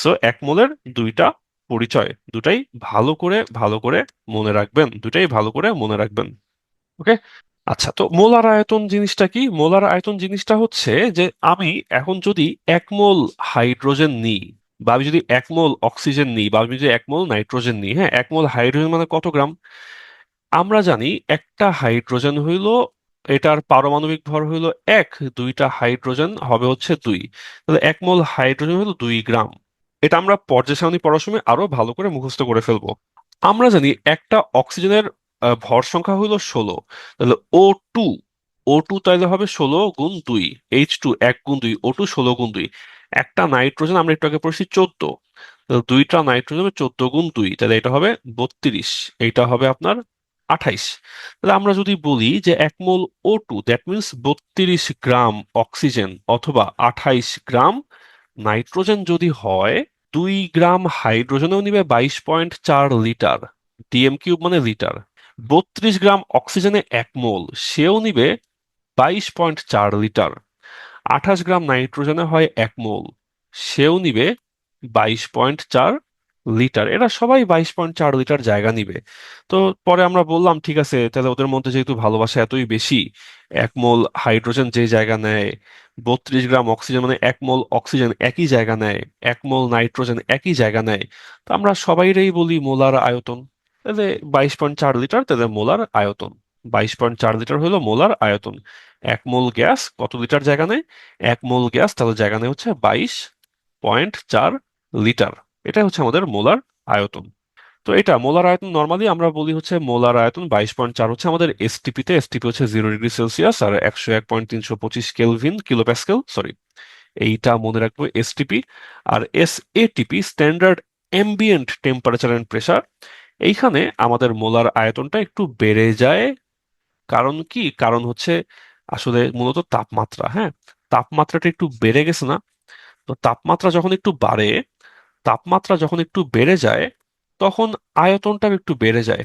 সো এক মোলের দুইটা পরিচয়। দুটাই ভালো করে মনে রাখবেন। দুটাই ভালো করে মনে রাখবেন। ওকে। আচ্ছা, তো মোলার আয়তন জিনিসটা কি? মোলার আয়তন জিনিসটা হচ্ছে যে আমি এখন যদি এক মোল হাইড্রোজেন নিই, বা আমি যদি এক মোল অক্সিজেন নিই, বা আমি যদি এক মোল নাইট্রোজেন নিই, হ্যাঁ, এক মোল হাইড্রোজেন মানে কত গ্রাম? আমরা জানি একটা হাইড্রোজেন হইল, এটার পারমাণবিক ভর হইল এক, দুইটা হাইড্রোজেন হবে হচ্ছে দুই। তাহলে এক মোল হাইড্রোজেন হলো 2 গ্রাম। এটা আমরা পর্যায় সারণী পড়ার সময় আরো ভালো করে মুখস্থ করে ফেলবো। আমরা জানি একটা অক্সিজেনের ভর সংখ্যা হইল 16। তাহলে O2, O2 তাইলে হবে 16 × 2। H2 1 × 2, O2 16 × 2। একটা নাইট্রোজেন আমরা একটু আগে পড়ছি 14। তাহলে দুইটা নাইট্রোজেন হবে 14 × 2, তাহলে এটা হবে 32। এইটা হবে আপনার 28। তাহলে আমরা যদি বলি যে এক মোল O2, that means 32 gram oxygen অথবা 28 গ্রাম নাইট্রোজেন যদি হয়, 2 গ্রাম হাইড্রোজেনও নিবে 22.4 লিটার। ডিএম কিউব মানে লিটার। 32 গ্রাম অক্সিজেনে এক মোল, সেও নিবে 22.4 লিটার। 28 গ্রাম নাইট্রোজেনে হয় এক মোল, সেও নিবে 22.4 লিটার। এরা সবাই 22.4 লিটার জায়গা নিবে। তো পরে আমরা বললাম ঠিক আছে, তাহলে ওদের মধ্যে যেহেতু ভালোবাসা এতই বেশি, এক মোল হাইড্রোজেন যে জায়গা নেয়, 32 গ্রাম অক্সিজেন মানে এক মোল অক্সিজেন একই জায়গা নেয়, এক মোল নাইট্রোজেন একই জায়গা নেয়। তো আমরা সবাইরেই বলি মোলার আয়তন। তাহলে 22.4 লিটার, তাহলে মোলার আয়তন 22.4 লিটার হলো মোলার আয়তন। এক মোল গ্যাস কত লিটার জায়গা নেয়? এক মোল গ্যাস তাহলে জায়গা নেয় হচ্ছে 22.4 লিটার। এটা হচ্ছে আমাদের মোলার আয়তন। তো এটা মোলার আয়তন। নর্মালি আমরা বলি হচ্ছে মোলার আয়তন 22.4 হচ্ছে আমাদের এসটিপি তে। এসটিপি হচ্ছে 0 ডিগ্রি সেলসিয়াস আর 101.325 কিলো প্যাসকেল, সরি। এইটা মনে রাখবো, এসটিপি। আর SATP, standard ambient temperature and pressure. এইখানে আমাদের মোলার আয়তনটা একটু বেড়ে যায়। কারণ কি? কারণ হচ্ছে আসলে মূলত তাপমাত্রা। হ্যাঁ, তাপমাত্রাটা একটু বেড়ে গেছে না? তো তাপমাত্রা যখন একটু বাড়ে, তাপমাত্রা যখন একটু বেড়ে যায় তখন আয়তনটাও একটু বেড়ে যায়।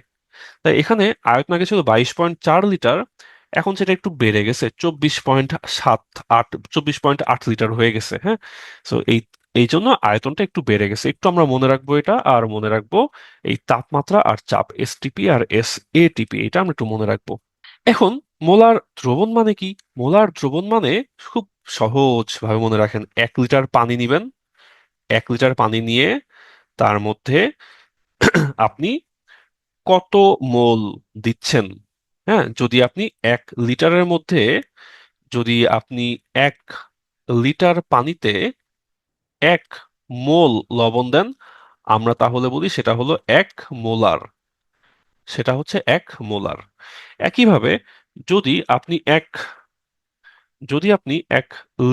তাই এখানে আয়তন আগে ছিল 22.4 লিটার, এখন সেটা একটু বেড়ে গেছে 24.78, 24.8 লিটার হয়ে গেছে। হ্যাঁ, তো এই এই জন্য আয়তনটা একটু বেড়ে গেছে। একটু আমরা মনে রাখবো এটা, আর মনে রাখবো এই তাপমাত্রা আর চাপ, এসটিপি আর এসএটিপি, এটা আমরা একটু মনে রাখবো। এখন মোলার দ্রবণ মানে কি? মোলার দ্রবণ মানে খুব সহজ ভাবে মনে রাখেন, 1 লিটার পানি নিবেন, 1 লিটার পানি নিয়ে তার মধ্যে আপনি কত মোল দিচ্ছেন। হ্যাঁ, যদি আপনি 1 লিটারের মধ্যে, যদি আপনি 1 লিটার পানিতে 1 মোল লবণ দেন, আমরা তাহলে বলি সেটা হলো 1 মোলার। সেটা হচ্ছে 1 মোলার। একইভাবে যদি আপনি এক যদি আপনি 1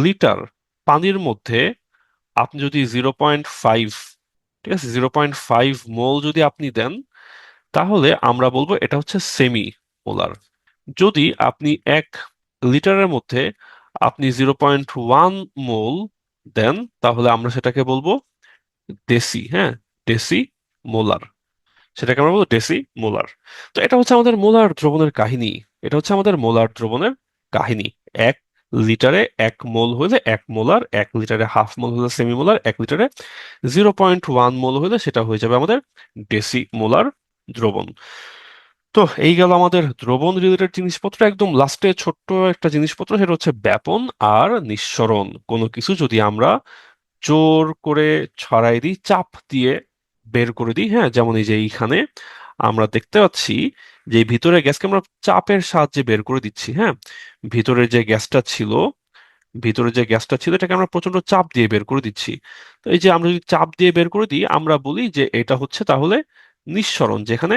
লিটার পানির মধ্যে আপনি যদি 0.5, ঠিক আছে, 0.5 মোল যদি আপনি দেন, তাহলে আমরা বলবো এটা হচ্ছে সেমি মোলার। যদি আপনি 1 লিটারের মধ্যে আপনি 0.1 মোল দেন, তাহলে আমরা সেটাকে বলবো ডেসি। হ্যাঁ, ডেসি মোলার। সেটাকে আমরা বলবো ডেসি মোলার। তো এটা হচ্ছে আমাদের মোলার দ্রবণের কাহিনী। এটা হচ্ছে আমাদের মোলার দ্রবণের কাহিনী। 1 লিটারে 1 মোল হলে 1 মোলার, 1 লিটারে হাফ মোল হলে সেমি মোলার, 1 লিটারে 0.1 মোল হলে সেটা হয়ে যাবে আমাদের ডেসি মোলার দ্রবণ। তো এই গেল আমাদের দ্রবণ রিলেটেড জিনিসপত্র। একদম লাস্টে ছোট্ট একটা জিনিসপত্র, সেটা হচ্ছে ব্যাপন আর নিঃসরণ। কোনো কিছু যদি আমরা জোর করে ছড়াই দিই, চাপ দিয়ে বের করে দিই, হ্যাঁ, যেমন এই যে এইখানে আমরা দেখতে পাচ্ছি যে এই ভিতরে গ্যাসকে আমরা চাপের সাহায্যে বের করে দিচ্ছি। হ্যাঁ, ভিতরে যে গ্যাসটা ছিল ভিতরে যে গ্যাসটা ছিল এটাকে আমরা প্রচন্ড চাপ দিয়ে বের করে দিচ্ছি। তো এই যে আমরা যদি চাপ দিয়ে বের করে দিই, আমরা বলি যে এটা হচ্ছে তাহলে নিঃসরণ, যেখানে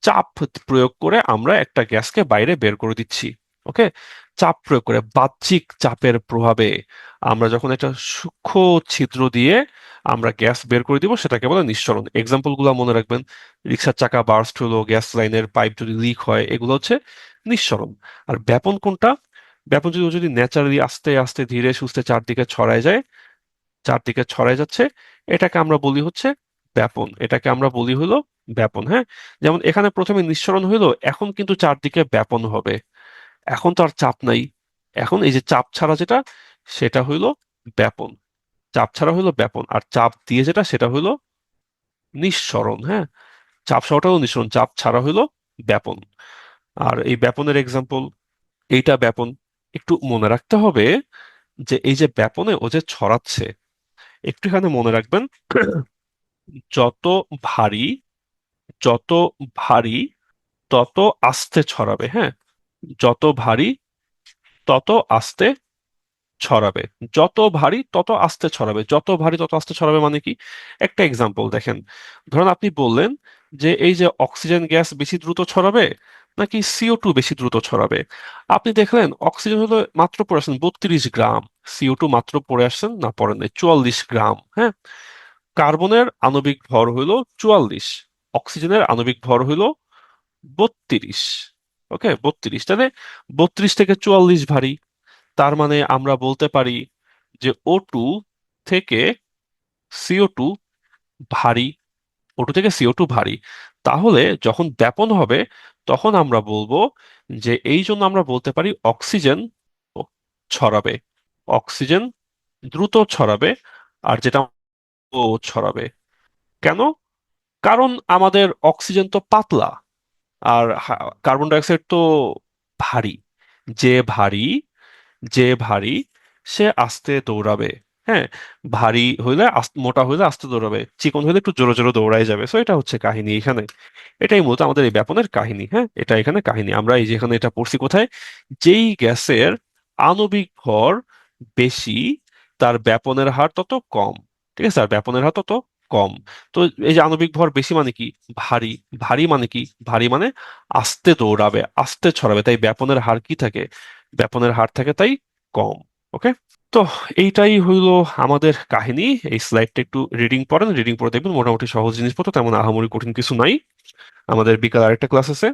চাপ প্রয়োগ করে আমরা একটা গ্যাসকে বাইরে বের করে দিচ্ছি। ওকে, চাপ প্রয়োগ করে বাহ্যিক চাপের প্রভাবে আমরা যখন একটা সূক্ষ্ম ছিদ্র দিয়ে আমরা গ্যাস বের করে দিব, সেটাকে বলে নিঃসরণ। এক্সাম্পল গুলো মনে রাখবেন, রিক্সার চাকা বার্স্ট হলো, গ্যাস লাইনের পাইপ যদি লিক হয়, এগুলো হচ্ছে নিঃসরণ। আর ব্যাপন কোনটা? ব্যাপন যদি যদি ন্যাচারালি আস্তে আস্তে ধীরে সুস্থে চারদিকে ছড়ায় যায়, চারদিকে ছড়ায় যাচ্ছে, এটাকে আমরা বলি হচ্ছে ব্যাপন। এটাকে আমরা বলি হলো ব্যাপন। হ্যাঁ, যেমন এখানে প্রথমে নিঃসরণ হইলো, এখন কিন্তু চারদিকে ব্যাপন হবে। এখন তো আর চাপ নাই, এখন এই যে চাপ ছাড়া যেটা, সেটা হইলো ব্যাপন। চাপ ছাড়া হইলো ব্যাপন, আর চাপ দিয়ে যেটা, সেটা হইলো নিঃসরণ। হ্যাঁ, চাপ সহটা হলো নিঃসরণ, চাপ ছাড়া হইলো ব্যাপন। আর এই ব্যাপনের এক্সাম্পল, এইটা ব্যাপন। একটু মনে রাখতে হবে যে এই যে ব্যাপনে ও যে ছড়াচ্ছে, একটু এখানে মনে রাখবেন, যত ভারী, যত ভারী তত আস্তে ছড়াবে। হ্যাঁ, যত ভারী তত আস্তে ছড়াবে। যত ভারী তত আস্তে ছড়াবে। যত ভারী তত আস্তে ছড়াবে মানে কি? একটা এক্সাম্পল দেখেন, ধরুন আপনি বললেন যে এই যে অক্সিজেন গ্যাস বেশি দ্রুত ছড়াবে নাকি CO2 বেশি দ্রুত ছড়াবে। আপনি দেখলেন অক্সিজেন হলো মাত্র পড়ে আসছেন 32 গ্রাম, CO2 মাত্র পড়ে আসছেন না, পড়েন নাই, 44 গ্রাম। হ্যাঁ, কার্বনের আণবিক ভর হইল 44, অক্সিজেনের আণবিক ভর হইল 32। ওকে, 32, তাহলে 32 থেকে 44 ভারী। তার মানে আমরা বলতে পারি যে O2 থেকে CO2 ভারী, O2 থেকে CO2 ভারী। তাহলে যখন ব্যাপন হবে, তখন আমরা বলবো যে এই জন্য আমরা বলতে পারি অক্সিজেন ছড়াবে, অক্সিজেন দ্রুত ছড়াবে, আর যেটা ও ছড়াবে। কেন? কারণ আমাদের অক্সিজেন তো পাতলা, আর কার্বন ডাই অক্সাইড তো ভারী। যে ভারী, যে ভারী সে আস্তে দৌড়াবে। হ্যাঁ, ভারী হইলে মোটা হইলে আস্তে দৌড়াবে, চিকন হইলে একটু জোরে জোরে দৌড়ায় যাবে। সো এটা হচ্ছে কাহিনী এখানে। এটাই মূলত আমাদের এই ব্যাপনের কাহিনী। হ্যাঁ, এটা এখানে কাহিনী। আমরা এই যে এখানে এটা পড়ছি কোথায়, যেই গ্যাসের আণবিক ভর বেশি তার ব্যাপনের হার তত কম। ঠিক আছে, আর ব্যাপনের হার তত কম। তো এই যে আণবিক ভর বেশি মানে কি? ভারী। ভারী মানে কি? ভারী মানে আস্তে দৌড়াবে, আস্তে ছড়াবে, তাই ব্যাপনের হার কি থাকে? ব্যাপনের হার থাকে তাই কম। ওকে, তো এইটাই হইলো আমাদের কাহিনী। এই স্লাইডটা একটু রিডিং পড়েন, রিডিং পড়ে দেখবেন মোটামুটি সহজ জিনিসপত্র, তেমন আহামরি কঠিন কিছু নাই। আমাদের বিকাল আরেকটা ক্লাস আছে,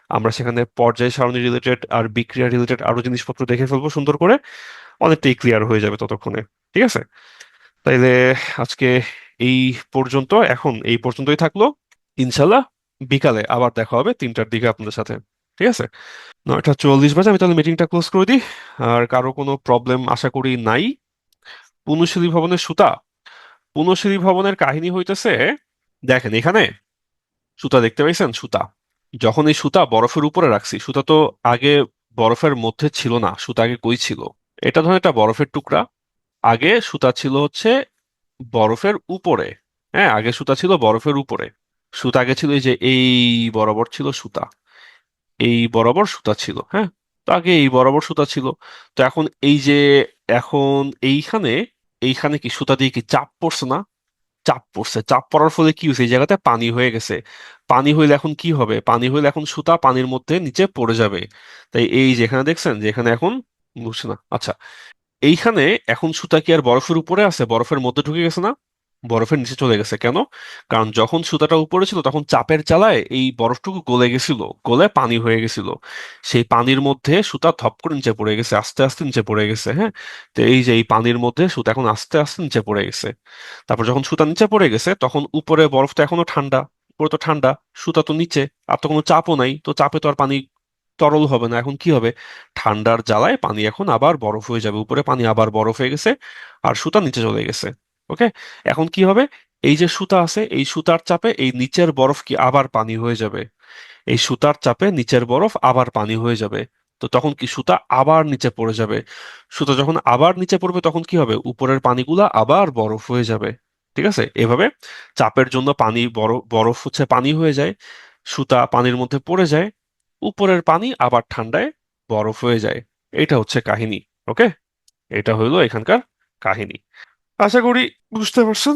আমরা সেখানে পর্যায় সারণী রিলেটেড আর বিক্রিয়া রিলেটেড আরো জিনিসপত্র দেখে ফেলবো সুন্দর করে, অনেকটাই ক্লিয়ার হয়ে যাবে ততক্ষণে। ঠিক আছে, তাইলে আজকে এই পর্যন্ত, এখন এই পর্যন্তই থাকলো। ইনশাল্লাহ বিকালে আবার দেখা হবে 3টার দিকে আপনাদের সাথে। ঠিক আছে? 9টা 44 বাজে, আমি তাহলে মিটিংটা ক্লোজ করে দিই। আর কারো কোনো প্রবলেম আশা করি নাই। পুনশ্রী ভবনের সুতা। পুনশ্রী ভবনের কাহিনী হইতেছে, দেখেন এখানে সুতা দেখতে পাইছেন? সুতা, যখন এই সুতা বরফের উপরে রাখছি, সুতা তো আগে বরফের মধ্যে ছিল না। সুতা আগে কই ছিল? এটা ধরেন একটা বরফের টুকরা। আগে সুতা ছিল হচ্ছে বরফের উপরে। হ্যাঁ, আগে সুতা ছিল বরফের উপরে। সুতা আগে ছিল এই যে এই বরাবর ছিল সুতা, এই বরাবর সুতা ছিল। হ্যাঁ, তো আগে এই বরাবর সুতা ছিল। তো এখন এই যে, এখন এইখানে, এইখানে কি সুতা দিয়ে কি চাপ পড়ছে না? চাপ পড়ছে। চাপ পড়ার ফলে কি হয়েছে? এই জায়গাতে পানি হয়ে গেছে। পানি হইলে এখন কি হবে? পানি হইলে এখন সুতা পানির মধ্যে নিচে পড়ে যাবে। তাই এই যেখানে দেখছেন, যেখানে এখন বুঝছে না, আচ্ছা, এইখানে এখন সুতা কি আর বরফের উপরে আছে? বরফের মধ্যে ঢুকে গেছে না? বরফের নিচে চলে গেছে কেন? কারণ যখন সুতাটা উপরে ছিল তখন চাপের জ্বালায় এই বরফটুকু গলে গেছিল, গলে পানি হয়ে গেছিল। সেই পানির মধ্যে সুতা ধপ করে নিচে পড়ে গেছে, আস্তে আস্তে নিচে পড়ে গেছে। হ্যাঁ, তো এই যে এই পানির মধ্যে সুতা এখন আস্তে আস্তে নিচে পড়ে গেছে। তারপর যখন সুতা নিচে পড়ে গেছে তখন উপরে বরফ তো এখনো ঠান্ডা, উপরে তো ঠান্ডা, সুতা তো নিচে, আর তো কোনো চাপও নাই, তো চাপে তো আর পানি তরল হবে না। এখন কি হবে? ঠান্ডার জ্বালায় পানি এখন আবার বরফ হয়ে যাবে, উপরে পানি আবার বরফ হয়ে গেছে, আর সুতা নিচে চলে গেছে। ওকে, এখন কি হবে? এই যে সুতা আছে, এই সুতার চাপে এই নিচের বরফ কি আবার পানি হয়ে যাবে। এই সুতার চাপে নিচের বরফ আবার পানি হয়ে যাবে। তো তখন কি সুতা আবার নিচে পড়ে যাবে। সুতা যখন আবার নিচে পড়বে তখন কি হবে? উপরের পানিগুলা আবার বরফ হয়ে যাবে। ঠিক আছে? এভাবে চাপের জন্য পানি বরফ, বরফ হচ্ছে পানি হয়ে যায়, সুতা পানির মধ্যে পড়ে যায়, উপরের পানি আবার ঠান্ডায় বরফ হয়ে যায়। এটা হচ্ছে কাহিনী। ওকে, এটা হইলো এখানকার কাহিনী। আশা করি বুঝতে পারছেন।